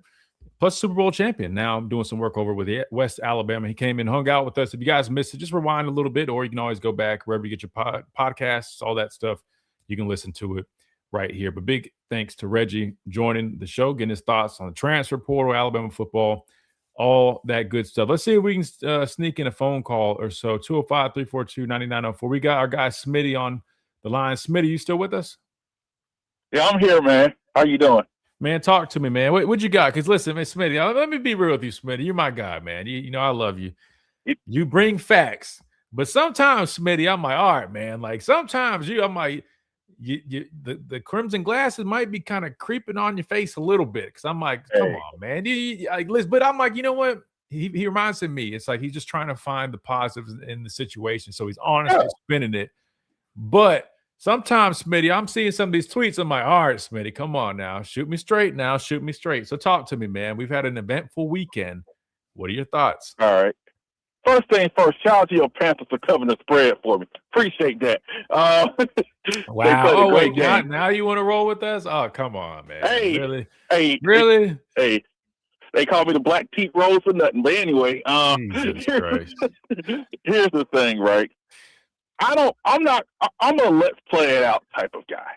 plus Super Bowl champion. Now I'm doing some work over with West Alabama. He came and hung out with us. If you guys missed it, just rewind a little bit, or you can always go back wherever you get your podcasts, all that stuff. You can listen to it right here. But big thanks to Reggie joining the show, getting his thoughts on the transfer portal, Alabama football, all that good stuff. Let's see if we can sneak in a phone call or so. 205-342-9904. We got our guy Smitty on the line. Smitty, you still with us?
Yeah, I'm here, man. How you doing?
Man, talk to me, man. What you got? Because listen, man, Smitty, let me be real with you, Smitty. You're my guy, man. You know I love you. You bring facts. But sometimes, Smitty, I'm like, all right, man. Like, sometimes I'm like, the crimson glasses might be kind of creeping on your face a little bit. Because I'm like, come on, man. But I'm like, you know what? He reminds me. It's like he's just trying to find the positives in the situation. So he's honestly spinning it. But sometimes, Smitty, I'm seeing some of these tweets. I'm like, all right, Smitty, come on now. Shoot me straight now. Shoot me straight. So talk to me, man. We've had an eventful weekend. What are your thoughts?
All right. First thing first, shout out to your Panthers for covering the spread for me. Appreciate that.
Wow. Oh, wait. Now you want to roll with us? Oh, come on, man.
Hey.
Really?
Really? Hey. They call me the Black Pete Rose for nothing. But anyway,
Jesus Christ.
Here's the thing, right? I'm a let's play it out type of guy.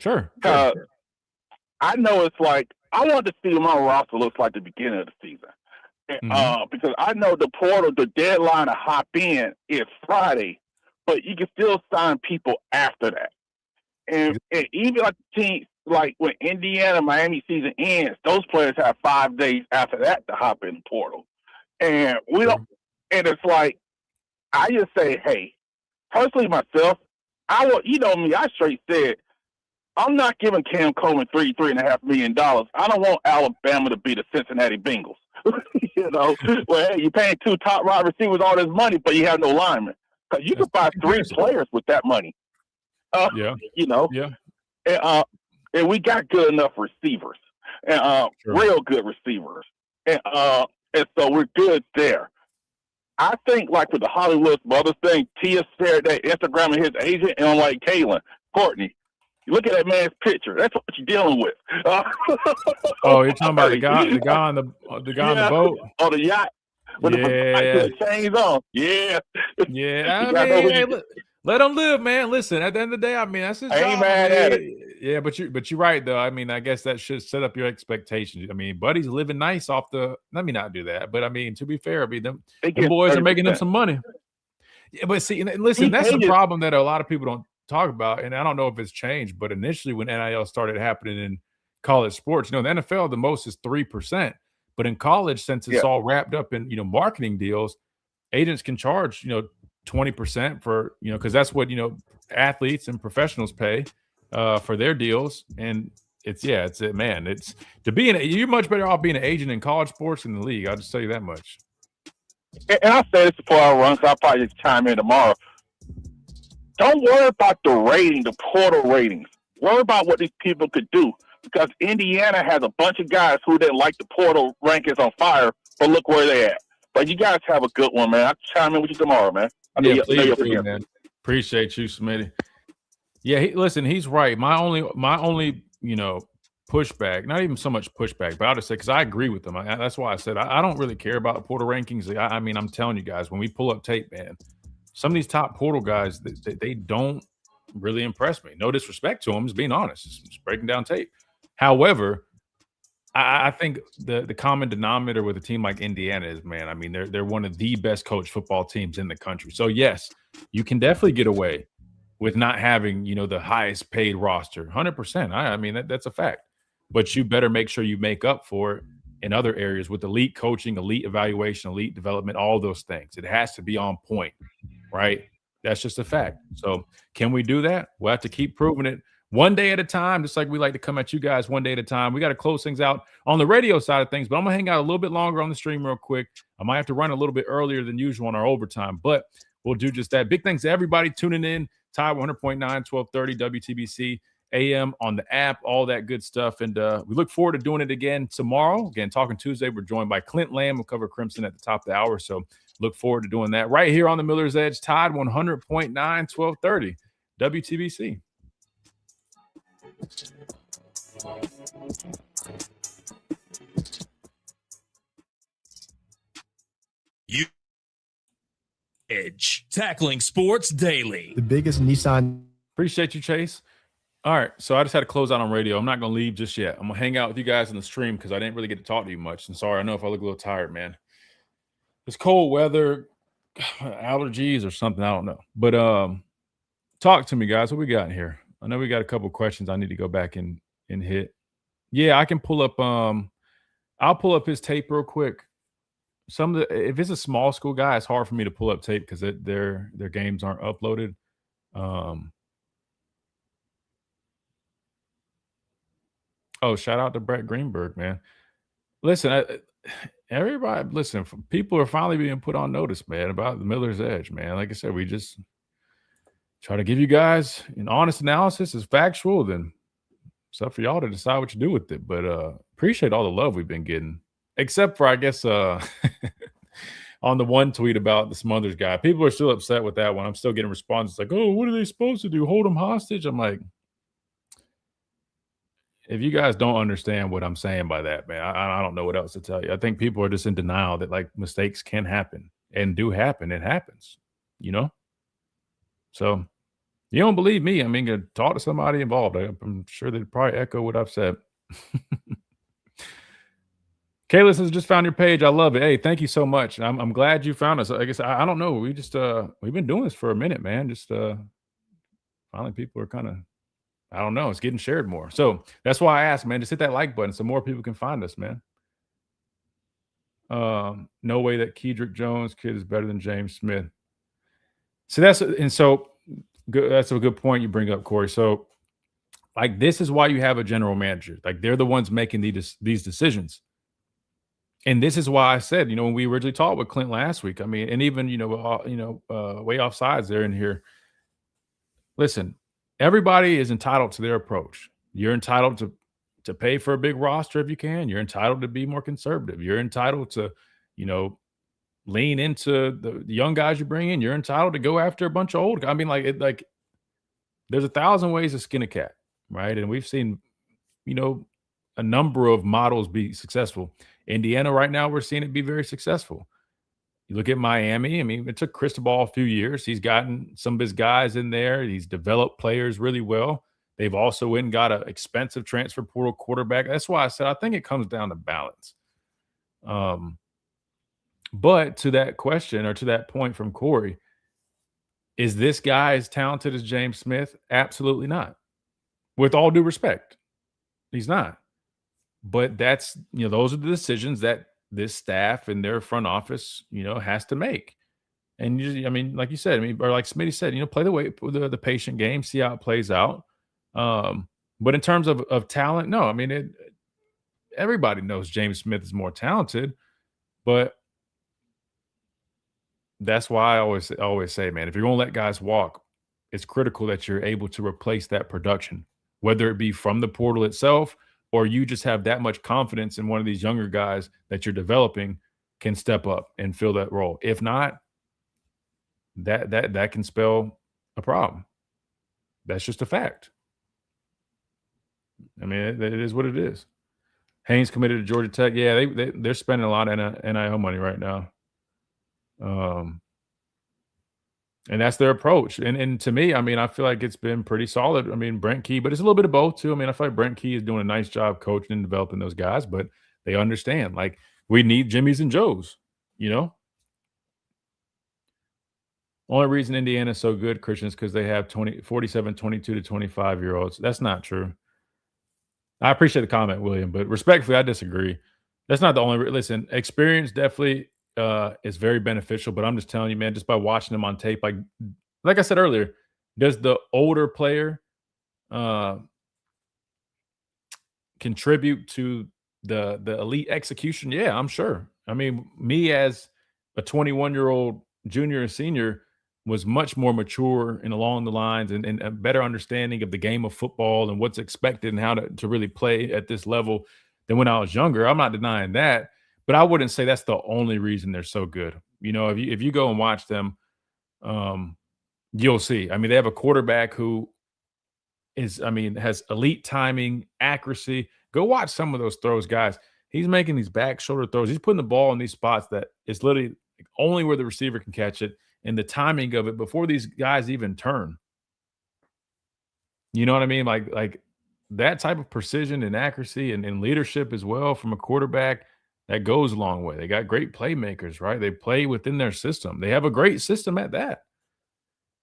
Sure.
I know it's like, I want to see what my roster looks like at the beginning of the season. Because I know the portal, the deadline to hop in is Friday, but you can still sign people after that. And even like teams, like when Indiana, Miami season ends, those players have 5 days after that to hop in the portal. And we don't, and it's like, I just say, hey, personally, myself, you know me, I straight said, I'm not giving Cam Coleman $3.5 million. I don't want Alabama to be the Cincinnati Bengals. You know, well, hey, you're paying 2 top wide receivers all this money, but you have no linemen. Because you can buy 3 players with that money.
Yeah.
You know,
Yeah.
And we got good enough receivers, and real good receivers, and so we're good there. I think, like with the Hollywood Brothers thing, Tia shared that Instagram of his agent, and I'm like, Kaylin, Courtney, you look at that man's picture. That's what you're dealing with.
Oh, you're talking about the guy on the boat?
On the yacht. With the chains on. Yeah.
Yeah. I mean, let him live, man. Listen, at the end of the day, I mean, that's his job.
Ain't mad at it.
Yeah, but you're right, though. I mean, I guess that should set up your expectations. I mean, Buddy's living nice off the – let me not do that. But, I mean, to be fair, I mean, them boys 30%. Are making them some money. Yeah, but see, listen, that's the problem that a lot of people don't talk about, and I don't know if it's changed, but initially when NIL started happening in college sports, you know, in the NFL, the most is 3%. But in college, since it's all wrapped up in, you know, marketing deals, agents can charge, you know, 20% for, you know, because that's what, you know, athletes and professionals pay for their deals. And you're much better off being an agent in college sports than the league. I'll just tell you that much.
And I'll say this before I run, so I'll probably just chime in tomorrow. Don't worry about the rating, the portal ratings. Worry about what these people could do. Because Indiana has a bunch of guys who didn't like the portal rankings on fire, but look where they're at. But you guys have a good one, man. I'll chime in with you tomorrow, man.
Please, man. Appreciate you, Smitty. Yeah, listen, he's right. My only, you know, pushback, not even so much pushback, but I'll just say, because I agree with them. That's why I said I don't really care about the portal rankings. I mean, I'm telling you guys, when we pull up tape, man, some of these top portal guys, they don't really impress me. No disrespect to them, just being honest, just breaking down tape. However, I think the common denominator with a team like Indiana is, man, I mean, they're one of the best coached football teams in the country. So, yes, you can definitely get away with not having, you know, the highest paid roster, 100%. I mean, that's a fact. But you better make sure you make up for it in other areas with elite coaching, elite evaluation, elite development, all those things. It has to be on point, right? That's just a fact. So can we do that? We'll have to keep proving it. One day at a time, just like we like to come at you guys one day at a time. We got to close things out on the radio side of things, but I'm going to hang out a little bit longer on the stream real quick. I might have to run a little bit earlier than usual on our overtime, but we'll do just that. Big thanks to everybody tuning in. Tide 100.9, 1230 WTBC AM on the app, all that good stuff. And we look forward to doing it again tomorrow. Again, Talking Tuesday, we're joined by Clint Lamb. We'll cover Crimson at the top of the hour, so look forward to doing that right here on the Miller's Edge. Tide 100.9, 1230 WTBC.
You Edge, tackling sports daily.
The biggest Nissan.
Appreciate you, Chase. All right, so I just had to close out on radio. I'm not going to leave just yet. I'm going to hang out with you guys in the stream because I didn't really get to talk to you much. And sorry, I know if I look a little tired, man. It's cold weather, allergies or something, I don't know. But talk to me, guys. What we got here? I know we got a couple questions I need to go back and hit. Yeah, I can pull up I'll pull up his tape real quick. If it's a small school guy, it's hard for me to pull up tape because their games aren't uploaded. Shout out to Brett Greenberg, man. Listen, everybody, listen, people are finally being put on notice, man, about the Miller's Edge, man. Like I said, we just try to give you guys an honest analysis. It's factual, then it's up for y'all to decide what you do with it. But appreciate all the love we've been getting, except for, I guess, on the one tweet about the Smothers guy. People are still upset with that one. I'm still getting responses like, oh, what are they supposed to do? Hold them hostage? I'm like, if you guys don't understand what I'm saying by that, man, I don't know what else to tell you. I think people are just in denial that, like, mistakes can happen and do happen. It happens, you know? So you don't believe me, I mean, talk to somebody involved. I'm sure they'd probably echo what I've said. Kayla says, just found your page. I love it. Hey, thank you so much. I'm glad you found us. I guess I don't know. We just we've been doing this for a minute, man. Just finally people are kind of, I don't know, it's getting shared more. So that's why I asked, man, just hit that like button so more people can find us, man. No way that Kedrick Jones kid is better than James Smith. So that's a good point you bring up, Corey. So, like, this is why you have a general manager. Like, they're the ones making these decisions. And this is why I said, when we originally talked with Clint last week, I mean, and even, way off sides there in here. Listen, everybody is entitled to their approach. You're entitled to pay for a big roster if you can. You're entitled to be more conservative. You're entitled to, lean into the young guys you bring in. You're entitled to go after a bunch of old guys. I mean, there's 1,000 ways to skin a cat, right? And we've seen, a number of models be successful. Indiana right now, we're seeing it be very successful. You look at Miami. I mean, it took Cristobal a few years. He's gotten some of his guys in there. He's developed players really well. They've also went and got an expensive transfer portal quarterback. That's why I said I think it comes down to balance. But to that question, or to that point from Corey, is this guy as talented as James Smith? Absolutely not. With all due respect, he's not. But that's, those are the decisions that this staff and their front office, has to make. And like you said, or like Smitty said, play the patient game, see how it plays out. But in terms of talent, no, I mean, everybody knows James Smith is more talented, but that's why I always say, man, if you're going to let guys walk, it's critical that you're able to replace that production, whether it be from the portal itself, or you just have that much confidence in one of these younger guys that you're developing can step up and fill that role. If not, that can spell a problem. That's just a fact. I mean, it is what it is. Haynes committed to Georgia Tech. Yeah, they're spending a lot of NIL money right now. And that's their approach. And to me, I mean, I feel like it's been pretty solid. I mean, Brent Key, but it's a little bit of both too. I mean, I feel like Brent Key is doing a nice job coaching and developing those guys, but they understand, like, we need Jimmys and Joes, Only reason Indiana is so good, Christian, is because they have 47, 22 to 25-year-olds. That's not true. I appreciate the comment, William, but respectfully, I disagree. That's not the only listen, experience definitely is very beneficial, but I'm just telling you, man, just by watching them on tape, like I said earlier, does the older player contribute to the elite execution? Yeah, I'm sure. I mean, me as a 21-year-old junior and senior was much more mature and along the lines and a better understanding of the game of football and what's expected and how to really play at this level than when I was younger. I'm not denying that, but I wouldn't say that's the only reason they're so good. If you go and watch them, you'll see. I mean, they have a quarterback who has elite timing, accuracy. Go watch some of those throws, guys. He's making these back shoulder throws. He's putting the ball in these spots that it's literally only where the receiver can catch it, and the timing of it before these guys even turn. You know what I mean? Like that type of precision and accuracy and leadership as well from a quarterback, that goes a long way. They got great playmakers, right? They play within their system. They have a great system at that.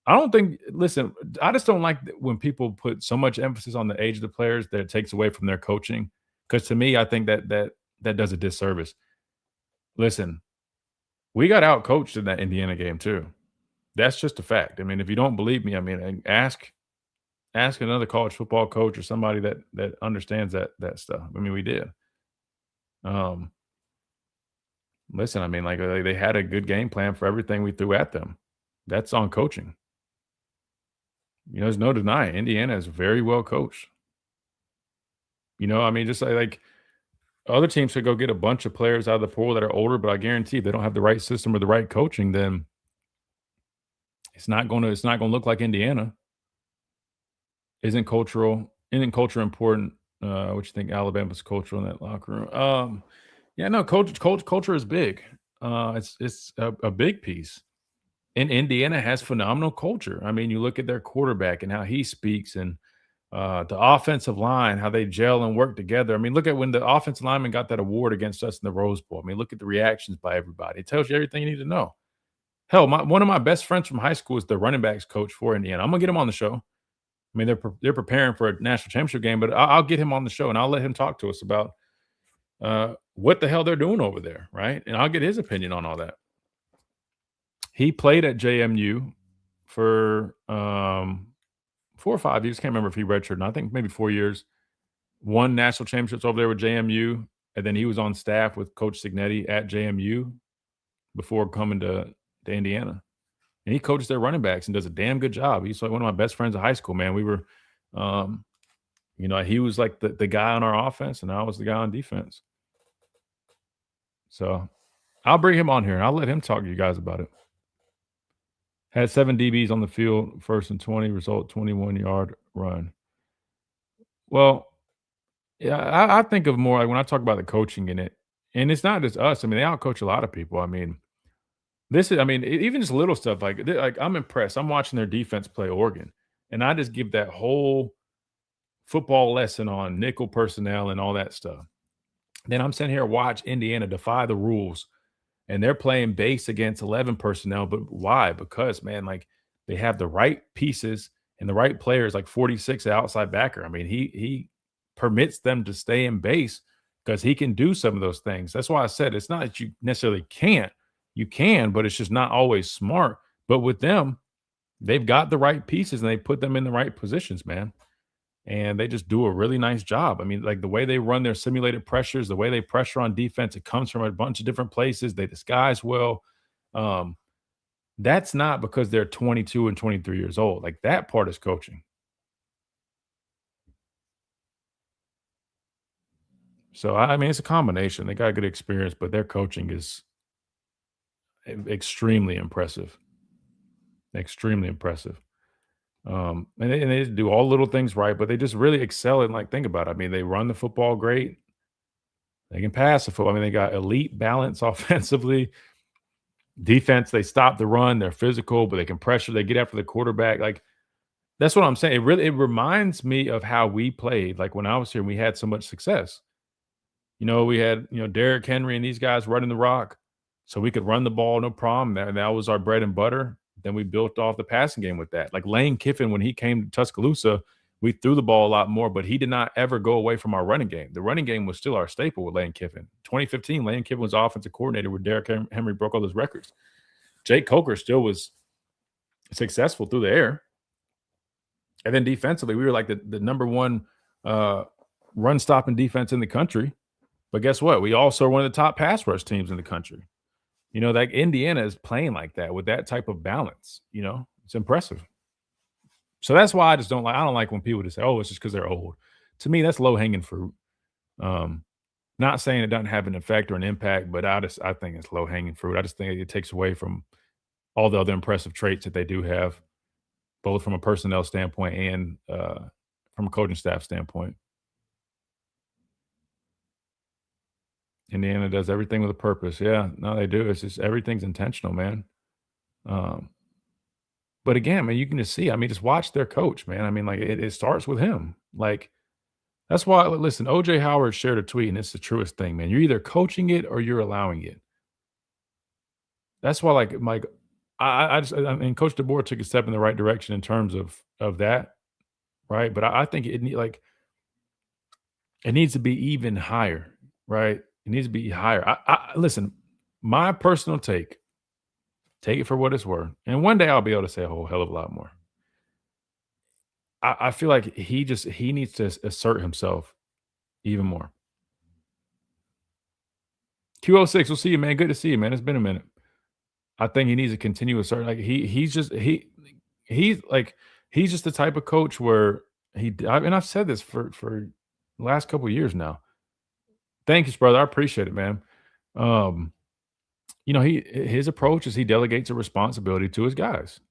I just don't like when people put so much emphasis on the age of the players that it takes away from their coaching. Because to me, I think that does a disservice. Listen, we got out-coached in that Indiana game too. That's just a fact. I mean, if you don't believe me, I mean, ask another college football coach or somebody that understands that stuff. I mean, we did. Listen, I mean, like they had a good game plan for everything we threw at them. That's on coaching. There's no denying Indiana is very well coached. I mean, just like other teams could go get a bunch of players out of the pool that are older, but I guarantee if they don't have the right system or the right coaching, then it's not going to look like Indiana. Isn't culture important? What you think Alabama's cultural in that locker room? Yeah, no, culture is big. It's a big piece. And Indiana has phenomenal culture. I mean, you look at their quarterback and how he speaks, and the offensive line, how they gel and work together. I mean, look at when the offensive lineman got that award against us in the Rose Bowl. I mean, look at the reactions by everybody. It tells you everything you need to know. Hell, one of my best friends from high school is the running backs coach for Indiana. I'm going to get him on the show. I mean, they're preparing for a national championship game, but I'll get him on the show, and I'll let him talk to us about what the hell they're doing over there, right? And I'll get his opinion on all that. He played at JMU for 4 or 5 years. Can't remember if he redshirted. I think maybe 4 years. Won national championships over there with JMU. And then he was on staff with Coach Signetti at JMU before coming to Indiana. And he coaches their running backs and does a damn good job. He's like one of my best friends in high school, man. We were, he was like the guy on our offense, and I was the guy on defense. So I'll bring him on here, and I'll let him talk to you guys about it. Had 7 DBs on the field, 1st and 20, result 21-yard run. Well, yeah, I think of more like when I talk about the coaching in it, and it's not just us. I mean, they outcoach a lot of people. I mean, even just little stuff like I'm impressed. I'm watching their defense play Oregon, and I just give that whole football lesson on nickel personnel and all that stuff. Then I'm sitting here watch Indiana defy the rules, and they're playing base against 11 personnel. But why? Because, man, like they have the right pieces and the right players, like 46 outside backer. I mean, he permits them to stay in base because he can do some of those things. That's why I said it's not that you necessarily can't. You can, but it's just not always smart. But with them, they've got the right pieces and they put them in the right positions, man. And they just do a really nice job. I mean, like the way they run their simulated pressures, the way they pressure on defense, it comes from a bunch of different places. They disguise well. That's not because they're 22 and 23 years old. Like that part is coaching. So, I mean, it's a combination. They got good experience, but their coaching is extremely impressive. Extremely impressive. And they do all little things right, but they just really excel in, like, think about it. I mean, they run the football great. They can pass the football. I mean, they got elite balance offensively. Defense, they stop the run. They're physical, but they can pressure. They get after the quarterback. Like, that's what I'm saying. It reminds me of how we played, like, when I was here and we had so much success. We had, Derrick Henry and these guys running the rock, so we could run the ball, no problem. That was our bread and butter. Then we built off the passing game with that. Like Lane Kiffin, when he came to Tuscaloosa, we threw the ball a lot more, but he did not ever go away from our running game. The running game was still our staple with Lane Kiffin. 2015, Lane Kiffin was offensive coordinator where Derrick Henry broke all those records. Jake Coker still was successful through the air. And then defensively, we were like the number one run-stopping defense in the country. But guess what? We also are one of the top pass rush teams in the country. Like Indiana is playing like that with that type of balance. It's impressive. So that's why I don't like when people just say, oh, it's just because they're old. To me, that's low-hanging fruit. Not saying it doesn't have an effect or an impact, but I think it's low-hanging fruit. I just think it takes away from all the other impressive traits that they do have, both from a personnel standpoint and from a coaching staff standpoint. Indiana does everything with a purpose. Yeah, no, they do. It's just everything's intentional, man. But again, man, you can just see. I mean, just watch their coach, man. I mean, like it starts with him. Like that's why. Listen, OJ Howard shared a tweet, and it's the truest thing, man. You're either coaching it or you're allowing it. That's why, like, Mike, I mean, Coach DeBoer took a step in the right direction in terms of that, right? But I think it needs to be even higher, right? It needs to be higher. Listen, my personal take it for what it's worth. And one day I'll be able to say a whole hell of a lot more. I feel like he needs to assert himself even more. Q06, we'll see you, man. Good to see you, man. It's been a minute. I think he needs to continue assert. Like he's just the type of coach where and I've said this for the last couple of years now. Thank you, brother. I appreciate it, man. His approach is he delegates a responsibility to his guys.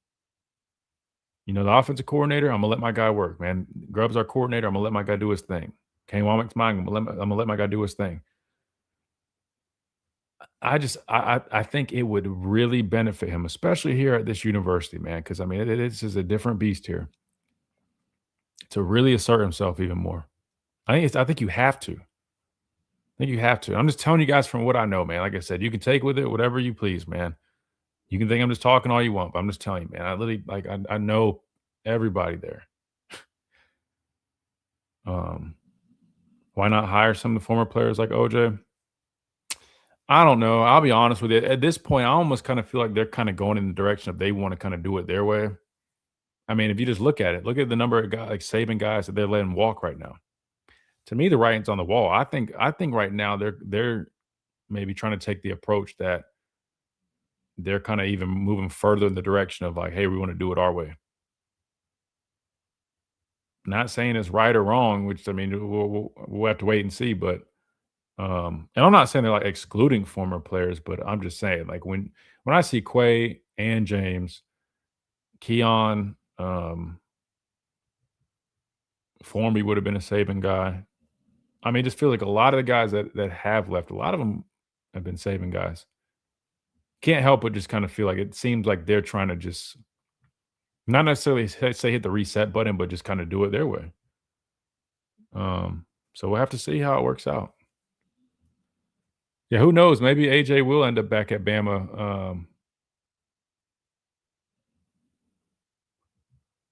The offensive coordinator, I'm gonna let my guy work, man. Grubb's our coordinator. I'm gonna let my guy do his thing. Kane Womack's mine. I'm gonna let my guy do his thing. I think it would really benefit him, especially here at this university, man. Because I mean, this is a different beast here. To really assert himself even more, I think you have to. I'm just telling you guys from what I know, man. Like I said, you can take with it whatever you please, man. You can think I'm just talking all you want, but I'm just telling you, man. I literally I know everybody there. Why not hire some of the former players like OJ? I don't know. I'll be honest with you. At this point, I almost kind of feel like they're kind of going in the direction of they want to kind of do it their way. I mean, if you just look at the number of guys, like Saban guys that they're letting walk right now. to me, the writing's on the wall. I think right now they're maybe trying to take the approach that they're kind of even moving further in the direction of like, hey, we want to do it our way. Not saying it's right or wrong, which I mean, we'll have to wait and see. But and I'm not saying they're like excluding former players, but I'm just saying like when I see Quay and James, Keon, Formby would have been a Saban guy. I mean, just feel like a lot of the guys that have left, a lot of them have been Saban guys. Can't help but just kind of feel like it seems like they're trying to just not necessarily say hit the reset button, but just kind of do it their way. So we'll have to see how it works out. Yeah, who knows? Maybe AJ will end up back at Bama.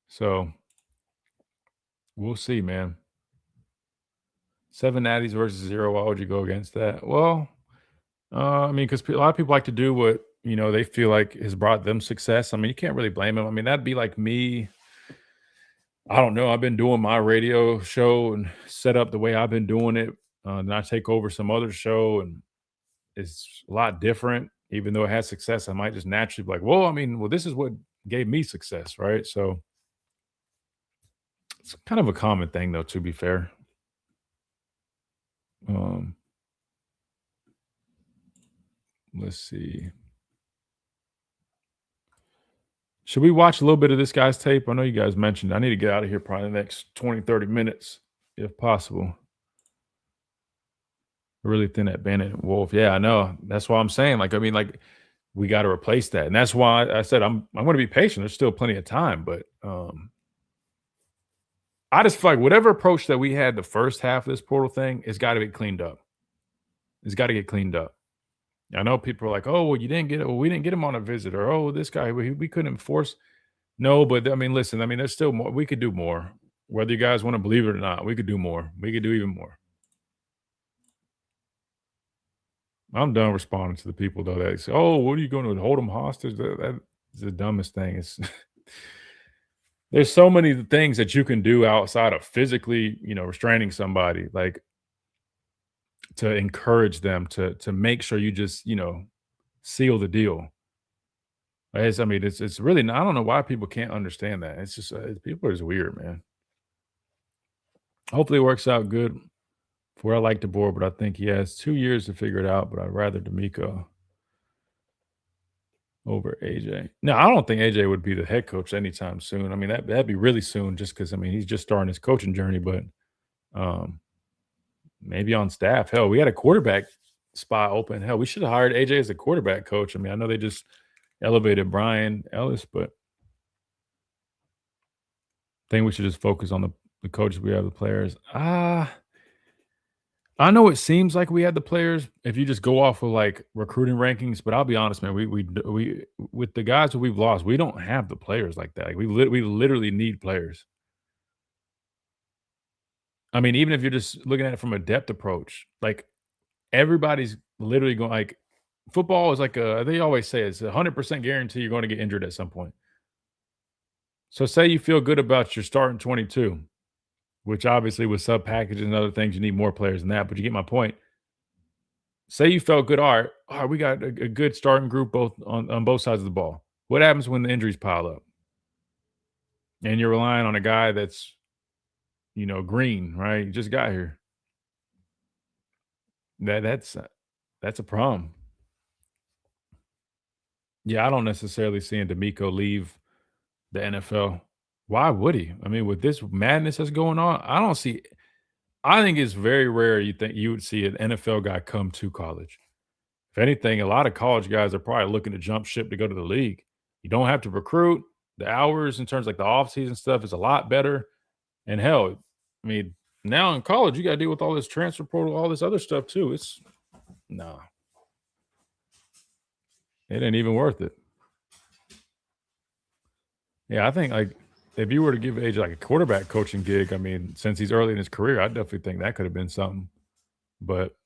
So we'll see, man. 7 natties versus 0. Why would you go against that? Well, I mean, because a lot of people like to do what they feel like has brought them success. I mean, you can't really blame them. I mean, that'd be like me. I don't know. I've been doing my radio show and set up the way I've been doing it. Then I take over some other show, and it's a lot different. Even though it has success, I might just naturally be like, well, I mean, this is what gave me success, right? So it's kind of a common thing, though, to be fair. Let's see. Should we watch a little bit of this guy's tape? I know you guys mentioned I need to get out of here probably the next 20, 30 minutes, if possible. Really thin at Bennett Wolf. Yeah, I know. That's why I'm saying, like, I mean, like, we got to replace that. And that's why I said I'm going to be patient. There's still plenty of time. But I just feel like whatever approach that we had the first half of this portal thing, it's got to get cleaned up. It's got to get cleaned up. I know people are like, oh, well, you didn't get it. Well, we didn't get him on a visit. Or, oh, this guy, we couldn't enforce. No, but I mean, listen, I mean, there's still more. We could do more. Whether you guys want to believe it or not, we could do more. We could do even more. I'm done responding to the people, though, that say, oh, what are you going to hold them hostage? That is the dumbest thing. It's there's so many things that you can do outside of physically, restraining somebody, like to encourage them to make sure you just, seal the deal. It's really not, I don't know why people can't understand that. It's just people are just weird, man. Hopefully it works out good for where I like the board, but I think he has 2 years to figure it out. But I'd rather D'Amico over AJ. No, I don't think AJ would be the head coach anytime soon. I mean, that'd be really soon, just because he's just starting his coaching journey. But maybe on staff. Hell, we had a quarterback spot open. Hell, we should have hired AJ as a quarterback coach. I mean, I know they just elevated Brian Ellis, but I think we should just focus on the coaches we have, the players. I know it seems like we had the players if you just go off of like recruiting rankings, but I'll be honest, man, we with the guys that we've lost, we don't have the players like that. Like we literally need players. I mean, even if you're just looking at it from a depth approach, like everybody's literally going, like football is like they always say it's 100% guarantee you're going to get injured at some point. So say you feel good about your starting 22, which obviously with sub packages and other things, you need more players than that, but you get my point. Say you felt good. All right, we got a good starting group both on both sides of the ball. What happens when the injuries pile up? And you're relying on a guy that's, green, right? You just got here. That's a problem. Yeah, I don't necessarily see D'Amico leave the NFL. Why would he? I mean, with this madness that's going on, I think it's very rare you would see an NFL guy come to college. If anything, a lot of college guys are probably looking to jump ship to go to the league. You don't have to recruit. The hours in terms of like the offseason stuff is a lot better. And hell, I mean, now in college, you got to deal with all this transfer portal, all this other stuff too. It ain't even worth it. Yeah, I think like if you were to give AJ like a quarterback coaching gig, I mean, since he's early in his career, I definitely think that could have been something. But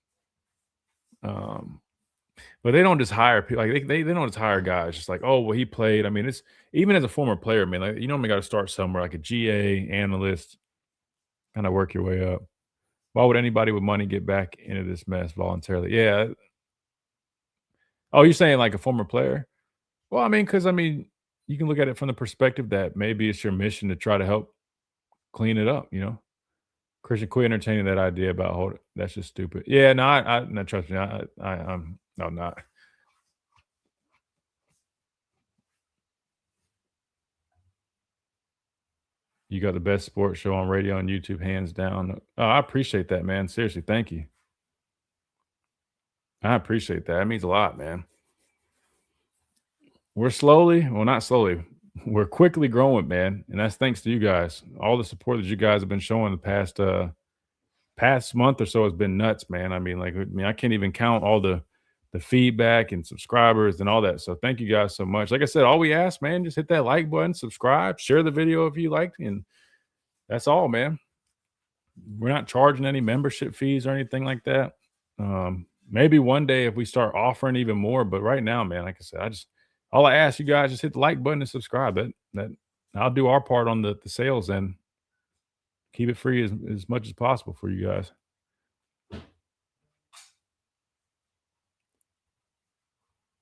they don't just hire people, like they don't just hire guys just like, oh, well, he played. I mean, it's even as a former player, man, like you normally got to start somewhere, like a GA analyst, kind of work your way up. Why would anybody with money get back into this mess voluntarily? Yeah. Oh, you're saying like a former player? Well, I mean, because you can look at it from the perspective that maybe it's your mission to try to help clean it up. Christian, quit entertaining that idea about hold it. That's just stupid. Yeah, no, no, trust me, I'm not. You got the best sports show on radio and YouTube, hands down. Oh, I appreciate that, man. Seriously, thank you. I appreciate that. That means a lot, man. We're not slowly. We're quickly growing, man, and that's thanks to you guys. All the support that you guys have been showing the past month or so has been nuts, man. I can't even count all the feedback and subscribers and all that. So thank you guys so much. Like I said, all we ask, man, just hit that like button, subscribe, share the video if you liked, and that's all, man. We're not charging any membership fees or anything like that. Maybe one day if we start offering even more, but right now, man, like I said, all I ask you guys, just hit the like button and subscribe. That I'll do our part on the sales and keep it free as much as possible for you guys.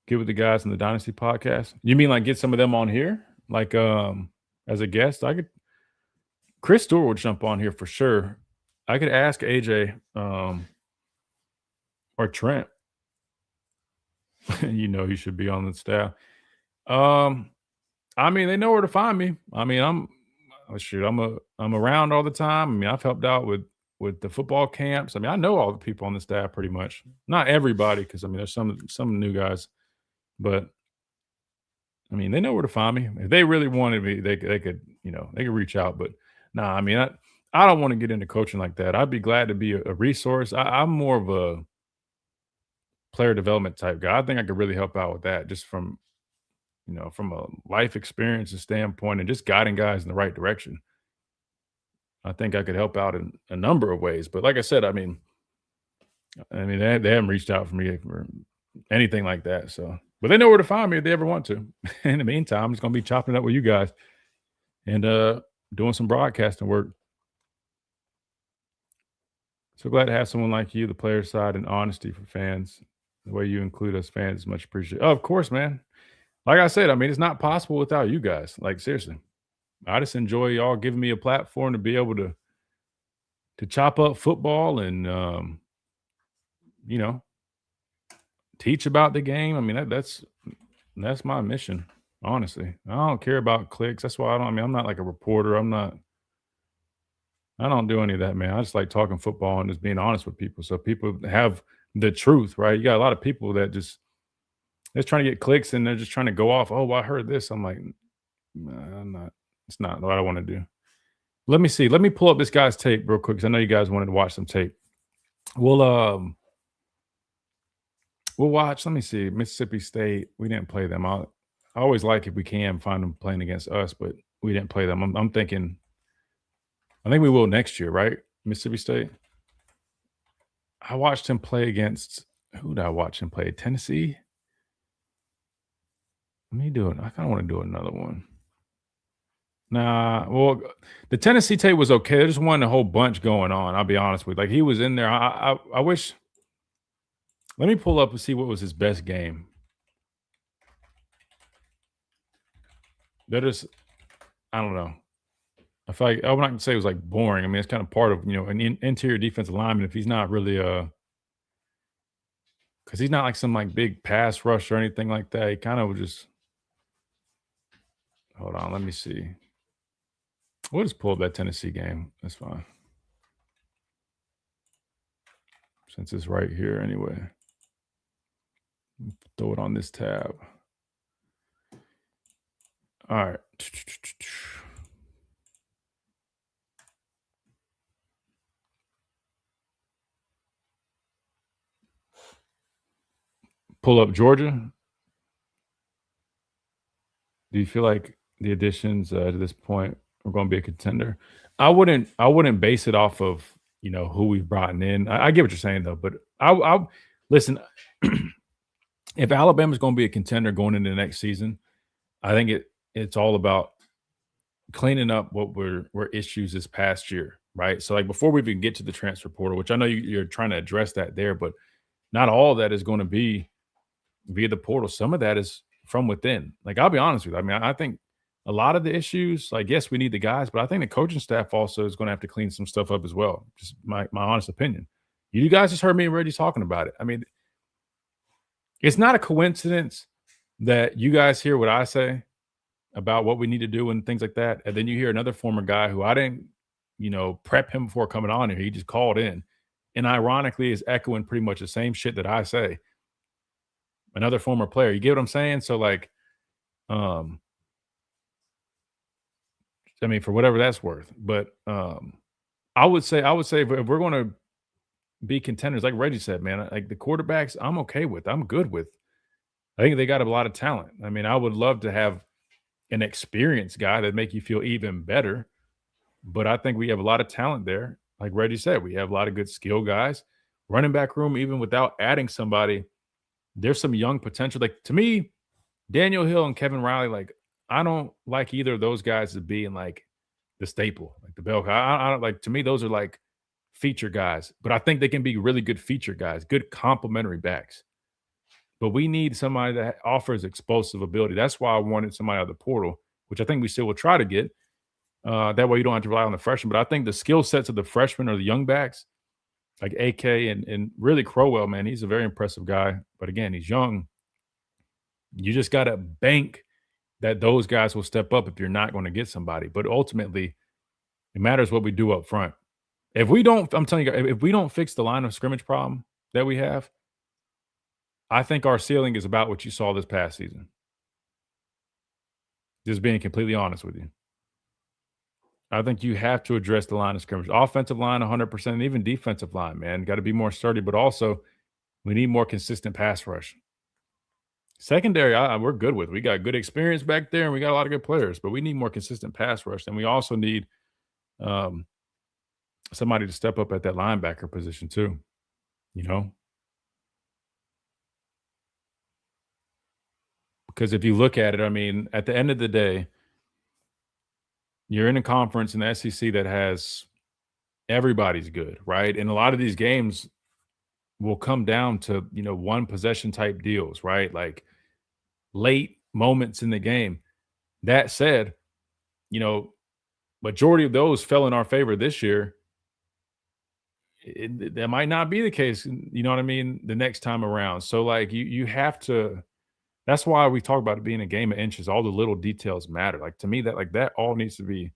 Get with the guys in the Dynasty podcast. You mean like get some of them on here? Like as a guest? Chris Stewart would jump on here for sure. I could ask AJ or Trent. He should be on the staff. They know where to find me. I'm around all the time. I've helped out with the football camps. I know all the people on the staff pretty much. Not everybody, because there's some new guys, but they know where to find me. If they really wanted me, they could reach out. But nah, I don't want to get into coaching like that. I'd be glad to be a resource. I'm more of a player development type guy. I think I could really help out with that, just from a life experience standpoint and just guiding guys in the right direction. I think I could help out in a number of ways. But like I said, they haven't reached out for me for anything like that. So, but they know where to find me if they ever want to. In the meantime, I'm just going to be chopping it up with you guys and doing some broadcasting work. So glad to have someone like you, the player side, and honesty for fans. The way you include us fans is much appreciated. Oh, of course, man. Like I said, it's not possible without you guys. Like, seriously. I just enjoy y'all giving me a platform to be able to chop up football and, teach about the game. That's my mission, honestly. I don't care about clicks. That's why I'm not like a reporter. I don't do any of that, man. I just like talking football and just being honest with people. So people have the truth, right? You got a lot of people that they're trying to get clicks and they're just trying to go off. Oh, well, I heard this. I'm like, nah, I'm not. It's not what I want to do. Let me see. Let me pull up this guy's tape real quick because I know you guys wanted to watch some tape. We'll watch. Let me see. Mississippi State. We didn't play them. I always like if we can find them playing against us, but we didn't play them. I'm thinking. I think we will next year, right? Mississippi State. I watched him play against. Who did I watch him play? Tennessee. Let me do it. I kind of want to do another one. Nah, well, the Tennessee tape was okay. There just wasn't a whole bunch going on. I'll be honest with you. Like, he was in there. I wish. Let me pull up and see what was his best game. I don't know. I feel like I'm not gonna say it was like boring. It's kind of part of an interior defensive lineman. If he's not really because he's not like some like big pass rush or anything like that. He kind of would just. Hold on, let me see. We'll just pull up that Tennessee game. That's fine. Since it's right here anyway. Throw it on this tab. All right. Pull up Georgia. Do you feel like the additions to this point are going to be a contender? I wouldn't base it off of who we've brought in. I get what you're saying though, but I listen. If Alabama's going to be a contender going into the next season, I think it's all about cleaning up what were issues this past year. right? So, like, before we even get to the transfer portal, which I know you're trying to address that there, but not all of that is going to be via the portal. Some of that is from within. Like, I'll be honest with you. I mean, I think a lot of the issues, like, yes, we need the guys, but I think the coaching staff also is going to have to clean some stuff up as well. Just my honest opinion. You guys just heard me already talking about it. I mean, it's not a coincidence that you guys hear what I say about what we need to do and things like that. And then you hear another former guy who I didn't, prep him before coming on here. He just called in and ironically is echoing pretty much the same shit that I say. Another former player. You get what I'm saying? So, like, I mean, for whatever that's worth. But I would say if we're going to be contenders, like Reggie said, man, like the quarterbacks, I'm okay with. I'm good with. I think they got a lot of talent. I mean, I would love to have an experienced guy that make you feel even better. But I think we have a lot of talent there. Like Reggie said, we have a lot of good skill guys. Running back room, even without adding somebody, there's some young potential. Like, to me, Daniel Hill and Kevin Riley, like, I don't like either of those guys as being like the staple, like the bell. I don't like, to me, those are like feature guys, but I think they can be really good feature guys, good complementary backs. But we need somebody that offers explosive ability. That's why I wanted somebody out of the portal, which I think we still will try to get. That way you don't have to rely on the freshmen. But I think the skill sets of the freshmen or the young backs, like AK and really Crowell, man, he's a very impressive guy. But again, he's young. You just got to bank that those guys will step up if you're not going to get somebody. But ultimately, it matters what we do up front. If we don't, I'm telling you, if we don't fix the line of scrimmage problem that we have, I think our ceiling is about what you saw this past season. Just being completely honest with you. I think you have to address the line of scrimmage. Offensive line, 100%, and even defensive line, man. Got to be more sturdy, but also we need more consistent pass rush. Secondary, we're good with. We got good experience back there, and we got a lot of good players, but we need more consistent pass rush. And we also need somebody to step up at that linebacker position too, Because if you look at it, I mean, at the end of the day, you're in a conference in the SEC that has everybody's good, right? And a lot of these games will come down to, one possession type deals, right? Like late moments in the game. That said, majority of those fell in our favor this year. That might not be the case, you know what I mean, the next time around. So, like, you have to. That's why we talk about it being a game of inches. All the little details matter. Like, to me, that all needs to be,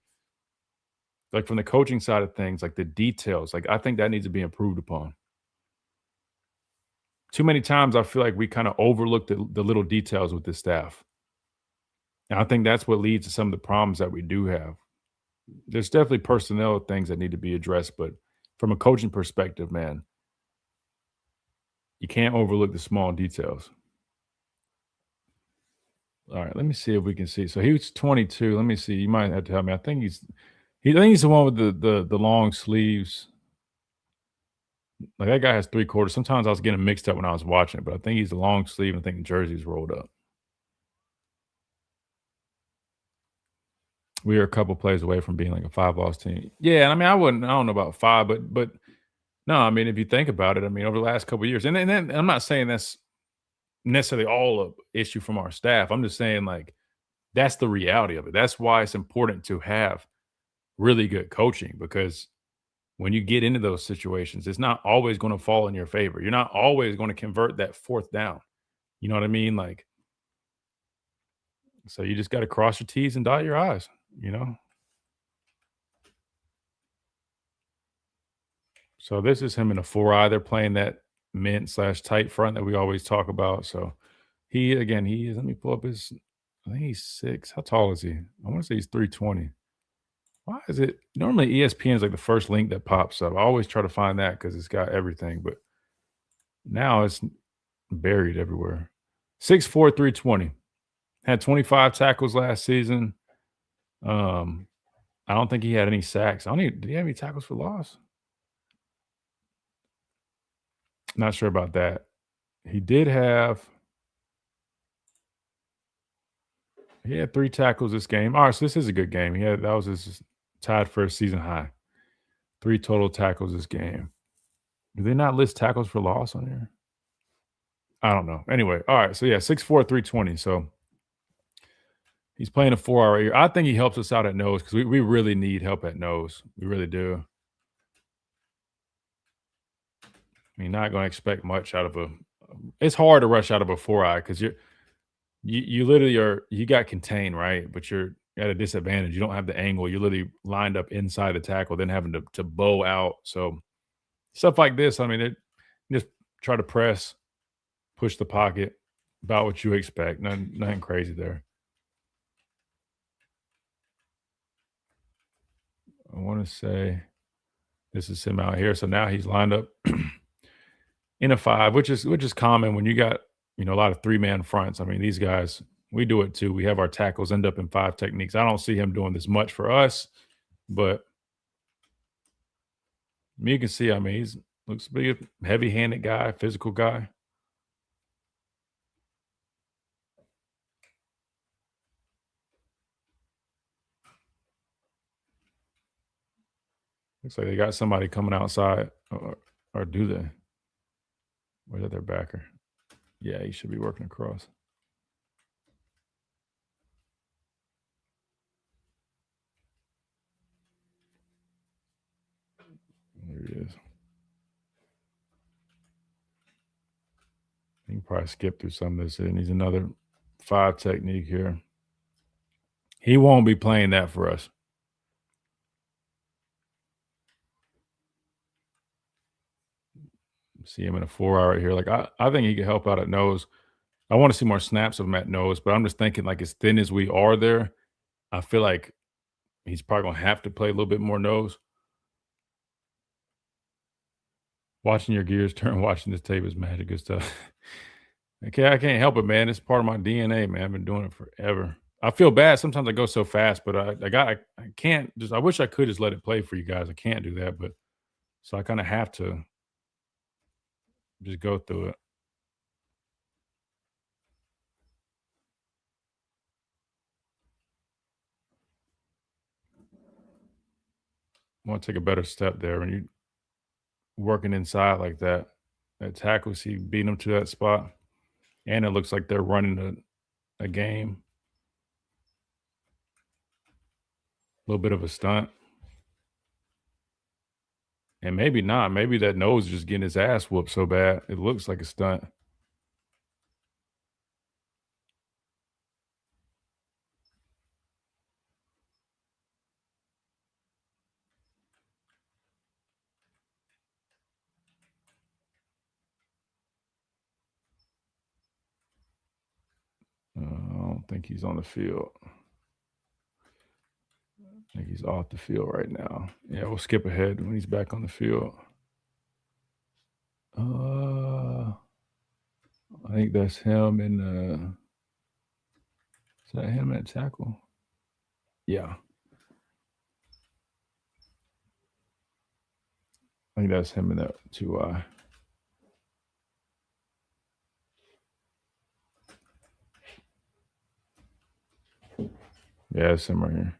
like, from the coaching side of things, like the details. Like, I think that needs to be improved upon. Too many times I feel like we kind of overlook the little details with this staff. And I think that's what leads to some of the problems that we do have. There's definitely personnel things that need to be addressed, but from a coaching perspective, man, you can't overlook the small details. All right, let me see if we can see. So he was 22. Let me see. You might have to help me. I think he's the one with the long sleeves. Like, that guy has 3/4. Sometimes I was getting mixed up when I was watching it, but I think he's the long sleeve, and I think the jersey's rolled up. We are a couple plays away from being like a 5-loss team. Yeah, I mean, I don't know about 5, but no, I mean, if you think about it, I mean, over the last couple of years, and then I'm not saying that's necessarily all of issue from our staff. I'm just saying, like, that's the reality of it. That's why it's important to have really good coaching, because when you get into those situations, it's not always going to fall in your favor. You're not always going to convert that 4th down. You know what I mean? Like, so you just got to cross your T's and dot your I's, So this is him in a 4-eye. They're playing that mint/tight front that we always talk about. So he is, let me pull up his, I think he's 6. How tall is he? I want to say he's 320. Why is it normally ESPN is like the first link that pops up? I always try to find that because it's got everything, but now it's buried everywhere. 6'4", 320. Had 25 tackles last season. I don't think he had any sacks. Did he have any tackles for loss? Not sure about that. He had 3 tackles this game. All right, so this is a good game. That was his tied for a season high. 3 total tackles this game. Do they not list tackles for loss on here? I don't know. Anyway, all right. So, yeah, 6'4", 320. So, he's playing a 4-hour year. I think he helps us out at nose because we really need help at nose. We really do. I mean, not going to expect much out of it's hard to rush out of a 4-eye because you literally you got contained, right? But you're at a disadvantage. You don't have the angle. You're literally lined up inside the tackle, then having to bow out. So stuff like this, I mean, just try to press, push the pocket, about what you expect. Nothing crazy there. I want to say this is him out here. So now he's lined up in a 5, which is common when you got, a lot of 3-man fronts. I mean, these guys, we do it too. We have our tackles end up in 5 techniques. I don't see him doing this much for us, but you can see, I mean, looks to be a heavy-handed guy, physical guy. Looks like they got somebody coming outside, or do they? Or is that their backer? Yeah, he should be working across. There he is. He can probably skip through some of this, and he's another 5 technique here. He won't be playing that for us. See him in a 4-hour right here. Like, I think he could help out at nose. I want to see more snaps of him at nose, but I'm just thinking, like, as thin as we are there, I feel like he's probably going to have to play a little bit more nose. Watching your gears turn, watching this tape is magic. Good stuff. I can't help it, man. It's part of my DNA, man. I've been doing it forever. I feel bad. Sometimes I go so fast, but I can't just, I wish I could just let it play for you guys. I can't do that, but so I kind of have to just go through it. I want to take a better step there when you're working inside like that. That tackle, see, beating them to that spot. And it looks like they're running a game. A little bit of a stunt. And maybe not. Maybe that nose is just getting his ass whooped so bad. It looks like a stunt. I don't think he's on the field. I think he's off the field right now. Yeah, we'll skip ahead when he's back on the field. I think that's him in is that him at tackle? Yeah. I think that's him in that 2-eye. Yeah, it's him right here.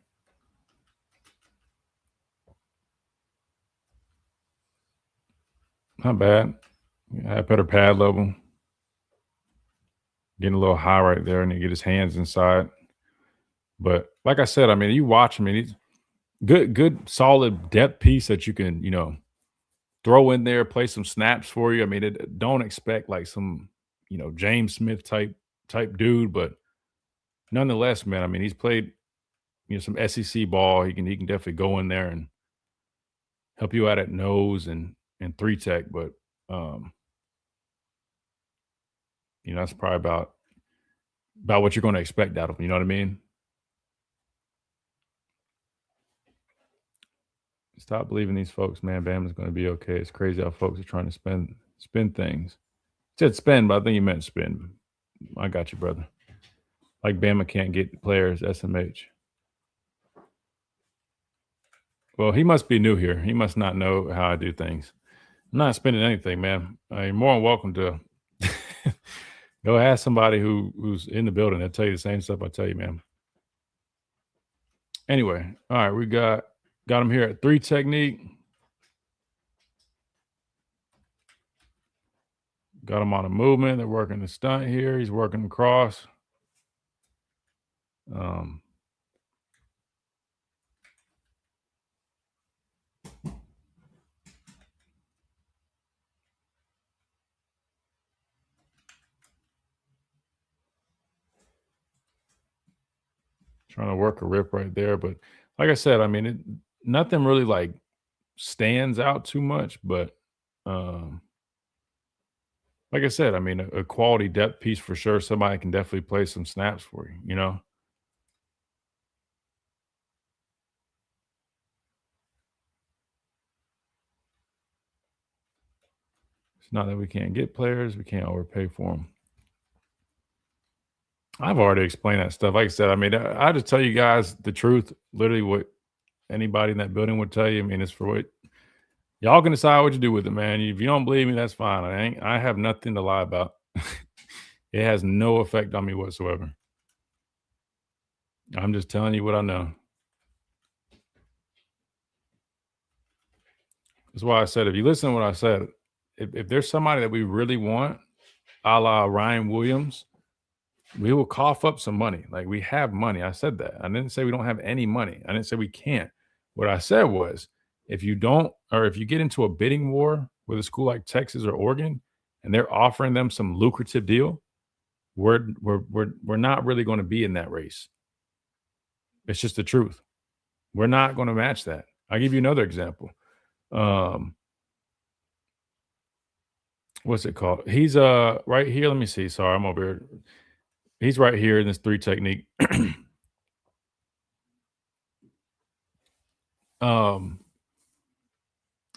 Not bad. I had better pad level. Getting a little high right there, and he get his hands inside. But like I said, I mean, you watch him, he's good, solid depth piece that you can, throw in there, play some snaps for you. I mean, don't expect like some, James Smith type dude, but nonetheless, man, I mean, he's played, some SEC ball. He can definitely go in there and help you out at nose and 3 tech, but that's probably about what you're going to expect out of him. You know what I mean? Stop believing these folks, man. Bama's going to be okay. It's crazy how folks are trying to spin things. Said spin, but I think he meant spin. I got you, brother. Like Bama can't get players, SMH. Well, he must be new here. He must not know how I do things. I'm not spending anything, man. You're more than welcome to go ask somebody who's in the building. They'll tell you the same stuff I tell you, man. Anyway, all right, we got him here at 3 technique. Got him on a movement. They're working the stunt here. He's working across. Trying to work a rip right there. But like I said, I mean, nothing really like stands out too much. But like I said, I mean, a quality depth piece for sure. Somebody can definitely play some snaps for you, you know? It's not that we can't get players. We can't overpay for them. I've already explained that stuff. Like I said, I mean, I just tell you guys the truth, literally what anybody in that building would tell you. I mean, it's for what y'all can decide what you do with it, man. If you don't believe me, that's fine. I have nothing to lie about. It has no effect on me whatsoever. I'm just telling you what I know. That's why I said, if you listen to what I said, if there's somebody that we really want, a la Ryan Williams, we will cough up some money. Like, we have money. I said that. I didn't say we don't have any money. I didn't say we can't. What I said was, if you don't, or if you get into a bidding war with a school like Texas or Oregon, and they're offering them some lucrative deal, we're not really going to be in that race. It's just the truth. We're not going to match that. I'll give you another example. What's it called? He's right here. Let me see. Sorry, I'm over here. He's right here in this 3 technique. Oh,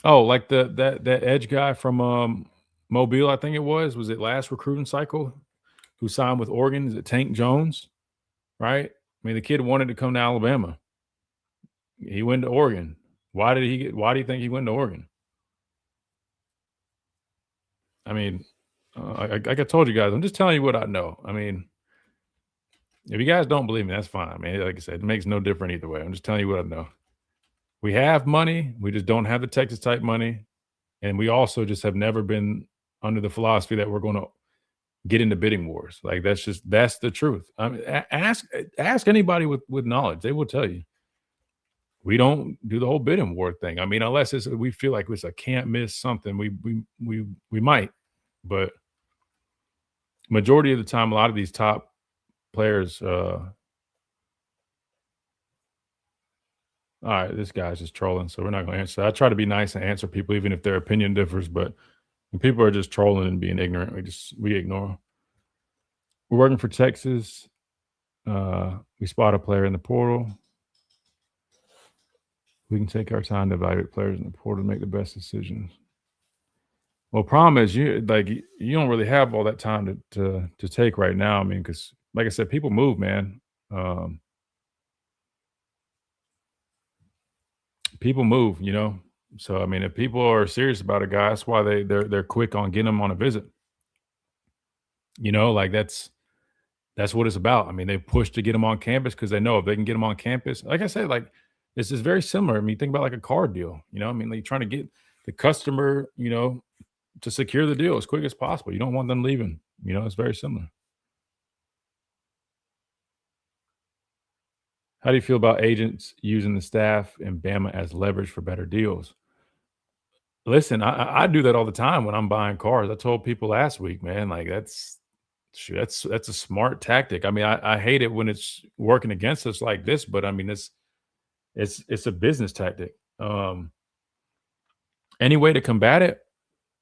like that edge guy from Mobile, I think it was it last recruiting cycle, who signed with Oregon? Is it Tank Jones? Right? I mean, the kid wanted to come to Alabama. He went to Oregon. Why do you think he went to Oregon? I mean, like I told you guys, I'm just telling you what I know. I mean, if you guys don't believe me, that's fine. I mean, like I said, it makes no difference either way. I'm just telling you what I know. We have money. We just don't have the Texas type money. And we also just have never been under the philosophy that we're going to get into bidding wars. Like, that's the truth. I mean, ask anybody with knowledge. They will tell you. We don't do the whole bidding war thing. I mean, unless we feel like it's a can't miss something, we might. But majority of the time, a lot of these top players, all right, this guy's just trolling, so we're not going to answer that. I try to be nice and answer people, even if their opinion differs. But when people are just trolling and being ignorant, we ignore them. We're working for Texas. We spot a player in the portal. We can take our time to evaluate players in the portal to make the best decisions. Well, problem is you don't really have all that time to take right now. I mean, because like I said, people move, man. People move, you know. So I mean, if people are serious about a guy, that's why they're quick on getting them on a visit. You know, like that's what it's about. I mean, they push to get them on campus because they know if they can get them on campus, like I said, like this is very similar. I mean, think about like a car deal. You know, I mean, like trying to get the customer, you know, to secure the deal as quick as possible. You don't want them leaving. You know, it's very similar. How do you feel about agents using the staff in Bama as leverage for better deals? Listen, I do that all the time when I'm buying cars. I told people last week, man, like that's a smart tactic. I mean, I hate it when it's working against us like this, but I mean, it's a business tactic. Any way to combat it?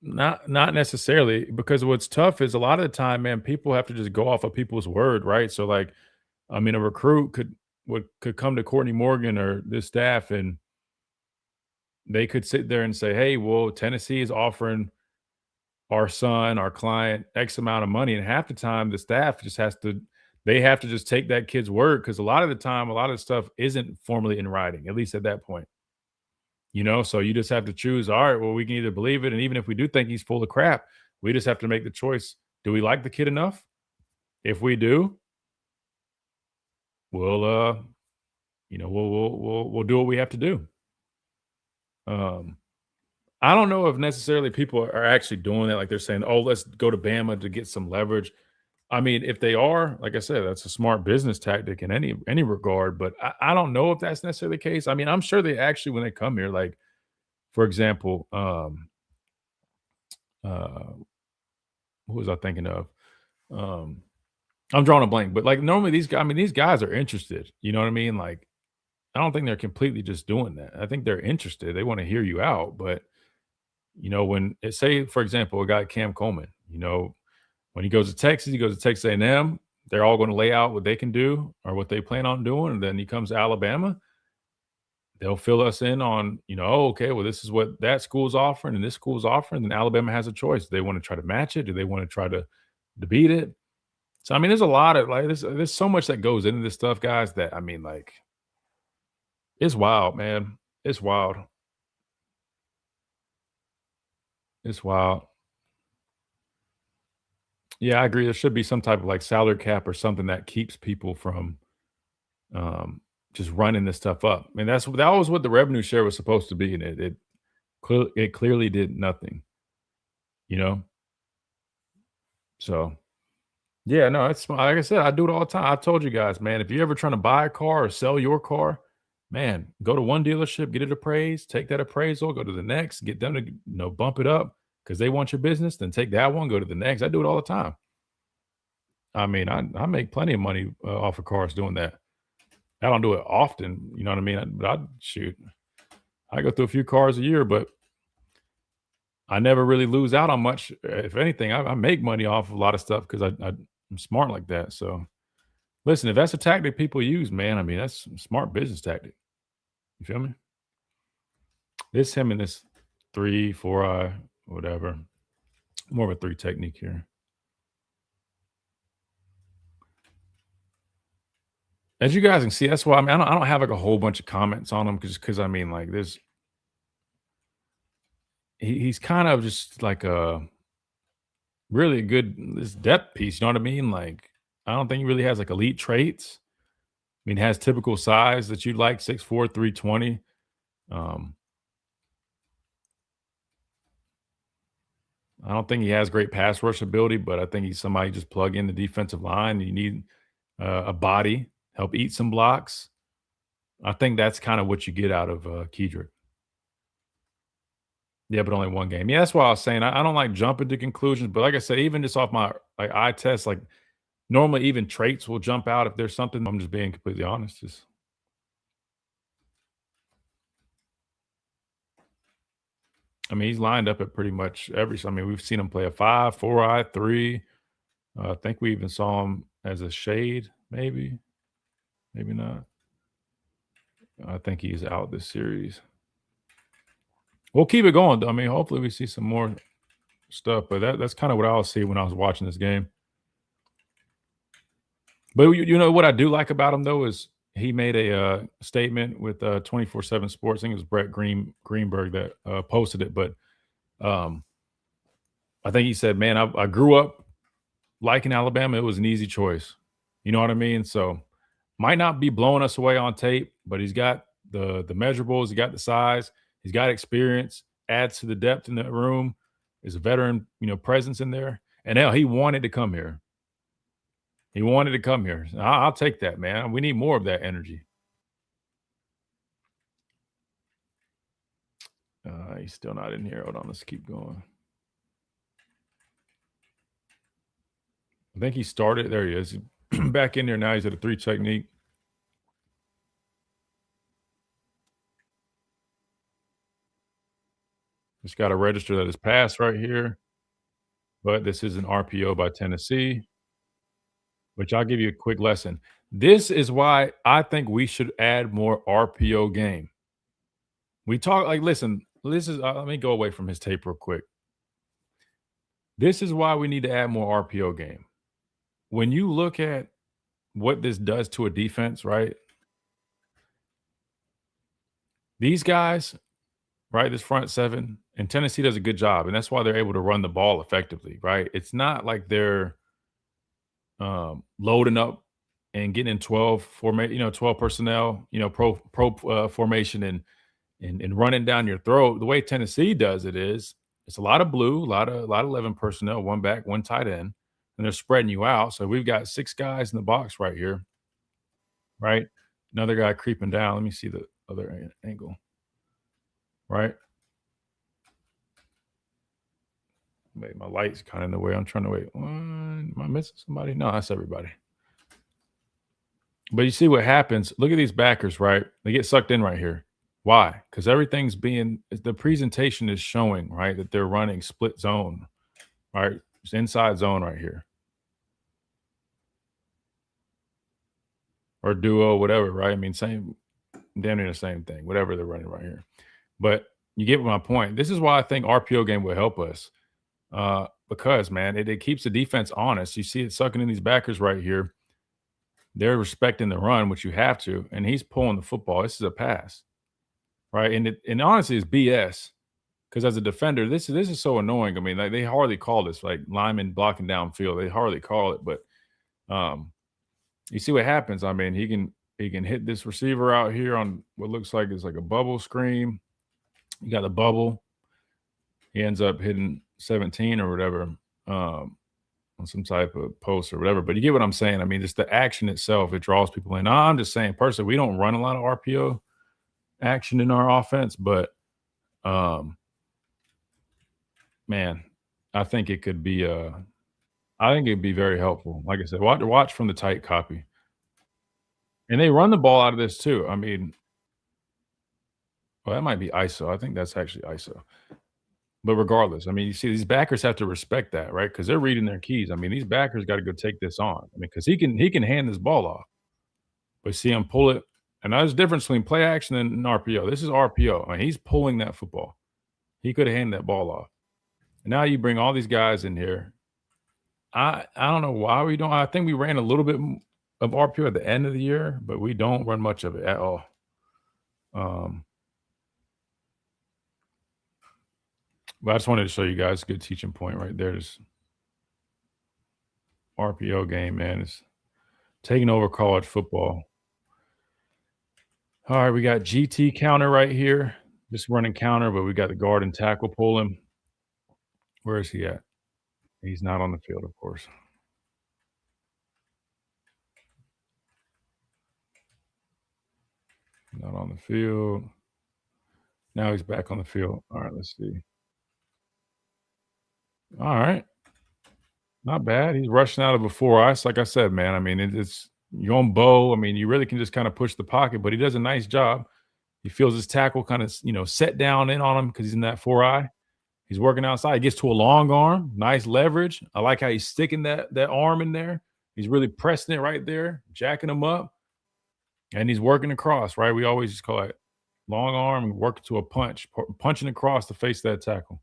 Not necessarily, because what's tough is a lot of the time, man, people have to just go off of people's word, right? So like, I mean, a recruit could come to Courtney Morgan or this staff, and they could sit there and say, "Hey, well, Tennessee is offering our son, our client, X amount of money," and half the time the staff just they have to just take that kid's word, because a lot of the time, a lot of stuff isn't formally in writing, at least at that point. You know, so you just have to choose. All right, well, we can either believe it, and even if we do think he's full of crap, we just have to make the choice. Do we like the kid enough? If we do, we'll you know, we'll do what we have to do. I don't know if necessarily people are actually doing that. Like they're saying, "Oh, let's go to Bama to get some leverage." I mean, if they are, like I said, that's a smart business tactic in any regard. But I don't know if that's necessarily the case. I mean, I'm sure they actually, when they come here, like for example, who was I thinking of? Um, I'm drawing a blank, but like normally these guys, I mean, these guys are interested. You know what I mean? Like, I don't think they're completely just doing that. I think they're interested. They want to hear you out. But when say, for example, a guy Cam Coleman, when he goes to Texas, he goes to Texas A&M. They're all going to lay out what they can do or what they plan on doing, and then he comes to Alabama. They'll fill us in on, oh, okay, well, this is what that school's offering and this school's offering. Then Alabama has a choice. Do they want to try to match it? Do they want to try to beat it? So I mean, there's a lot of like there's so much that goes into this stuff, guys, that I mean, like, it's wild, man. It's wild. It's wild. Yeah, I agree. There should be some type of like salary cap or something that keeps people from just running this stuff up. I mean, that was what the revenue share was supposed to be, and it clearly did nothing. You know, so yeah, no, it's like I said, I do it all the time. I told you guys, man, if you're ever trying to buy a car or sell your car, man, go to one dealership, get it appraised, take that appraisal, go to the next, get them to bump it up because they want your business. Then take that one, go to the next. I do it all the time. I mean, I make plenty of money off of cars doing that. I don't do it often, you know what I mean? But I go through a few cars a year, but I never really lose out on much. If anything, I make money off of a lot of stuff because I'm smart like that. So listen, if that's a tactic people use, man, I mean, that's a smart business tactic. You feel me? This him and this 3-4 whatever. More of a 3 technique here. As you guys can see, that's why I mean, I don't have like a whole bunch of comments on him because I mean, like, he's kind of just like a really good this depth piece. You know what I mean? Like, I don't think he really has like elite traits. I mean, he has typical size that you'd like 6'4", 320. I don't think he has great pass rush ability, but I think he's somebody you just plug in the defensive line. You need a body, help eat some blocks. I think that's kind of what you get out of Kedrick. Yeah, but only one game. Yeah, that's why I was saying I don't like jumping to conclusions. But like I said, even just off my like eye test, like normally even traits will jump out if there's something. I'm just being completely honest. I mean, he's lined up at pretty much every. I mean, we've seen him play a 5, 4-eye, 3. I think we even saw him as a shade, maybe not. I think he's out this series. We'll keep it going. I mean, hopefully we see some more stuff, but that's kind of what I was seeing when I was watching this game. But you know what I do like about him though is he made a statement with 24/7 Sports. I think it was Brett Greenberg that posted it, but I think he said, "Man, I grew up liking Alabama. It was an easy choice." You know what I mean? So might not be blowing us away on tape, but he's got the measurables, he got the size, he's got experience, adds to the depth in the room, is a veteran, presence in there. And hell, he wanted to come here. He wanted to come here. I'll take that, man. We need more of that energy. He's still not in here. Hold on, let's keep going. I think he started. There he is. Back in there now. He's at a 3 technique. Just got to register that his pass right here. But this is an RPO by Tennessee, which I'll give you a quick lesson. This is why I think we should add more RPO game. We talk like, listen, this is, let me go away from his tape real quick. This is why we need to add more RPO game. When you look at what this does to a defense, right? These guys, right, this front 7, and Tennessee does a good job, and that's why they're able to run the ball effectively, right? It's not like they're loading up and getting in 12 personnel, pro formation and and running down your throat. The way Tennessee does it is it's a lot of blue, a lot of 11 personnel, one back, one tight end, and they're spreading you out. So we've got 6 guys in the box right here, right? Another guy creeping down. Let me see the other angle, right? Wait, my light's kind of in the way. I'm trying to wait. Am I missing somebody? No, that's everybody. But you see what happens. Look at these backers, right? They get sucked in right here. Why? Because the presentation is showing, right, that they're running split zone, right? It's inside zone right here. Or duo, whatever, right? I mean, damn near the same thing, whatever they're running right here. But you get my point. This is why I think RPO game will help us. Because, man, it keeps the defense honest. You see it sucking in these backers right here. They're respecting the run, which you have to, and he's pulling the football. This is a pass, right? And honestly, it's BS because as a defender, this is so annoying. I mean, like they hardly call this, like linemen blocking downfield. They hardly call it, but you see what happens. I mean, he can hit this receiver out here on what looks like it's like a bubble screen. You got the bubble. He ends up hitting 17 or whatever. On some type of post or whatever. But you get what I'm saying. I mean, just the action itself, it draws people in. I'm just saying, personally, we don't run a lot of RPO action in our offense, but man, I think it could be I think it'd be very helpful. Like I said, watch from the tight copy. And they run the ball out of this too. I mean, well, that might be ISO. I think that's actually ISO. But regardless, I mean, you see these backers have to respect that, right? Because they're reading their keys. I mean, these backers got to go take this on. I mean, because he can hand this ball off, but see him pull it. And there's a difference between play action and RPO. This is RPO. I mean, he's pulling that football. He could have handed that ball off. And now you bring all these guys in here. I don't know why we don't. I think we ran a little bit of RPO at the end of the year, but we don't run much of it at all. But I just wanted to show you guys a good teaching point right there. This RPO game, man, is taking over college football. All right, we got GT counter right here. Just running counter, but we got the guard and tackle pulling. Where is he at? He's not on the field, of course. Not on the field. Now he's back on the field. All right, let's see. All right. Not bad. He's rushing out of before us. Like I said, man, I mean, it's you're on Bo. I mean, you really can just kind of push the pocket, but he does a nice job. He feels his tackle kind of, set down in on him because he's in that 4-eye. He's working outside. He gets to a long arm, nice leverage. I like how he's sticking that arm in there. He's really pressing it right there, jacking him up, and he's working across, right? We always just call it long arm, working to a punch, punching across to face that tackle.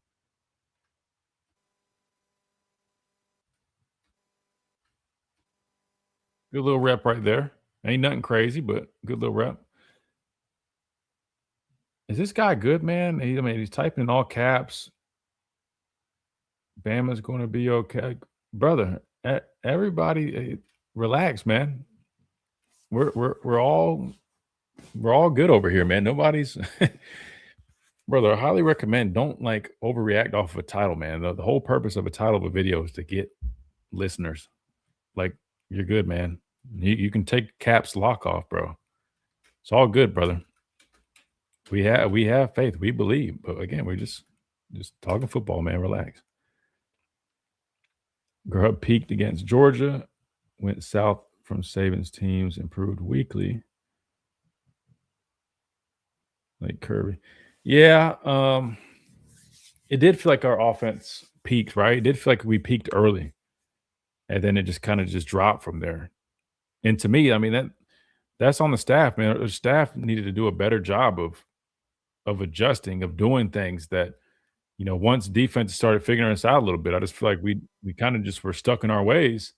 Good little rep right there. Ain't nothing crazy, but good little rep. Is this guy good, man? He's typing in all caps. Bama's going to be okay, brother. Everybody, relax, man. We're all good over here, man. Nobody's, brother. I highly recommend don't overreact off of a title, man. The whole purpose of a title of a video is to get listeners. Like you're good, man. You can take caps lock off, bro. It's all good, brother. We have faith. We believe. But again, we're just talking football, man. Relax. Grub peaked against Georgia, went south from Saban's teams, improved weekly. Like Kirby. Yeah, it did feel like our offense peaked, right? It did feel like we peaked early. And then it just kind of just dropped from there. And to me, I mean, that's on the staff, man. The staff needed to do a better job of adjusting, of doing things that, once defense started figuring us out a little bit, I just feel like we kind of just were stuck in our ways,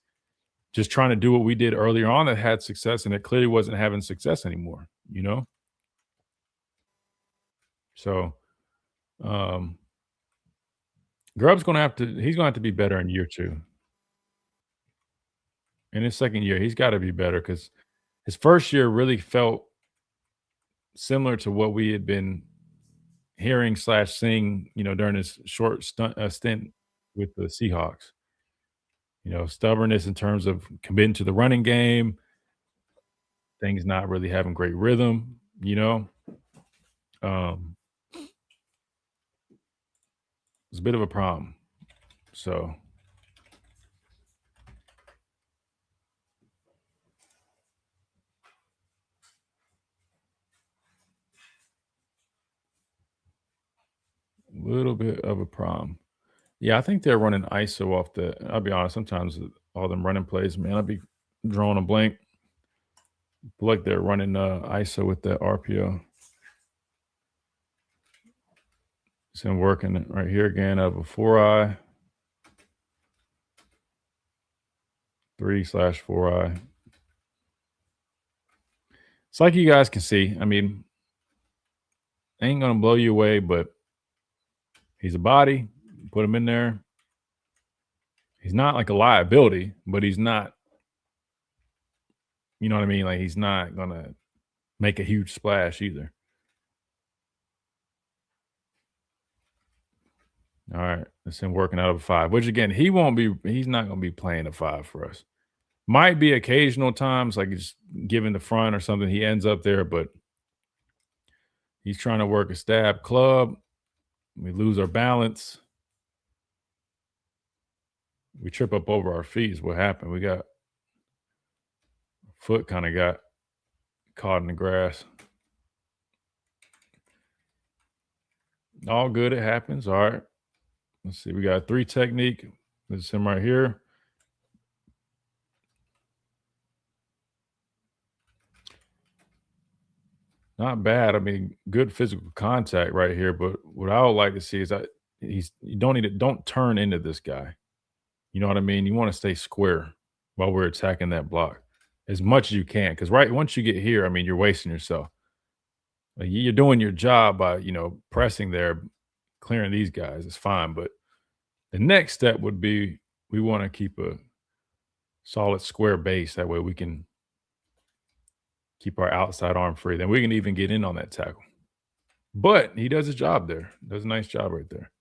just trying to do what we did earlier on that had success, and it clearly wasn't having success anymore, So, Grubb's he's gonna have to be better in year 2. In his second year, he's got to be better because his first year really felt similar to what we had been hearing / seeing, during this short stint with the Seahawks. Stubbornness in terms of committing to the running game, things not really having great rhythm, it's a bit of a problem. So a little bit of a problem. Yeah, I think they're running ISO off I'll be honest, sometimes all them running plays, man, I'll be drawing a blank. Like they're running ISO with that RPO. So I'm working right here again out of a 4-eye. 3/4-eye. It's like you guys can see. I mean, ain't gonna blow you away, but he's a body. Put him in there. He's not like a liability, but he's not, you know what I mean? Like he's not gonna make a huge splash either. All right, it's him working out of a 5, which again, he's not gonna be playing a 5 for us. Might be occasional times, like he's giving the front or something, he ends up there, but he's trying to work a stab club. We lose our balance. We trip up over our feet is what happened. We got foot kind of got caught in the grass. All good. It happens. All right. Let's see. We got 3 technique. This is him right here. Not bad. I mean, good physical contact right here. But what I would like to see is that don't turn into this guy. You know what I mean? You want to stay square while we're attacking that block as much as you can. Because once you get here, I mean, you're wasting yourself. Like, you're doing your job by, pressing there, clearing these guys. It's fine. But the next step would be we want to keep a solid square base. That way we can keep our outside arm free. Then we can even get in on that tackle. But he does his job there. Does a nice job right there.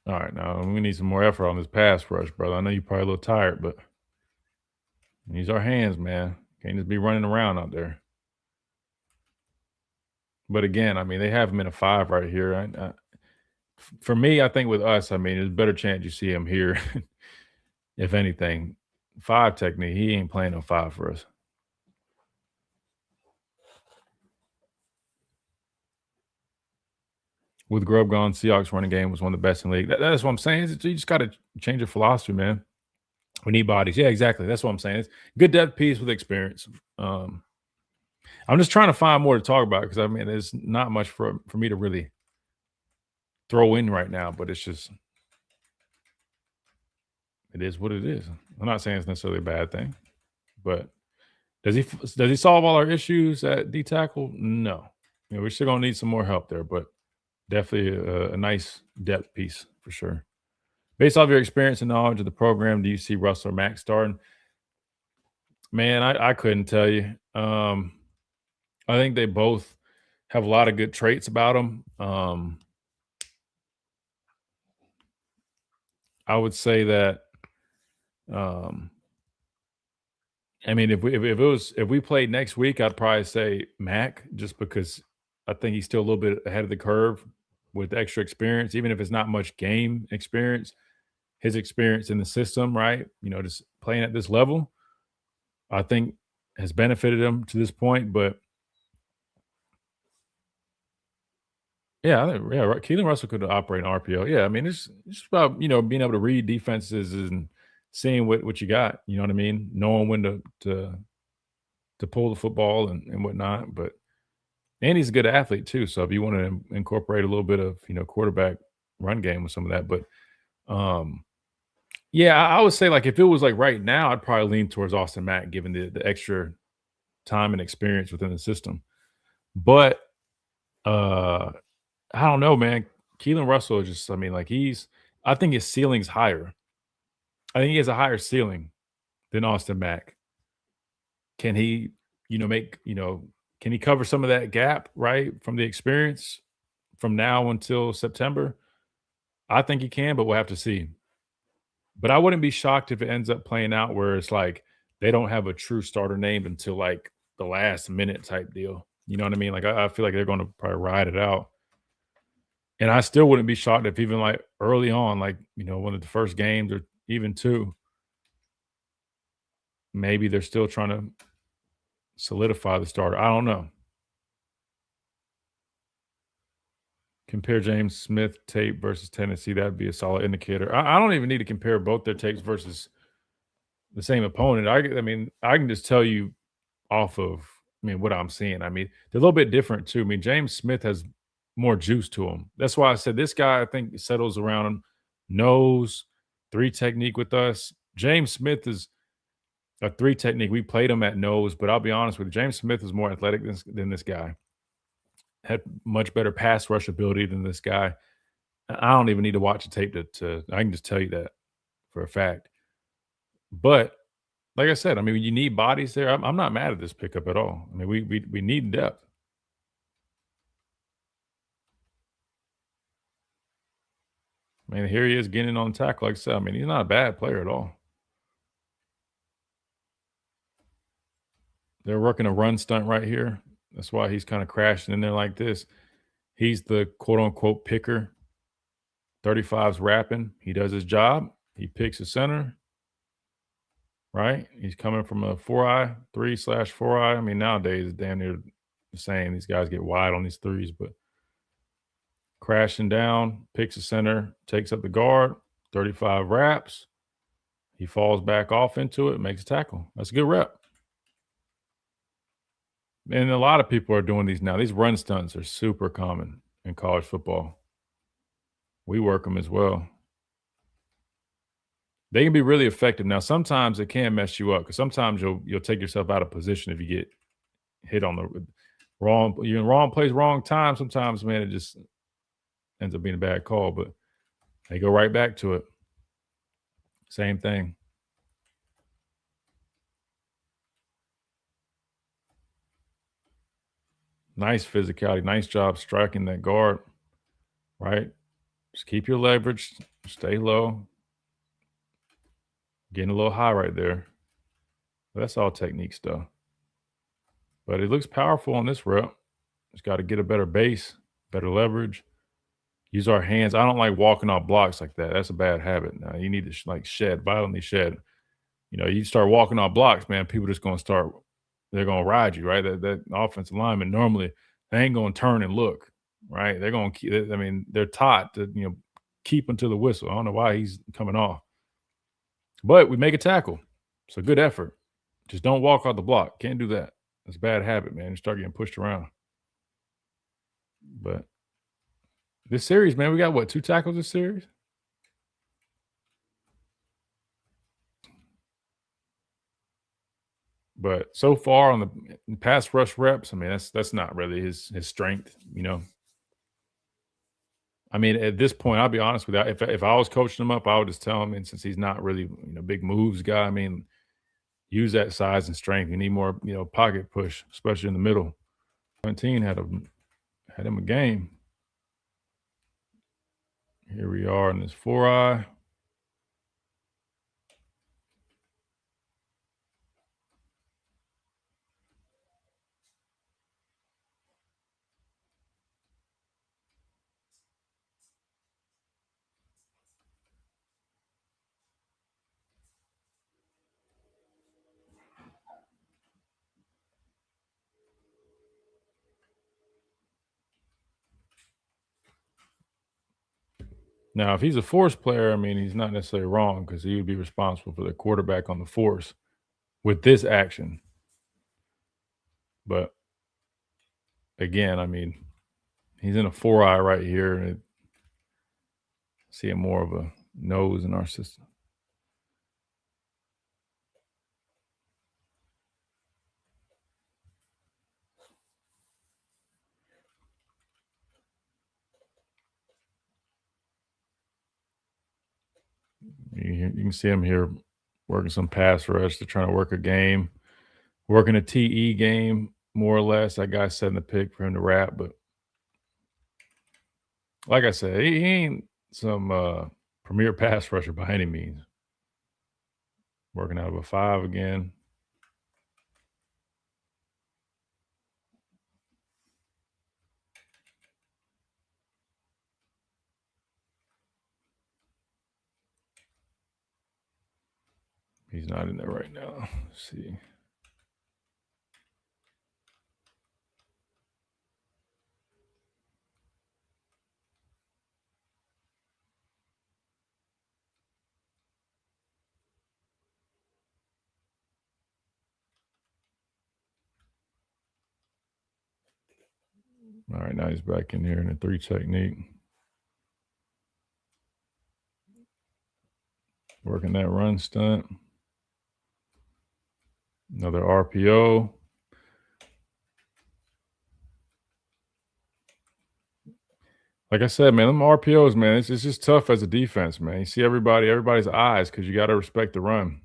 All right, now we need some more effort on this pass rush, brother. I know you're probably a little tired, but these are hands, man. Can't just be running around out there. But again, I mean, they have him in a 5 right here. For me, I think with us, I mean, there's a better chance you see him here. If anything, 5 technique, he ain't playing no 5 for us. With Grubb gone, Seahawks running game was one of the best in the league. That's what I'm saying. You just got to change your philosophy, man. We need bodies. Yeah, exactly. That's what I'm saying. It's good depth piece with experience. I'm just trying to find more to talk about because, I mean, there's not much for me to really throw in right now, but it's just it is what it is. I'm not saying it's necessarily a bad thing, but does he solve all our issues at D tackle? No. We're still gonna need some more help there, but definitely a nice depth piece for sure. Based off your experience and knowledge of the program, do you see Russell or Mack starting? Man, I couldn't tell you. I think they both have a lot of good traits about them. I would say that. I mean, if we played next week, I'd probably say Mack, just because I think he's still a little bit ahead of the curve with extra experience, even if it's not much game experience. His experience in the system, right? Just playing at this level, I think has benefited him to this point. But yeah, right. Keelan Russell could operate an RPO. Yeah, I mean, it's about being able to read defenses and seeing what you got. You know what I mean? Knowing when to pull the football and whatnot. And he's a good athlete too. So if you want to incorporate a little bit of quarterback run game with some of that, but yeah, I would say, like, if it was like right now, I'd probably lean towards Austin Mack, given the extra time and experience within the system. But I don't know, man. Keelan Russell is just, I mean, like I think his ceiling's higher. I think he has a higher ceiling than Austin Mack. Can he, can he cover some of that gap, right, from the experience from now until September? I think he can, but we'll have to see. But I wouldn't be shocked if it ends up playing out where it's like they don't have a true starter named until like the last minute type deal. You know what I mean? Like I feel like they're going to probably ride it out. And I still wouldn't be shocked if even like early on, like, one of the first games or even two, maybe they're still trying to solidify the starter. I don't know. Compare James Smith tape versus Tennessee. That'd be a solid indicator. I don't even need to compare both their tapes versus the same opponent. I mean, I can just tell you off of, what I'm seeing. I mean, they're a little bit different too. I mean, James Smith has more juice to him. That's why I said this guy, I think, settles around him, nose, three technique with us. James Smith is a three technique. We played him at nose, but I'll be honest with you, James Smith is more athletic than this guy. Had much better pass rush ability than this guy. I don't even need to watch a tape to I can just tell you that for a fact. But like I said, I mean, you need bodies there. I'm not mad at this pickup at all. I mean, we need depth. I mean, here he is getting on tackle. Like I said, I mean, he's not a bad player at all. They're working a run stunt right here. That's why he's kind of crashing in there like this. He's the quote unquote picker. 35's rapping. He does his job. He picks a center. Right? He's coming from a 4-eye, 3/4-eye. I mean, nowadays it's damn near the same. These guys get wide on these threes, but crashing down, picks a center, takes up the guard, 35 wraps. He falls back off into it, makes a tackle. That's a good rep. And a lot of people are doing these now. These run stunts are super common in college football. We work them as well. They can be really effective. Now, sometimes it can mess you up because sometimes you'll take yourself out of position if you get hit on the you're in wrong place, wrong time. Sometimes, man, it just ends up being a bad call, but they go right back to it. Same thing. Nice physicality. Nice job striking that guard. Right? Just keep your leverage. Stay low. Getting a little high right there. But that's all technique stuff. But it looks powerful on this rep. Just got to get a better base, better leverage. Use our hands. I don't like walking off blocks like that. That's a bad habit. Now you need to violently shed. You start walking off blocks, man, people just going to start, they're going to ride you, right? That offensive lineman, normally they ain't going to turn and look, right? They're going to keep, I mean, they're taught to, keep until the whistle. I don't know why he's coming off. But we make a tackle. It's a good effort. Just don't walk off the block. Can't do that. That's a bad habit, man. You start getting pushed around. But this series, man, we got what, 2 tackles this series? But so far on the pass rush reps, I mean, that's not really his strength, I mean, at this point, I'll be honest with you. If I was coaching him up, I would just tell him, and since he's not really, big moves guy, I mean, use that size and strength. You need more, pocket push, especially in the middle. 17 had him a game. Here we are in this 4-eye. Now, if he's a force player, I mean, he's not necessarily wrong because he would be responsible for the quarterback on the force with this action. But again, I mean, he's in a 4-eye right here. And seeing more of a nose in our system. You can see him here working some pass rush. They're trying to work a game, working a TE game, more or less. That guy's setting the pick for him to wrap. But like I said, he ain't some premier pass rusher by any means. Working out of a 5 again. He's not in there right now. Let's see. All right, now he's back in here in a 3 technique. Working that run stunt. Another RPO. Like I said, man, them RPOs, man, it's just tough as a defense, man. You see everybody's eyes because you got to respect the run.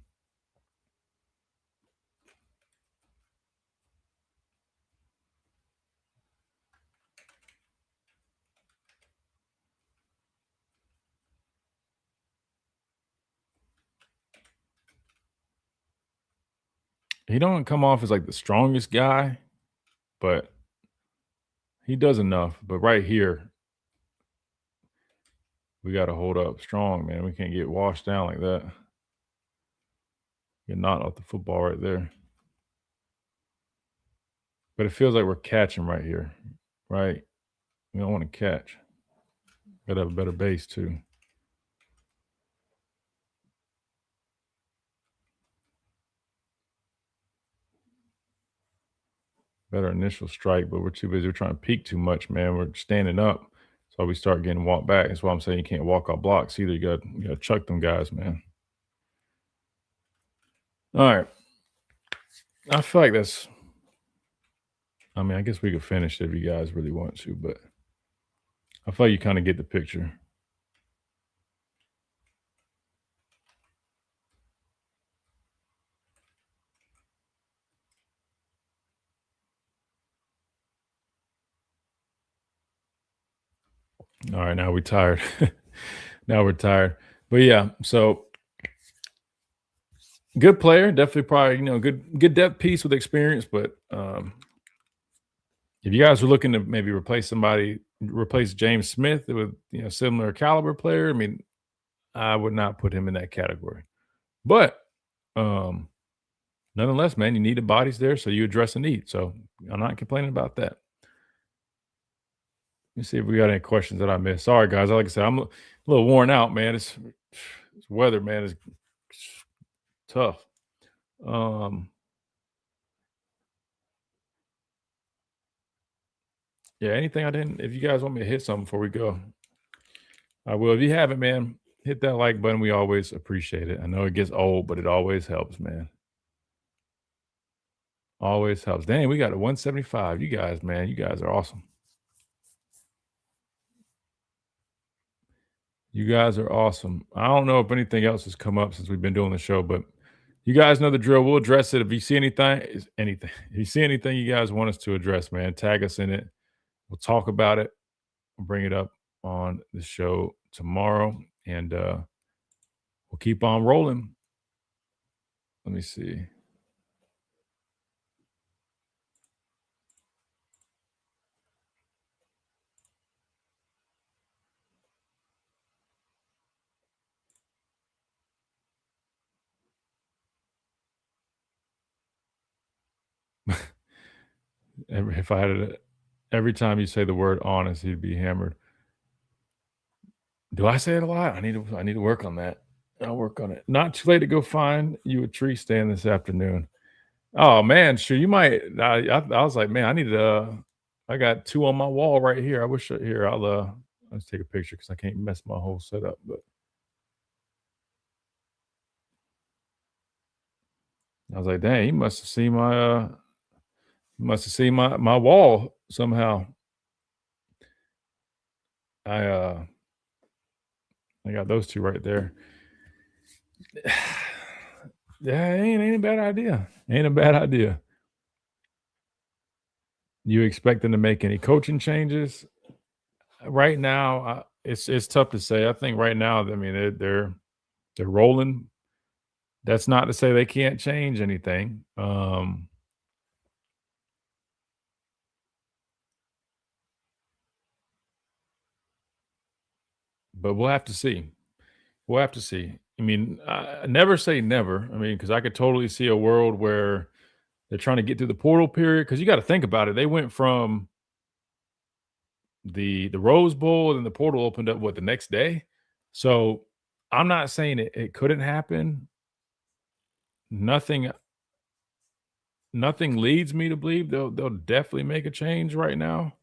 He don't come off as like the strongest guy, but he does enough. But right here, we got to hold up strong, man. We can't get washed down like that. Get knocked off the football right there. But it feels like we're catching right here, right? We don't want to catch. Got to have a better base too. Better initial strike, but we're too busy. We're trying to peek too much, man. We're standing up. So we start getting walked back. That's why I'm saying you can't walk off blocks either. You got to chuck them guys, man. All right. I feel like that's – I mean, I guess we could finish it if you guys really want to, but I feel like you kind of get the picture. All right, now we're tired. Now we're tired. But, yeah, so good player. Definitely probably, good depth piece with experience. But if you guys are looking to maybe replace James Smith with, similar caliber player, I mean, I would not put him in that category. But nonetheless, man, you need the bodies there, so you address a need. So I'm not complaining about that. Let me see if we got any questions that I missed. Sorry, guys. Like I said, I'm a little worn out, man. It's weather, man. It's tough. Yeah, anything I didn't – if you guys want me to hit something before we go, I will. If you haven't, man, hit that like button. We always appreciate it. I know it gets old, but it always helps, man. Always helps. Dang, we got a 175. You guys, man, you guys are awesome. You guys are awesome. I don't know if anything else has come up since we've been doing the show, but you guys know the drill. We'll address it. If you see anything, if you see anything you guys want us to address, man, tag us in it. We'll talk about it. We'll bring it up on the show tomorrow, and we'll keep on rolling. Let me see. If I had it, every time you say the word honest, he'd be hammered. Do I say it a lot? I need to work on that. I'll work on it. Not too late to go find you a tree stand this afternoon. Oh man, sure. You might. I was like, man, I need to. I got 2 on my wall right here. I wish here. Let's take a picture because I can't mess my whole setup. But I was like, dang, he must have seen my wall somehow. I got those 2 right there. Yeah, ain't a bad idea. Ain't a bad idea. You expect them to make any coaching changes? Right now, it's tough to say. I think right now, I mean, they're rolling. That's not to say they can't change anything. But we'll have to see. We'll have to see. I mean, never say never. I mean, because I could totally see a world where they're trying to get through the portal period. Because you got to think about it. They went from the Rose Bowl and the portal opened up the next day. So I'm not saying it couldn't happen. Nothing leads me to believe they'll definitely make a change right now.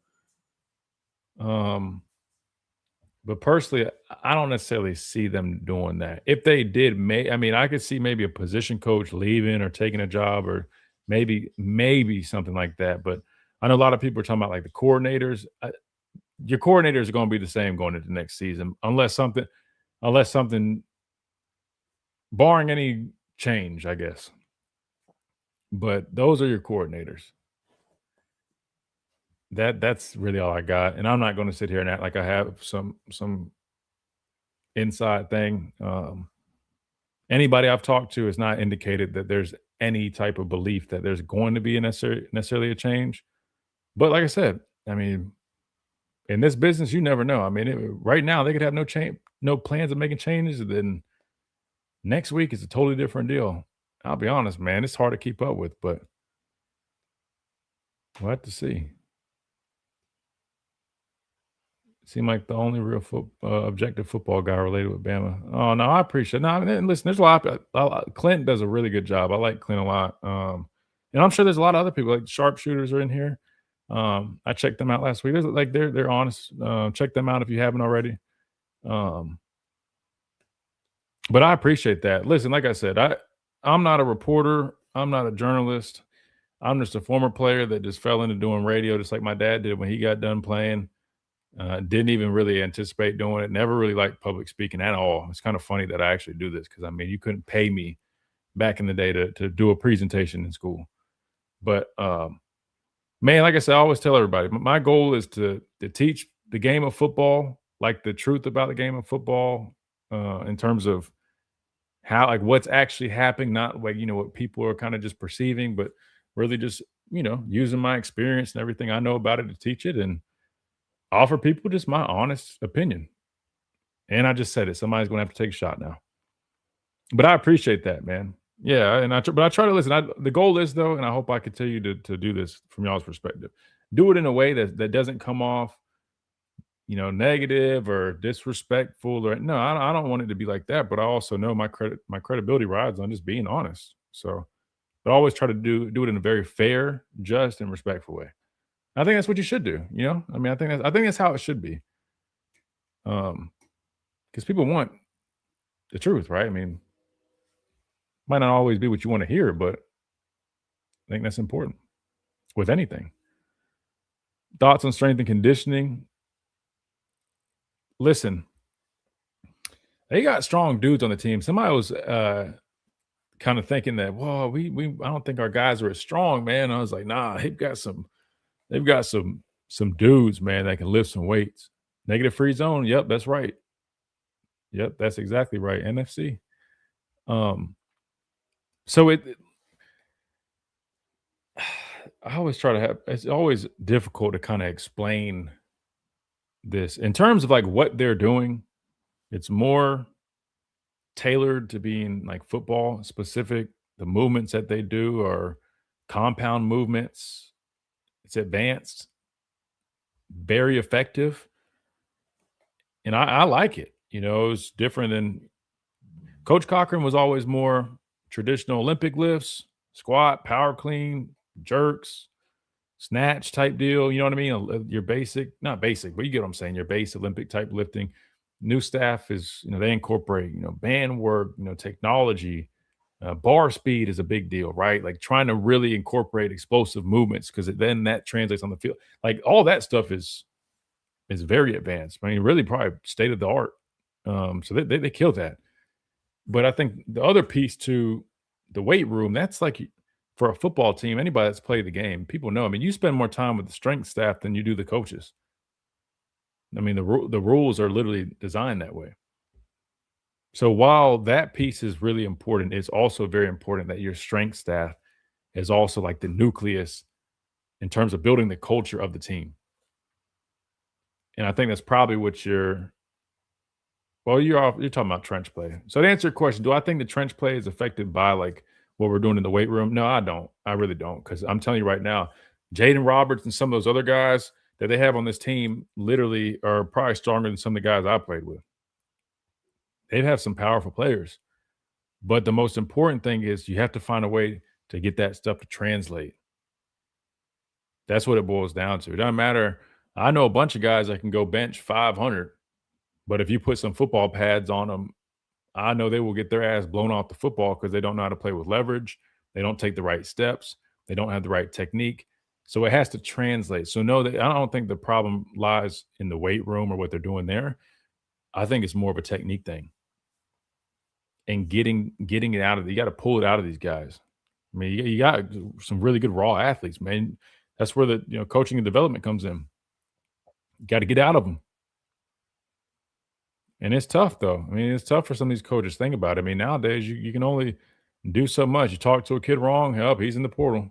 But personally, I don't necessarily see them doing that. If they did, I mean, I could see maybe a position coach leaving or taking a job, or maybe something like that. But I know a lot of people are talking about like the coordinators. Your coordinators are going to be the same going into the next season, unless something, barring any change, I guess. But those are your coordinators. That's really all I got. And I'm not going to sit here and act like I have some inside thing. Anybody I've talked to has not indicated that there's any type of belief that there's going to be necessarily a change. But like I said, I mean, in this business, you never know. I mean, right now they could have no plans of making changes. And then next week is a totally different deal. I'll be honest, man, it's hard to keep up with, but we'll have to see. Seem like the only real objective football guy related with Bama. Oh no, I appreciate it. No, I mean, listen, there's a lot. Clint does a really good job. I like Clint a lot. And I'm sure there's a lot of other people like sharpshooters are in here. I checked them out last week. They're honest. Check them out if you haven't already. But I appreciate that. Listen, like I said, I'm not a reporter. I'm not a journalist. I'm just a former player that just fell into doing radio, just like my dad did when he got done playing. Didn't even really anticipate doing it. Never really liked public speaking at all. It's kind of funny that I actually do this because I mean, you couldn't pay me back in the day to do a presentation in school. But man, like I said, I always tell everybody, my goal is to teach the game of football, like the truth about the game of football, in terms of how, like, what's actually happening, not like what people are kind of just perceiving, but really just using my experience and everything I know about it to teach it and offer people just my honest opinion. And I just said it. Somebody's going to have to take a shot now. But I appreciate that, man. Yeah, and I try to listen. The goal is, though, and I hope I continue to do this from y'all's perspective. Do it in a way that doesn't come off, negative or disrespectful. Or no, I don't want it to be like that. But I also know my credibility rides on just being honest. So, but I always try to do it in a very fair, just, and respectful way. I think that's what you should do. I mean, I think that's how it should be. Because people want the truth, right? I mean, might not always be what you want to hear, but I think that's important with anything. Thoughts on strength and conditioning. Listen, they got strong dudes on the team. Somebody was kind of thinking that, well, I don't think our guys are as strong, man. I was like, nah, they've got some dudes, man, that can lift some weights. Negative free zone. Yep, that's right. Yep, that's exactly right. NFC. So I always try to have. It's always difficult to kind of explain this in terms of like what they're doing. It's more tailored to being like football specific. The movements that they do are compound movements. It's advanced, very effective, and I like it. It's different than Coach Cochran was always more traditional Olympic lifts, squat, power clean, jerks, snatch type deal. You know what I mean? Your basic, not basic, but you get what I'm saying. Your base Olympic type lifting. New staff is, they incorporate, band work, technology, bar speed is a big deal, right? Like trying to really incorporate explosive movements because then that translates on the field. Like all that stuff is very advanced. I mean, really probably state of the art. So they kill that. But I think the other piece to the weight room, that's like for a football team, anybody that's played the game, people know. I mean, you spend more time with the strength staff than you do the coaches. I mean, the rules are literally designed that way. So while that piece is really important, it's also very important that your strength staff is also like the nucleus in terms of building the culture of the team. And I think that's probably what you're talking about trench play. So to answer your question, do I think the trench play is affected by like what we're doing in the weight room? No, I don't. I really don't. Because I'm telling you right now, Jaden Roberts and some of those other guys that they have on this team literally are probably stronger than some of the guys I played with. They have some powerful players. But the most important thing is you have to find a way to get that stuff to translate. That's what it boils down to. It doesn't matter. I know a bunch of guys that can go bench 500, but if you put some football pads on them, I know they will get their ass blown off the football because they don't know how to play with leverage. They don't take the right steps. They don't have the right technique. So it has to translate. So no, I don't think the problem lies in the weight room or what they're doing there. I think it's more of a technique thing. And getting it out of you got to pull it out of these guys. I mean, you got some really good raw athletes, man. That's where the coaching and development comes in. You got to get out of them. And it's tough, though. I mean, it's tough for some of these coaches. Think about it. I mean, nowadays you can only do so much. You talk to a kid wrong, help, he's in the portal.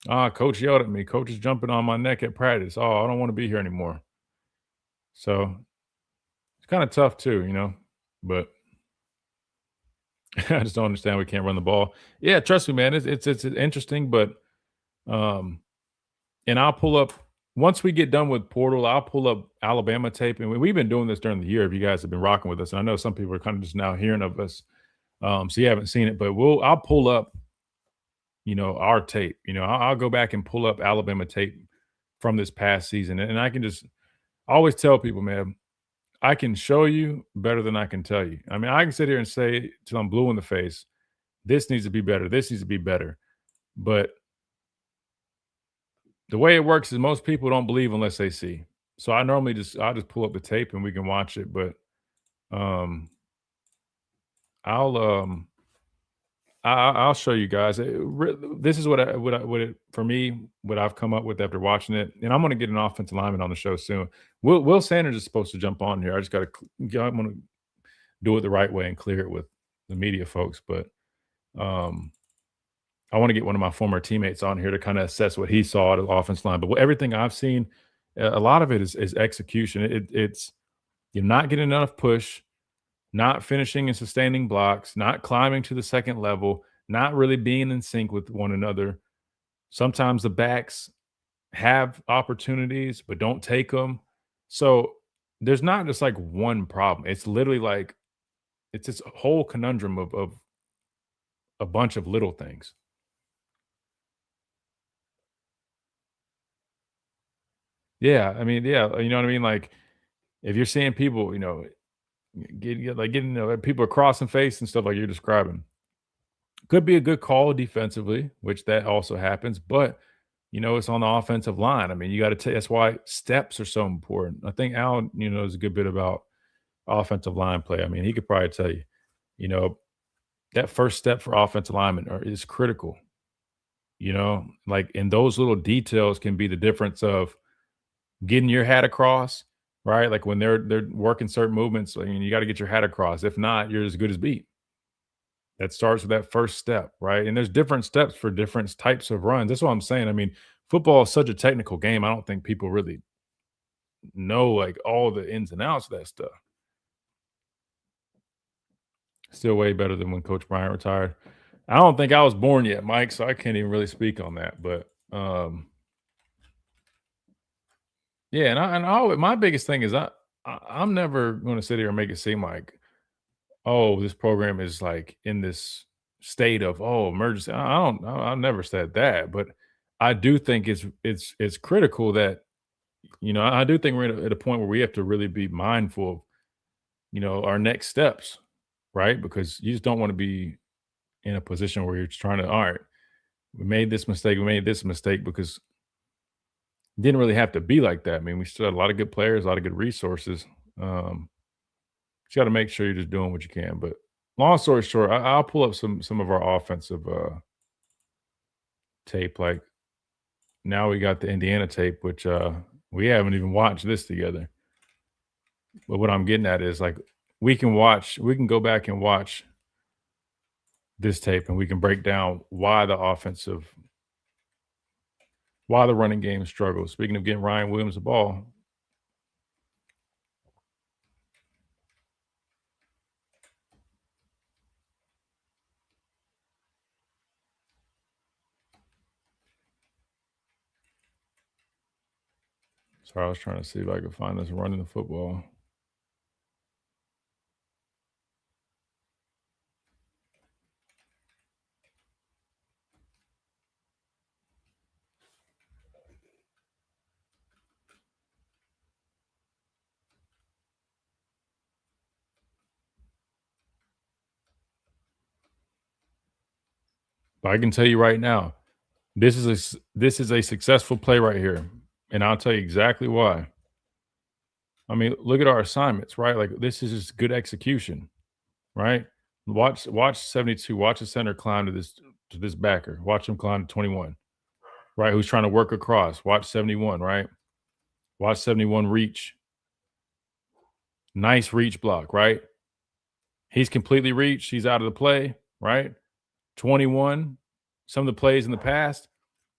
Coach yelled at me. Coach is jumping on my neck at practice. Oh, I don't want to be here anymore. So it's kind of tough too, but I just don't understand we can't run the ball. Yeah, trust me, man. It's interesting, but and I'll pull up once we get done with portal. I'll pull up Alabama tape, and we've been doing this during the year. If you guys have been rocking with us, and I know some people are kind of just now hearing of us, so you haven't seen it, but I'll pull up, our tape. I'll go back and pull up Alabama tape from this past season, and I can just always tell people, man, I can show you better than I can tell you. I mean, I can sit here and say till I'm blue in the face, this needs to be better. This needs to be better. But the way it works is most people don't believe unless they see. So I'll just pull up the tape and we can watch it. But I'll show you guys. This is what I've come up with after watching it, and I'm going to get an offensive lineman on the show soon. Will Sanders is supposed to jump on here. I just got to. I'm going to do it the right way and clear it with the media folks. But I want to get one of my former teammates on here to kind of assess what he saw at the offensive line. But everything I've seen, a lot of it is execution. It's you're not getting enough push, not finishing and sustaining blocks, not climbing to the second level, not really being in sync with one another. Sometimes the backs have opportunities but don't take them. So there's not just like one problem. It's literally like it's this whole conundrum of a bunch of little things. Yeah, I mean, yeah, you know what I mean? Like if you're seeing people, getting people are crossing face and stuff like you're describing. Could be a good call defensively, which that also happens, but it's on the offensive line. I mean, you got to that's why steps are so important. I think Al, knows a good bit about offensive line play. I mean, he could probably tell you, that first step for offensive linemen is critical. And those little details can be the difference of getting your hat across, right? Like when they're working certain movements, you got to get your hat across. If not, you're as good as beat. That starts with that first step, right? And there's different steps for different types of runs. That's what I'm saying. I mean, football is such a technical game. I don't think people really know like all the ins and outs of that stuff. Still way better than when Coach Bryant retired. I don't think I was born yet, Mike, so I can't even really speak on that. But yeah, and my biggest thing is I'm never going to sit here and make it seem like, oh, this program is like in this state of emergency. I never said that, but I do think it's critical that I do think we're at a point where we have to really be mindful of our next steps, right? Because you just don't want to be in a position where you're trying to, all right, we made this mistake, because it didn't really have to be like that. I mean, we still had a lot of good players, a lot of good resources. You got to make sure you're just doing what you can. But long story short, I'll pull up some of our offensive tape. Like now we got the Indiana tape, which we haven't even watched this together. But what I'm getting at is like we can go back and watch this tape and we can break down why the running game struggles. Speaking of getting Ryan Williams the ball. Sorry, I was trying to see if I could find this running the football. But I can tell you right now, this is a successful play right here, and I'll tell you exactly why. I mean, look at our assignments, right? Like this is just good execution, right? Watch 72. Watch the center climb to this backer. Watch him climb to 21, right? Who's trying to work across? Watch 71, right? Watch 71 reach. Nice reach block, right? He's completely reached. He's out of the play, right? 21. Some of the plays in the past,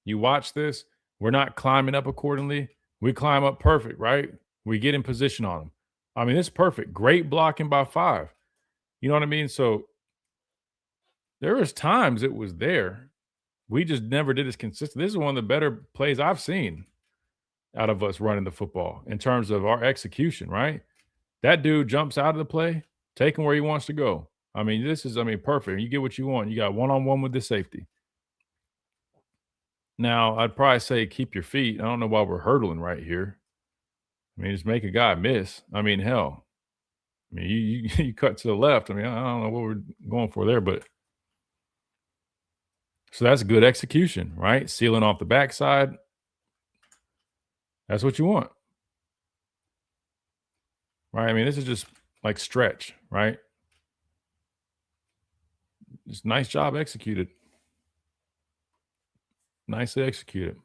you watch this. We're not climbing up accordingly. We climb up perfect, right? We get in position on them. I mean, it's perfect. Great blocking by 5. You know what I mean? So there was times it was there. We just never did as consistent. This is one of the better plays I've seen out of us running the football in terms of our execution, right? That dude jumps out of the play, take him where he wants to go. I mean, perfect. You get what you want. You got one-on-one with the safety. Now, I'd probably say keep your feet. I don't know why we're hurdling right here. I mean, just make a guy miss. I mean, hell. I mean, you cut to the left. I mean, I don't know what we're going for there, but so that's good execution, right? Sealing off the backside. That's what you want. Right? I mean, this is just like stretch, right? Just nice job executed. Nicely executed.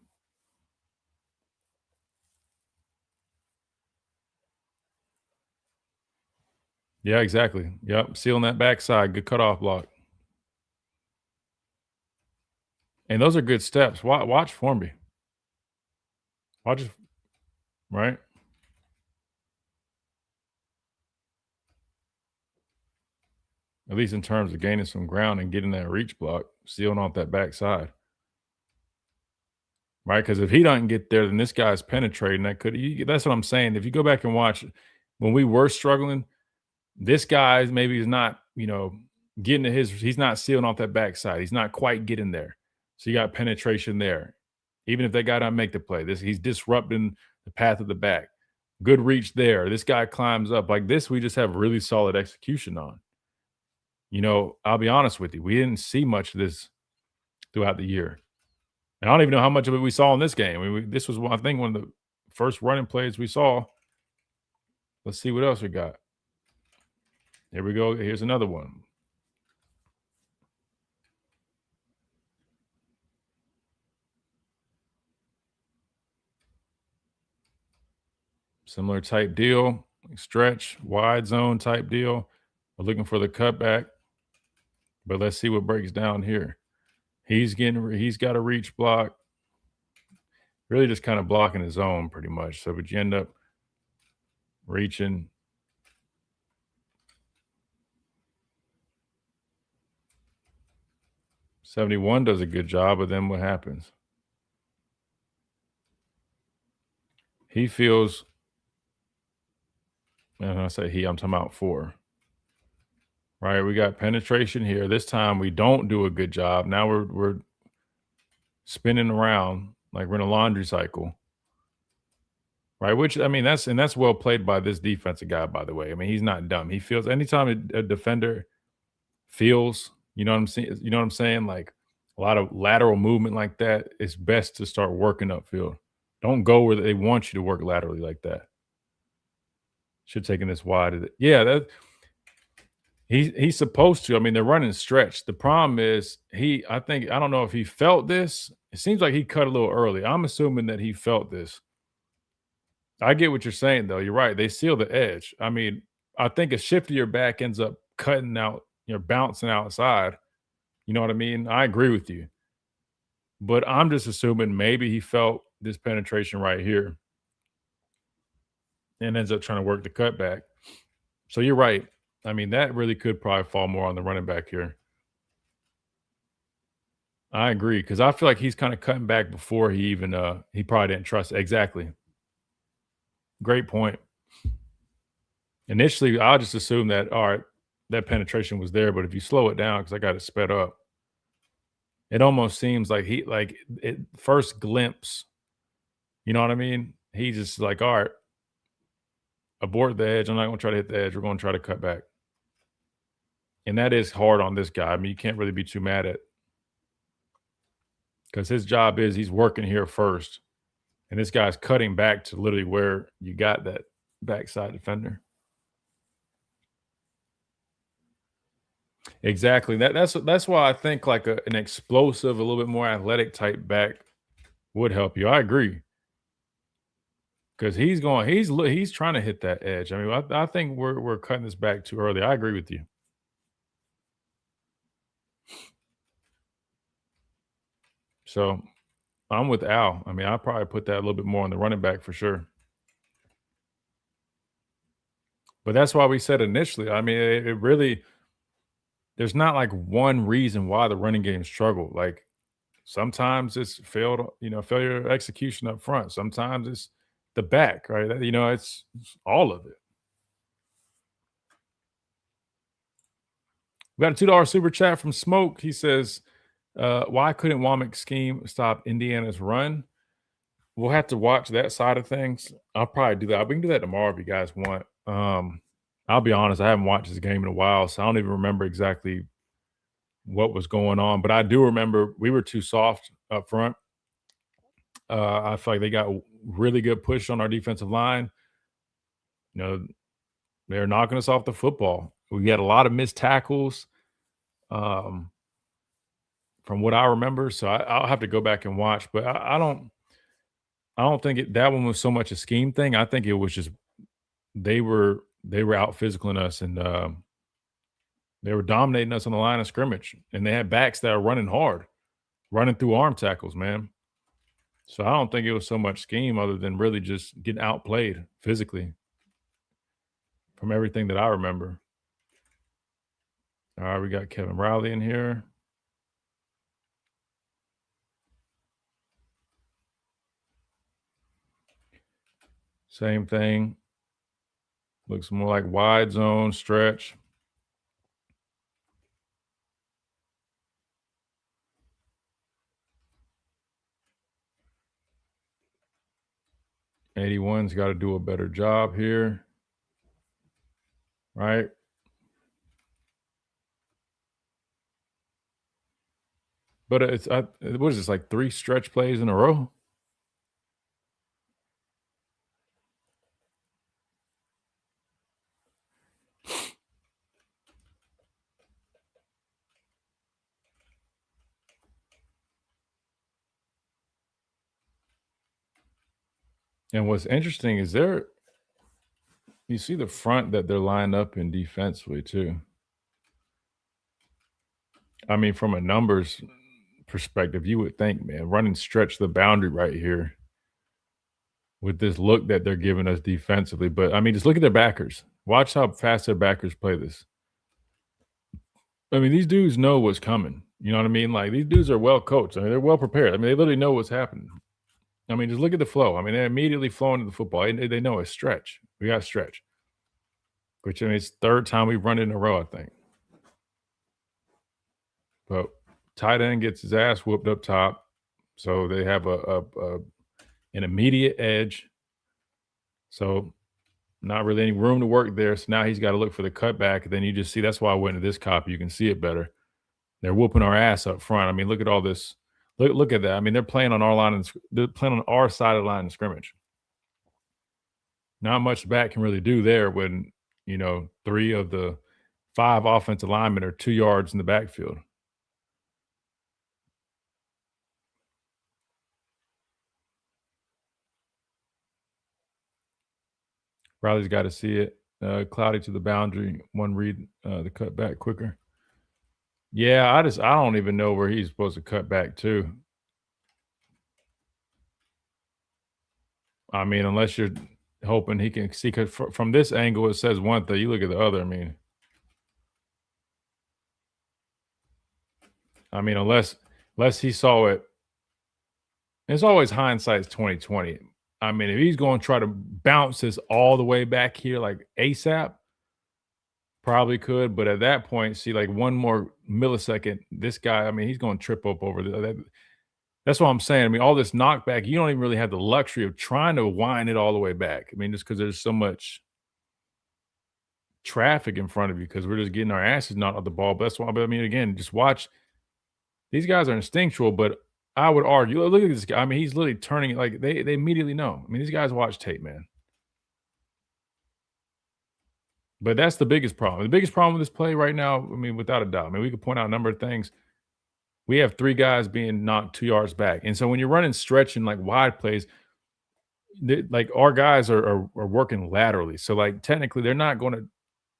Yeah, exactly. Yep. Sealing that backside. Good cutoff block. And those are good steps. Watch for me. Watch it. Right? At least in terms of gaining some ground and getting that reach block, sealing off that backside. Right? Because if he doesn't get there, then this guy's penetrating. That's what I'm saying. If you go back and watch when we were struggling, this guy maybe is not, getting to he's not sealing off that backside. He's not quite getting there. So you got penetration there. Even if that guy doesn't make the play, he's disrupting the path of the back. Good reach there. This guy climbs up. Like this, we just have really solid execution on. I'll be honest with you. We didn't see much of this throughout the year. And I don't even know how much of it we saw in this game. I mean, this was, I think, one of the first running plays we saw. Let's see what else we got. Here we go. Here's another one. Similar type deal. Stretch, wide zone type deal. We're looking for the cutback. But let's see what breaks down here. He's got a reach block. Really just kind of blocking his own pretty much. So but you end up reaching. '71 does a good job, but then what happens? He feels, and I say I'm talking about 4. Right, we got penetration here. This time we don't do a good job. Now we're spinning around like we're in a laundry cycle. Right, which I mean that's well played by this defensive guy, by the way. I mean, he's not dumb. He feels anytime a defender feels, you know what I'm saying? Like a lot of lateral movement like that, it's best to start working upfield. Don't go where they want you to work laterally like that. Should have taken this wide. Yeah, He's supposed to. I mean, they're running stretch. The problem is I don't know if he felt this. It seems like he cut a little early. I'm assuming that he felt this. I get what you're saying, though. You're right. They seal the edge. I mean, I think a shift of your back ends up cutting out, bouncing outside. You know what I mean? I agree with you. But I'm just assuming maybe he felt this penetration right here and ends up trying to work the cutback. So you're right. I mean, that really could probably fall more on the running back here. I agree, because I feel like he's kind of cutting back before he even he probably didn't trust it. Exactly. Great point. Initially, I'll just assume that, all right, that penetration was there, but if you slow it down, because I got it sped up, it almost seems like first glimpse, you know what I mean? He's just like, all right, abort the edge. I'm not going to try to hit the edge. We're going to try to cut back. And that is hard on this guy. I mean, you can't really be too mad at, because his job is he's working here first. And this guy's cutting back to literally where you got that backside defender. Exactly. That's why I think like an explosive, a little bit more athletic type back would help you. I agree. Because he's trying to hit that edge. I mean, I think we're cutting this back too early. I agree with you. So I'm with Al. I mean, I'll probably put that a little bit more on the running back for sure. But that's why we said initially, I mean, it really, there's not like one reason why the running game struggled. Like sometimes it's failure of execution up front. Sometimes it's the back, right? It's all of it. We got a $2 super chat from Smoke. He says, why couldn't Womack's scheme stop Indiana's run? We'll have to watch that side of things. I'll probably do that. We can do that tomorrow if you guys want. I'll be honest, I haven't watched this game in a while, so I don't even remember exactly what was going on. But I do remember we were too soft up front. I feel like they got really good push on our defensive line. They're knocking us off the football. We had a lot of missed tackles. From what I remember, so I'll have to go back and watch. But I don't think that one was so much a scheme thing. I think it was just they were out physicaling us, and they were dominating us on the line of scrimmage. And they had backs that are running hard, running through arm tackles, man. So I don't think it was so much scheme other than really just getting outplayed physically from everything that I remember. All right, we got Kevin Riley in here. Same thing. Looks more like wide zone stretch. '81's got to do a better job here, right? But what is this, like 3 stretch plays in a row? And what's interesting is you see the front that they're lined up in defensively too. I mean, from a numbers perspective, you would think, man, running stretch the boundary right here with this look that they're giving us defensively. But I mean, just look at their backers. Watch how fast their backers play this. I mean, these dudes know what's coming. You know what I mean? Like, these dudes are well coached. I mean, they're well prepared. I mean, they literally know what's happening. I mean, just look at the flow. I mean, they're immediately flowing to the football. They know it's stretch. We got stretch. Which, I mean, it's third time we've run it in a row, I think. But tight end gets his ass whooped up top. So they have an immediate edge. So not really any room to work there. So now he's got to look for the cutback. Then you just see, that's why I went to this copy. You can see it better. They're whooping our ass up front. I mean, look at all this. Look at that. I mean, they're playing on our line, and they're playing on our side of the line of scrimmage. Not much back can really do there when, 3 of the 5 offensive linemen are 2 yards in the backfield. Riley's got to see it. Cloudy to the boundary. One read the cut back quicker. Yeah, I don't even know where he's supposed to cut back to. I mean, unless you're hoping he can see, because from this angle it says one thing. You look at the other. I mean, unless he saw it. It's always hindsight's 2020. I mean, if he's going to try to bounce this all the way back here like ASAP, probably could. But at that point, see, like one more millisecond, this guy, I mean, he's going to trip up over that. That's what I'm saying. I mean, all this knockback, you don't even really have the luxury of trying to wind it all the way back. I mean, just because there's so much traffic in front of you, because we're just getting our asses knocked off the ball. But that's why, but I mean, again, just watch. These guys are instinctual, but I would argue, look at this guy. I mean, he's literally turning it like they immediately know. I mean, these guys watch tape, man. But that's the biggest problem. The biggest problem with this play right now, I mean, without a doubt. I mean, we could point out a number of things. We have 3 guys being knocked 2 yards back. And so when you're running stretching like wide plays, like our guys are working laterally. So like technically they're not going to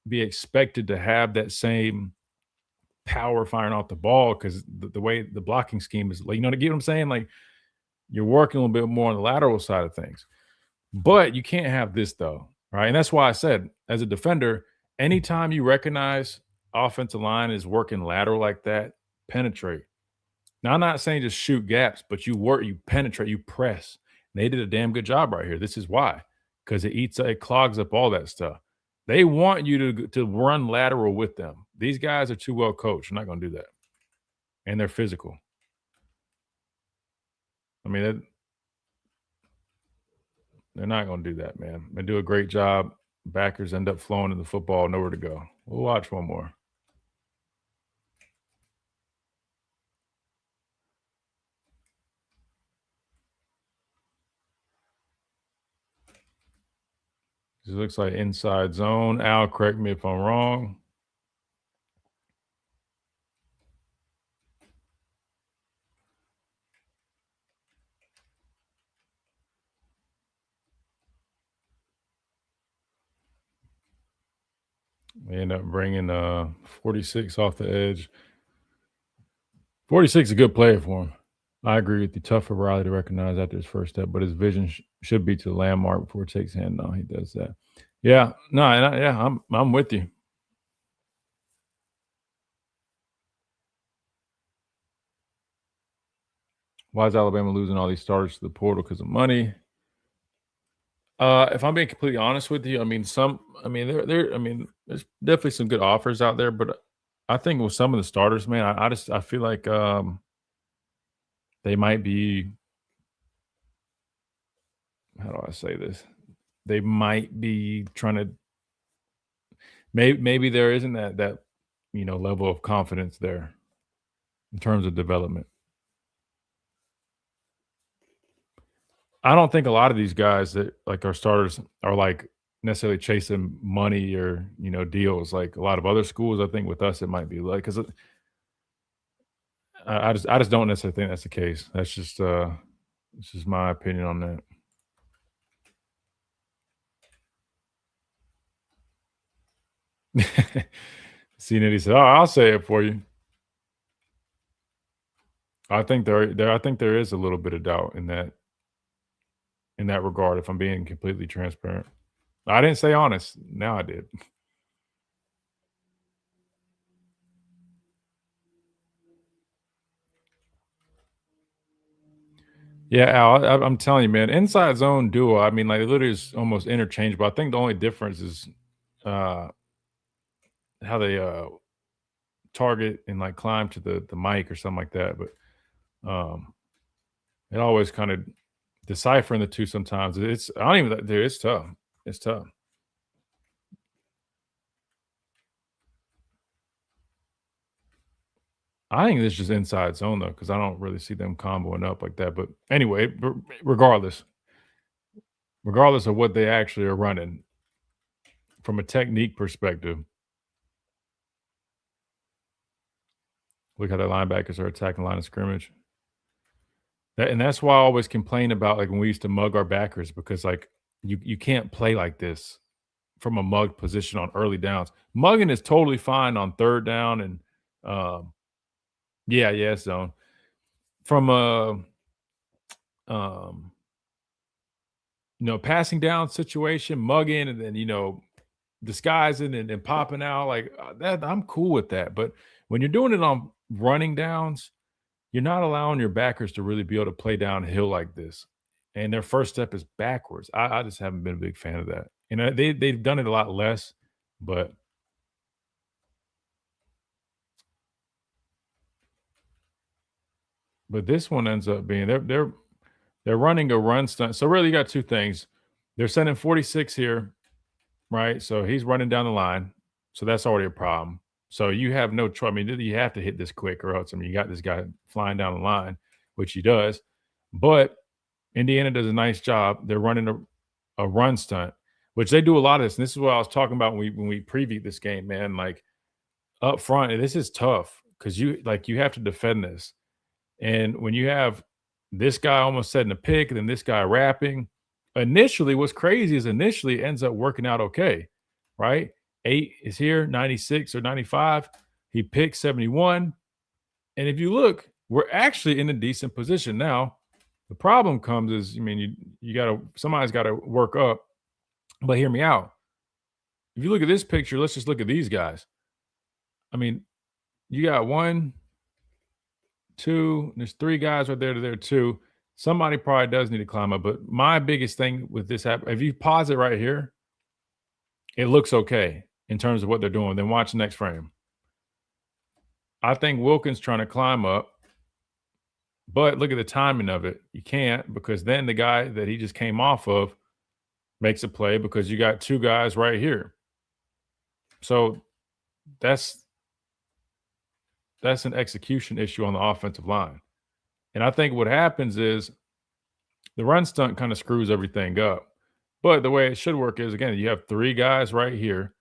be expected to have that same power firing off the ball, because the way the blocking scheme is, like, you know, to get what I'm saying? Like, you're working a little bit more on the lateral side of things. But you can't have this though, right? And that's why I said, as a defender, anytime you recognize offensive line is working lateral like that, penetrate. Now, I'm not saying just shoot gaps, but you work, you penetrate, you press. And they did a damn good job right here. This is why, because it clogs up all that stuff. They want you to run lateral with them. These guys are too well coached. They're not going to do that. And they're physical. I mean, they're not going to do that, man. They do a great job. Backers end up flowing in the football, nowhere to go. We'll watch one more. This looks like inside zone. Al, correct me if I'm wrong. We end up bringing 46 off the edge. 46 is a good player for him. I agree with you. Tough for Riley to recognize after his first step, but his vision should be to the landmark before it takes hand. No, he does that. Yeah, no, I'm with you. Why is Alabama losing all these starters to the portal? Because of money. If I'm being completely honest with you, I mean, there's definitely some good offers out there, but I think with some of the starters, man, I feel like they might be. How do I say this? They might be trying to. Maybe there isn't that level of confidence there in terms of development. I don't think a lot of these guys that like our starters are like necessarily chasing money or deals like a lot of other schools. I think with us it might be like, because I just don't necessarily think that's the case. That's just my opinion on that. See, Nitty said, "Oh, I'll say it for you." I think there is a little bit of doubt in that regard. If I'm being completely transparent, I didn't say honest. Now I did. Yeah, Al, I'm telling you, man, inside zone duo. I mean, like, it literally is almost interchangeable. I think the only difference is how they target and like climb to the mic or something like that. But it always kind of deciphering the two sometimes. It's tough. It's tough. I think it's just inside zone though, because I don't really see them comboing up like that. But anyway, regardless of what they actually are running, from a technique perspective, Look how the linebackers are attacking line of scrimmage. And that's why I always complain about like when we used to mug our backers, because like you can't play like this from a mug position on early downs. Mugging is totally fine on third down and zone. From a passing down situation, mugging and then disguising and popping out like that, I'm cool with that. But when you're doing it on running downs, you're not allowing your backers to really be able to play downhill like this. And their first step is backwards. I just haven't been a big fan of that. They've done it a lot less, but this one ends up being they're running a run stunt. So really you got two things. They're sending 46 here, right? So he's running down the line. So that's already a problem. So you have no choice. I mean, you have to hit this quick or else, you got this guy flying down the line, which he does. But Indiana does a nice job. They're running a run stunt, which they do a lot of this. And this is what I was talking about when we previewed this game, man. Like up front, and this is tough because you have to defend this. And when you have this guy almost setting a pick and then this guy wrapping, initially what's crazy is it ends up working out okay, right? 8 is here, 96 or 95. He picks 71. And if you look, we're actually in a decent position. Now, the problem comes is, somebody's got to work up. But hear me out. If you look at this picture, let's just look at these guys. I mean, you got 1, 2, there's 3 guys right there too. Somebody probably does need to climb up. But my biggest thing with this app, if you pause it right here, it looks okay in terms of what they're doing. Then watch the next frame. I think Wilkins trying to climb up. But look at the timing of it. You can't, because then the guy that he just came off of makes a play because you got 2 guys right here. So that's an execution issue on the offensive line. And I think what happens is the run stunt kind of screws everything up. But the way it should work is, again, you have 3 guys right here.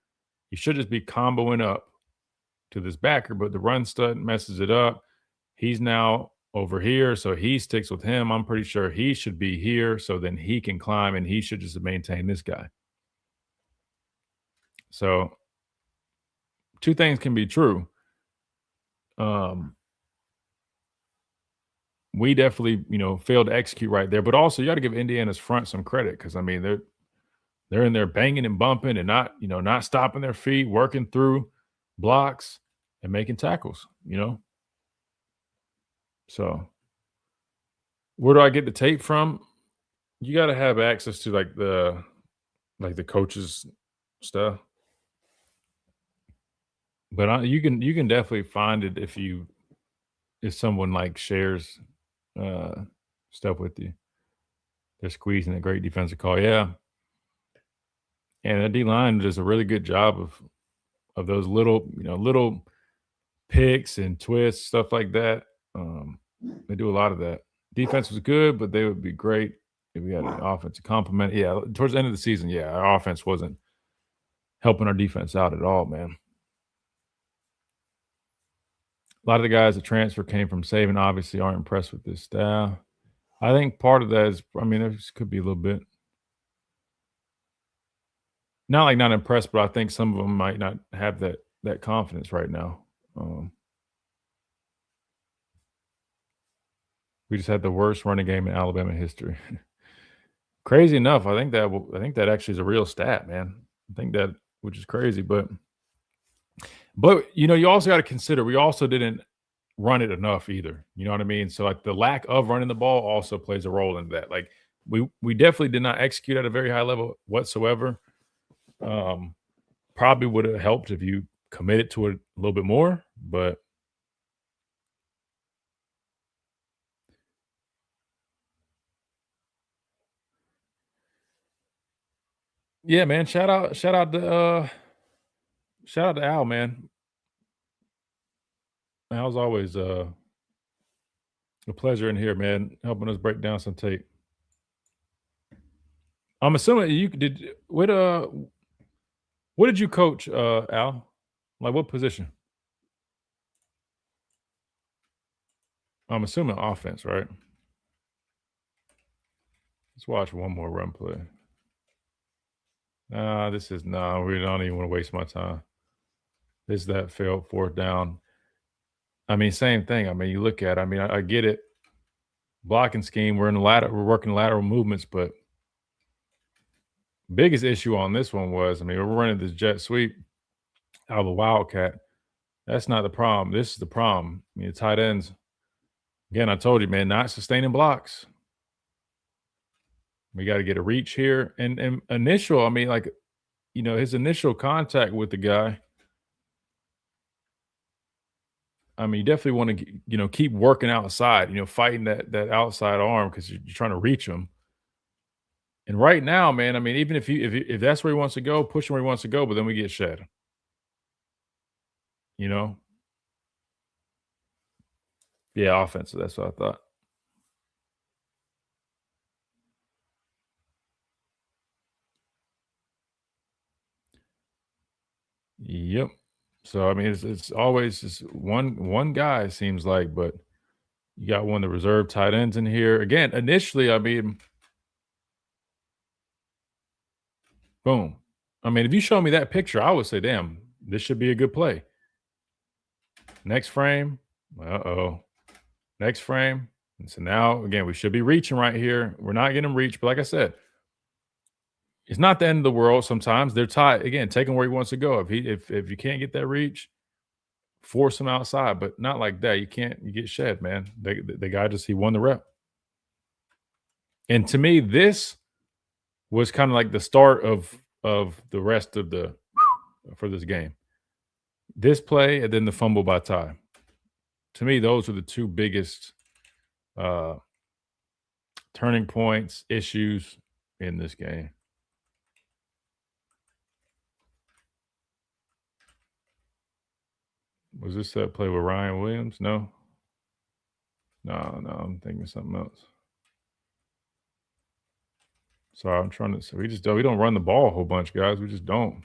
You should just be comboing up to this backer, but the run stunt messes it up. He's now over here, so he sticks with him. I'm pretty sure he should be here, so then he can climb, and he should just maintain this guy. So 2 things can be true. We definitely, failed to execute right there, but also you got to give Indiana's front some credit because they're in there banging and bumping and not stopping their feet, working through blocks and making tackles. So where do I get the tape from? You got to have access to the coaches stuff. But you can definitely find it if someone shares stuff with you. They're squeezing a great defensive call, yeah. And the D line does a really good job of those little picks and twists, stuff like that. They do a lot of that. Defense was good, but they would be great if we had an offensive complement. Yeah, towards the end of the season, our offense wasn't helping our defense out at all, man. A lot of the guys that transfer came from Saban obviously aren't impressed with this staff. I think part of that is, there could be a little bit. Not impressed, but I think some of them might not have that confidence right now. We just had the worst running game in Alabama history. Crazy enough, I think that actually is a real stat, man. I think that, which is crazy, but you also got to consider we also didn't run it enough either. You know what I mean? So the lack of running the ball also plays a role in that. We definitely did not execute at a very high level whatsoever. Probably would have helped if you committed to it a little bit more, but yeah, man. Shout out to Al, man. Al's always a pleasure in here, man, helping us break down some tape. I'm assuming you did. What did you coach, Al? What position? I'm assuming offense, right? Let's watch one more run play. We don't even want to waste my time. This is that failed fourth down. I mean, same thing. I mean, you look at, I get it. Blocking scheme, we're working lateral movements, but biggest issue on this one was, we're running this jet sweep out of a wildcat. That's not the problem. This is the problem. Tight ends, again, I told you, man, not sustaining blocks. We got to get a reach here. And initial, his initial contact with the guy, you definitely want to, keep working outside, fighting that outside arm because you're trying to reach him. And right now, man, even if that's where he wants to go, push him where he wants to go, but then we get shed. Yeah, offensive. That's what I thought. Yep. So it's always just one guy, it seems like, but you got one of the reserve tight ends in here. Again, initially, boom. If you show me that picture, I would say, damn, this should be a good play. Next frame. Next frame. And so now, again, we should be reaching right here. We're not getting reach, but like I said, it's not the end of the world. Sometimes they're tied. Again, take him where he wants to go. If you can't get that reach, force him outside, but not like that. You get shed, man. The guy he won the rep. And to me, this was kind of like the start of the rest of for this game. This play and then the fumble by Ty. To me, those are the two biggest turning points, issues in this game. Was this that play with Ryan Williams? No. No, I'm thinking something else. Sorry, I'm trying to. So we don't run the ball a whole bunch, guys. We just don't.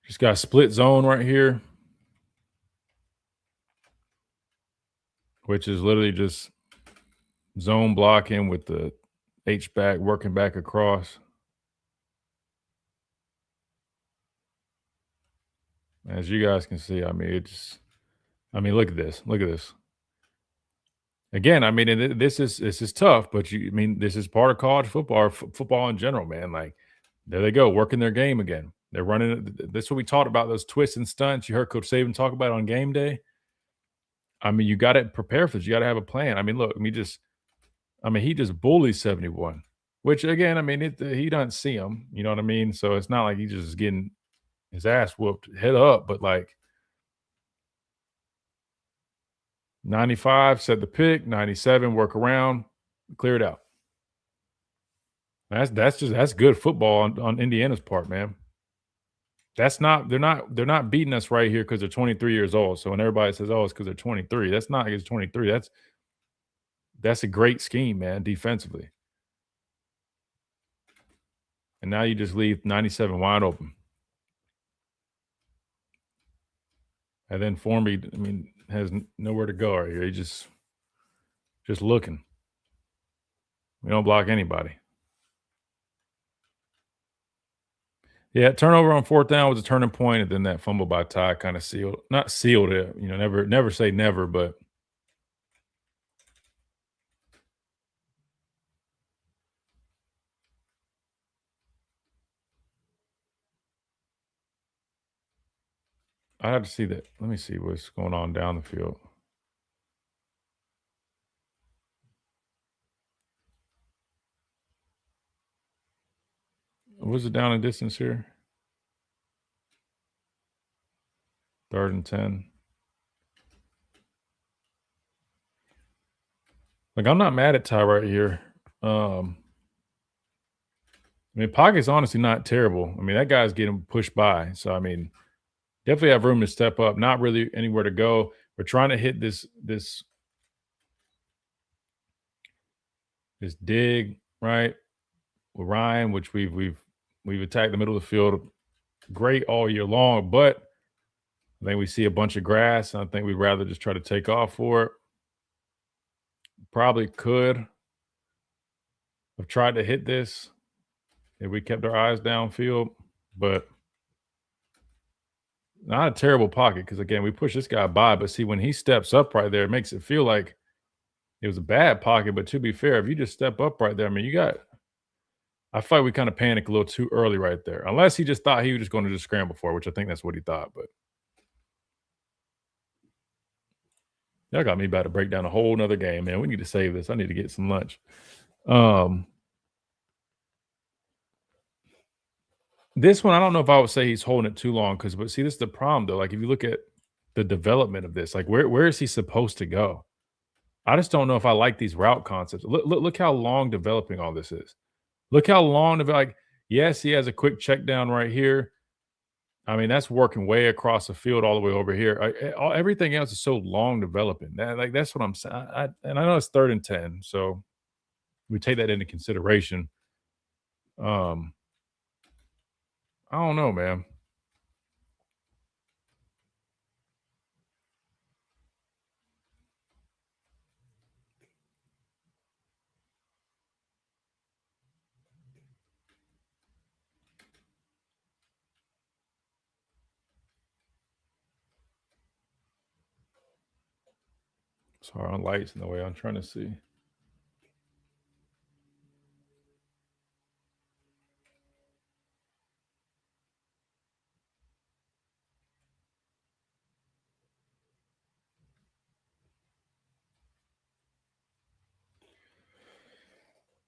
Just got split zone right here, which is literally just zone blocking with the H-back working back across. As you guys can see, look at this. Look at this. Again, this is tough, but this is part of college football, or football in general, man. Like, there they go, working their game again. They're running. That's what we talked about, those twists and stunts. You heard Coach Saban talk about it on game day. You got to prepare for this. You got to have a plan. Look, he just bullies 71, which again, he doesn't see him. You know what I mean? So it's not like he's just getting his ass whooped head up, but like 95, set the pick, 97, work around, clear it out. That's good football on Indiana's part, man. They're not beating us right here because they're 23 years old. So when everybody says, "Oh, it's because they're 23," that's not because 23. That's a great scheme, man, defensively. And now you just leave 97 wide open. And then Formby, has nowhere to go right here. He just looking. We don't block anybody. Yeah, turnover on fourth down was a turning point, and then that fumble by Ty kind of not sealed it. Never say never, but I have to see that. Let me see what's going on down the field. Was it down in distance here? 3rd and 10. Like, I'm not mad at Ty right here. Pocket's honestly not terrible. That guy's getting pushed by. So, definitely have room to step up. Not really anywhere to go. We're trying to hit this dig, right, with Ryan, which we've We've attacked the middle of the field great all year long, but I think we see a bunch of grass, and I think we'd rather just try to take off for it. Probably could have tried to hit this if we kept our eyes downfield, but not a terrible pocket because, again, we push this guy by. But see, when he steps up right there, it makes it feel like it was a bad pocket. But to be fair, if you just step up right there, I mean, I feel like we kind of panicked a little too early right there, unless he just thought he was just going to just scramble for it, which I think that's what he thought. But y'all got me about to break down a whole nother game, man. We need to save this. I need to get some lunch. This one, I don't know if I would say he's holding it too long but see, this is the problem though. Like if you look at the development of this, like where is he supposed to go? I just don't know if I like these route concepts. Look how long developing all this is. Look how long like yes, he has a quick check down right here. I mean, that's working way across the field all the way over here. Everything else is so long developing. That's what I'm saying. And I know it's 3rd and 10, so we take that into consideration. I don't know, man. Sorry, on lights in the way. I'm trying to see.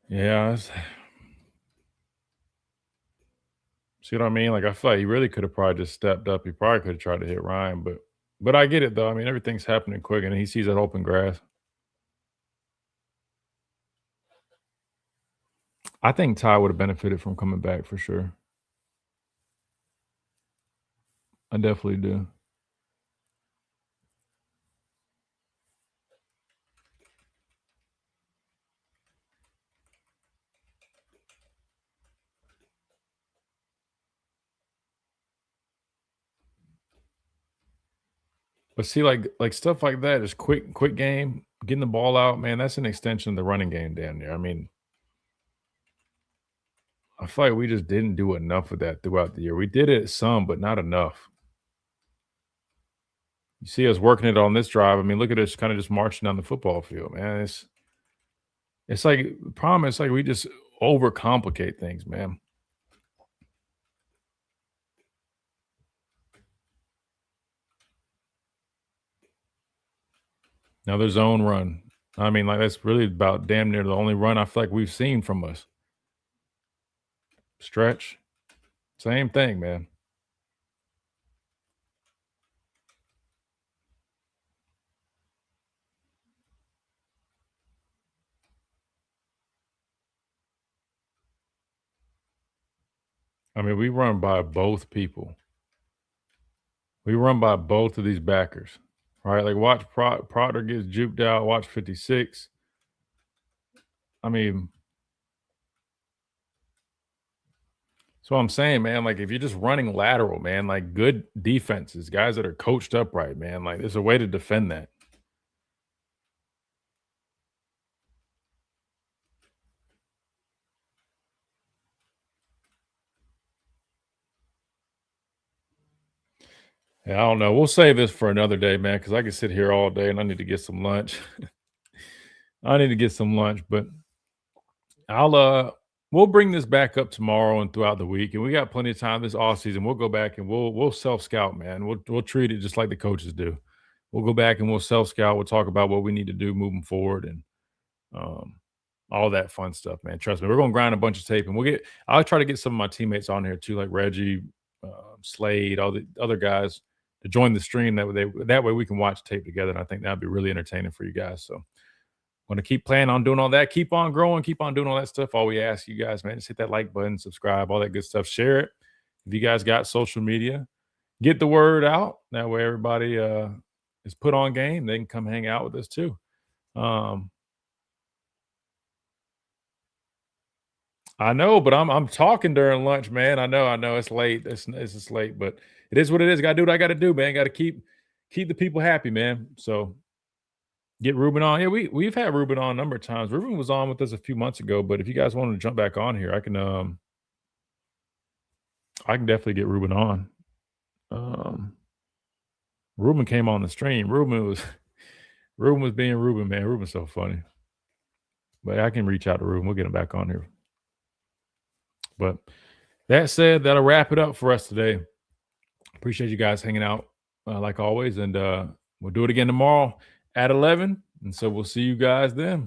Yeah. See what I mean? Like I feel like he really could have probably just stepped up. He probably could have tried to hit Ryan, but I get it though. I mean, everything's happening quick, and he sees that open grass. I think Ty would have benefited from coming back for sure. I definitely do. But see, like stuff like that is quick game, getting the ball out, man. That's an extension of the running game, damn near. I mean, I feel like we just didn't do enough of that throughout the year. We did it some, but not enough. You see us working it on this drive. I mean, look at us kind of just marching down the football field, man. It's like the problem is like we just overcomplicate things, man. Another zone run. I mean, like that's really about damn near the only run I feel like we've seen from us. Stretch. Same thing, man. I mean, we run by both people. We run by both of these backers, right? Like watch Proctor gets juked out. Watch 56. I mean, that's what I'm saying, man. Like if you're just running lateral, man, like good defenses, guys that are coached up right, man. Like there's a way to defend that. Yeah, I don't know. We'll save this for another day, man, because I can sit here all day and I need to get some lunch. I need to get some lunch, but we'll bring this back up tomorrow and throughout the week. And we got plenty of time this off season. We'll go back and we'll self-scout, man. We'll treat it just like the coaches do. We'll go back and we'll self-scout. We'll talk about what we need to do moving forward and all that fun stuff, man. Trust me, we're gonna grind a bunch of tape and I'll try to get some of my teammates on here too, like Reggie, Slade, all the other guys to join the stream. That way we can watch tape together. And I think that'd be really entertaining for you guys. So want to keep planning on doing all that, keep on growing, keep on doing all that stuff. All we ask you guys, man, just hit that like button, subscribe, all that good stuff. Share it. If you guys got social media, get the word out. That way everybody is put on game. They can come hang out with us too. I know, but I'm talking during lunch, man. I know it's late. It's just late, but it is what it is. Got to do what I got to do, man. Got to keep the people happy, man. So get Ruben on. Yeah, we've had Ruben on a number of times. Ruben was on with us a few months ago, but if you guys want to jump back on here, I can definitely get Ruben on. Ruben came on the stream. Ruben was being Ruben, man. Ruben's so funny. But I can reach out to Ruben. We'll get him back on here. But that said, that'll wrap it up for us today. Appreciate you guys hanging out like always. And we'll do it again tomorrow at 11. And so we'll see you guys then.